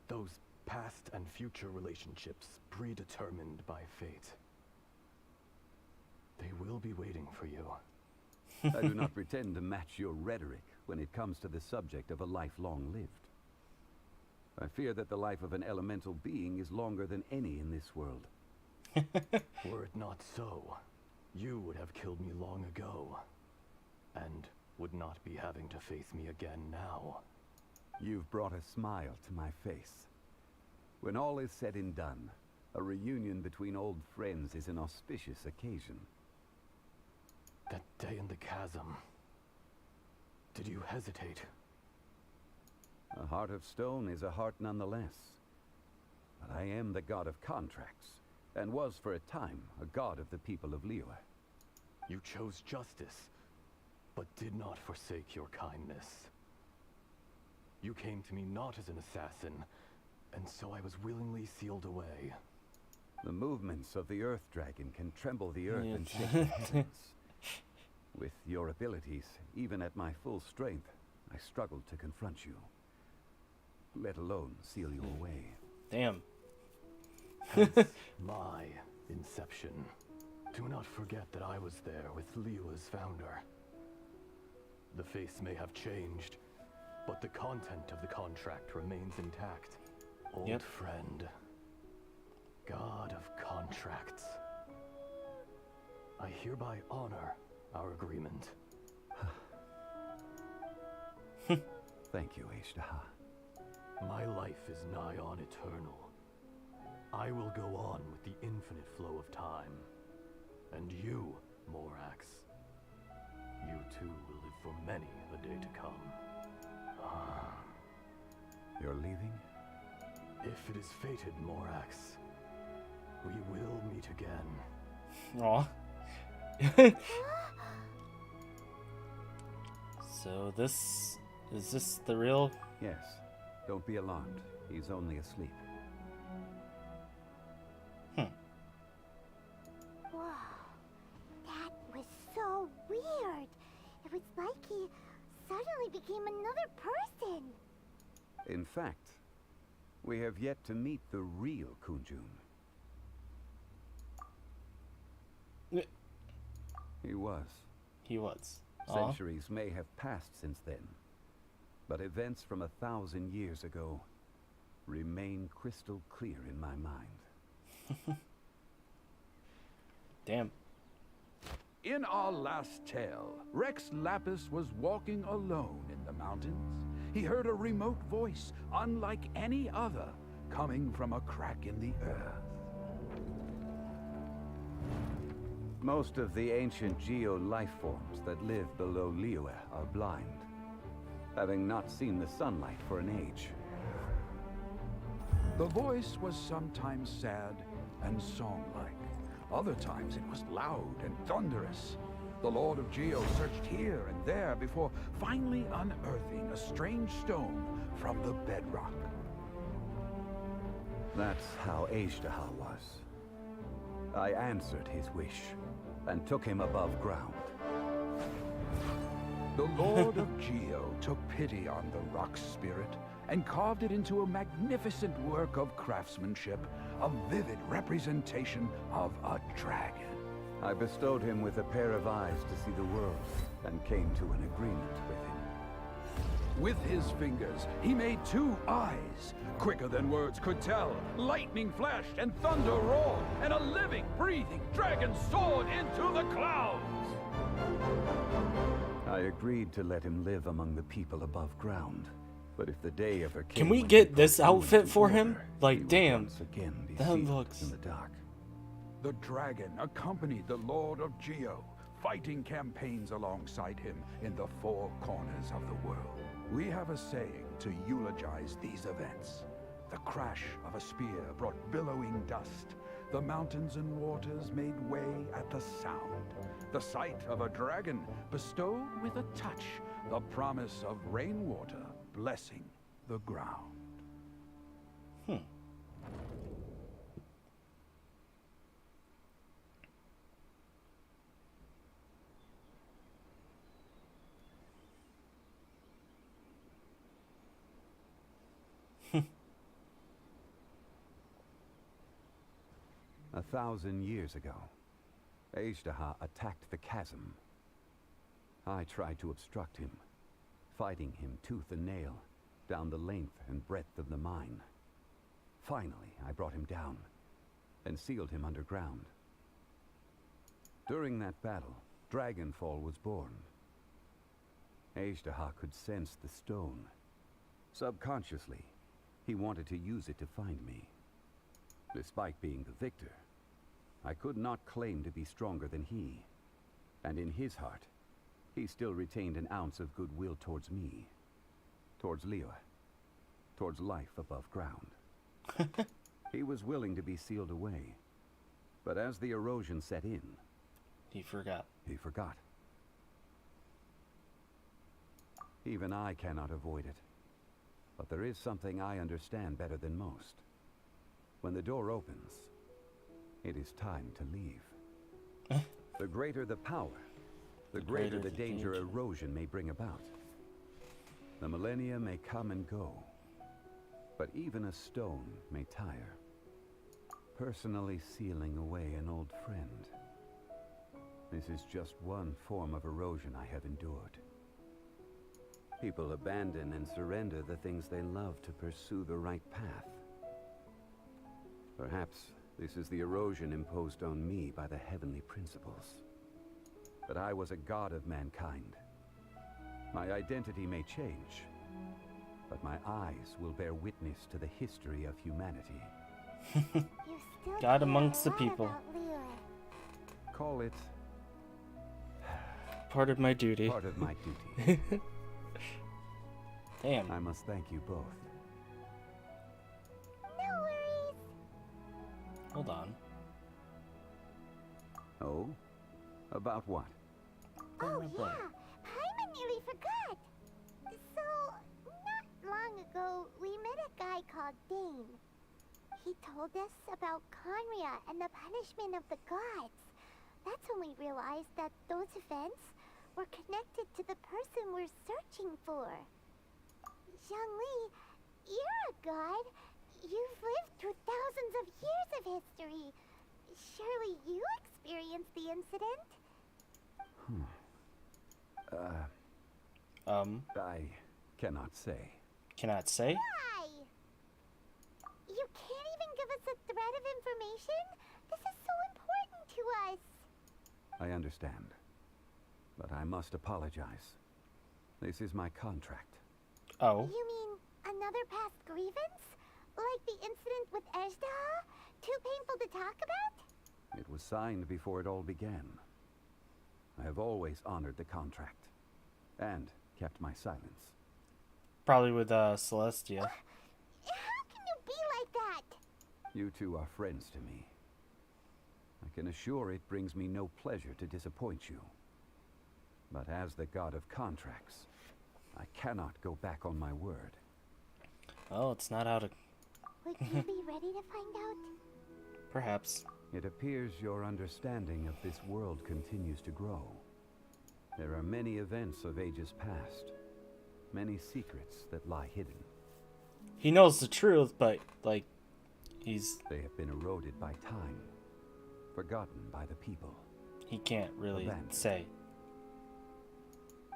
those past and future relationships predetermined by fate, they will be waiting for you. I do not pretend to match your rhetoric when it comes to the subject of a life long lived. I fear that the life of an elemental being is longer than any in this world. Were it not so, you would have killed me long ago, and would not be having to face me again now. You've brought a smile to my face. When all is said and done, a reunion between old friends is an auspicious occasion. That day in the chasm, did you hesitate? A heart of stone is a heart nonetheless. But I am the god of contracts, and was for a time a god of the people of Liyue. You chose justice, but did not forsake your kindness. You came to me not as an assassin, and so I was willingly sealed away. The movements of the Earth Dragon can tremble the earth and shake the heavens. With your abilities, even at my full strength, I struggled to confront you. Let alone seal you away. Damn. Hence my inception. Do not forget that I was there with Liyue's founder. The face may have changed, but the content of the contract remains intact. Old friend. God of contracts. I hereby honor our agreement. Thank you, Ashtaha. My life is nigh on eternal. I will go on with the infinite flow of time. And you, Morax, you too will live for many a day to come. You're leaving? If it is fated, Morax, we will meet again. Aw. So is this the real? Yes. Don't be alarmed. He's only asleep. Whoa. That was so weird. It was like he suddenly became another person. In fact, we have yet to meet the real Kunjun. He was. He was. Centuries may have passed since then, but events from 1,000 years ago remain crystal clear in my mind. Damn. In our last tale, Rex Lapis was walking alone in the mountains. He heard a remote voice, unlike any other, coming from a crack in the earth. Most of the ancient geo-life forms that live below Liyue are blind, having not seen the sunlight for an age. The voice was sometimes sad and song-like. Other times it was loud and thunderous. The Lord of Geo searched here and there before finally unearthing a strange stone from the bedrock. That's how Ashtaha was. I answered his wish and took him above ground. The Lord of Geo took pity on the rock spirit and carved it into a magnificent work of craftsmanship, a vivid representation of a dragon. I bestowed him with a pair of eyes to see the world and came to an agreement with him. With his fingers, he made 2 eyes, quicker than words could tell. Lightning flashed and thunder roared, and a living, breathing dragon soared into the clouds. I agreed to let him live among the people above ground. But if the day ever came, Can we when get he this put outfit in for order, him? he Like, would damn. once again be That seated looks in the dark. The dragon accompanied the Lord of Geo, fighting campaigns alongside him in the 4 corners of the world. We have a saying to eulogize these events. The crash of a spear brought billowing dust. The mountains and waters made way at the sound. The sight of a dragon bestowed with a touch the promise of rainwater blessing the ground. A 1,000 years ago, Ashtaha attacked the chasm. I tried to obstruct him, fighting him tooth and nail down the length and breadth of the mine. Finally, I brought him down, and sealed him underground. During that battle, Dragonfall was born. Azhdaha could sense the stone. Subconsciously, he wanted to use it to find me. Despite being the victor, I could not claim to be stronger than he. And in his heart, he still retained an ounce of goodwill towards me. Towards Liyue. Towards life above ground. He was willing to be sealed away. But as the erosion set in... He forgot. He forgot. Even I cannot avoid it. But there is something I understand better than most. When the door opens, it is time to leave. The greater the power, the greater the danger erosion may bring about. The millennia may come and go, but even a stone may tire. Personally sealing away an old friend. This is just one form of erosion I have endured. People abandon and surrender the things they love to pursue the right path. Perhaps this is the erosion imposed on me by the heavenly principles. But I was a god of mankind. My identity may change, but my eyes will bear witness to the history of humanity. God amongst the people. Call it... part of my duty. Part of my duty. Damn. I must thank you both. No worries. Hold on. Oh? About what? Oh yeah, Paimon nearly forgot. So, not long ago, we met a guy called Dane. He told us about Conria and the punishment of the gods. That's when we realized that those events were connected to the person we're searching for. Zhongli, you're a god. You've lived through thousands of years of history. Surely you experienced the incident? I cannot say. Cannot say? Why? You can't even give us a thread of information? This is so important to us. I understand. But I must apologize. This is my contract. Oh. You mean another past grievance? Like the incident with Azhdaha? Too painful to talk about? It was signed before it all began. I have always honored the contract. And kept my silence. Probably with Celestia. How can you be like that? You two are friends to me. I can assure it brings me no pleasure to disappoint you. But as the god of contracts, I cannot go back on my word. Well, it's not out of... Would you be ready to find out? Perhaps. It appears your understanding of this world continues to grow. There are many events of ages past. Many secrets that lie hidden. He knows the truth, but, like, he's... They have been eroded by time. Forgotten by the people. He can't really say.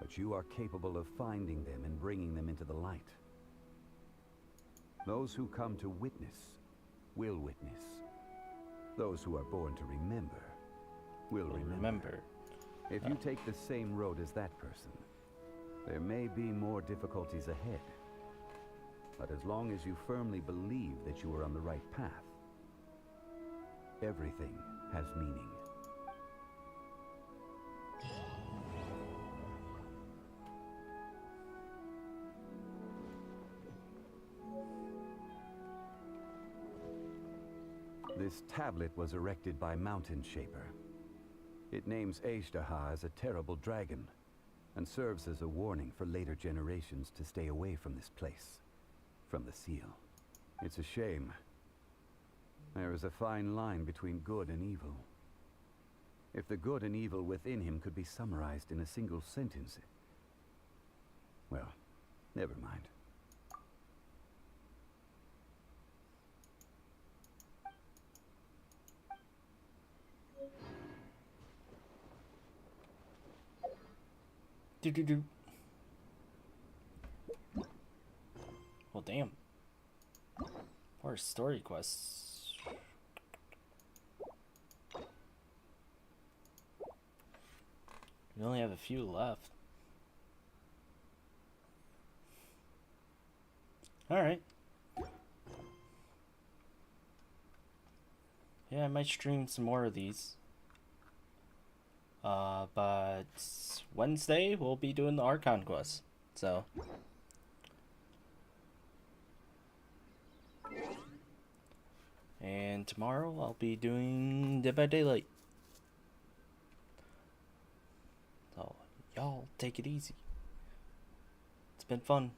But you are capable of finding them and bringing them into the light. Those who come to witness will witness. Those who are born to remember will remember. If you take the same road as that person, there may be more difficulties ahead. But as long as you firmly believe that you are on the right path, everything has meaning. This tablet was erected by Mountain Shaper. It names Azhdaha as a terrible dragon, and serves as a warning for later generations to stay away from this place, from the seal. It's a shame. There is a fine line between good and evil. If the good and evil within him could be summarized in a single sentence... Well, never mind. Do. Well, damn. More story quests. We only have a few left. Alright. Yeah, I might stream some more of these. But Wednesday we'll be doing the Archon quest. So and tomorrow I'll be doing Dead by Daylight. So y'all take it easy. It's been fun.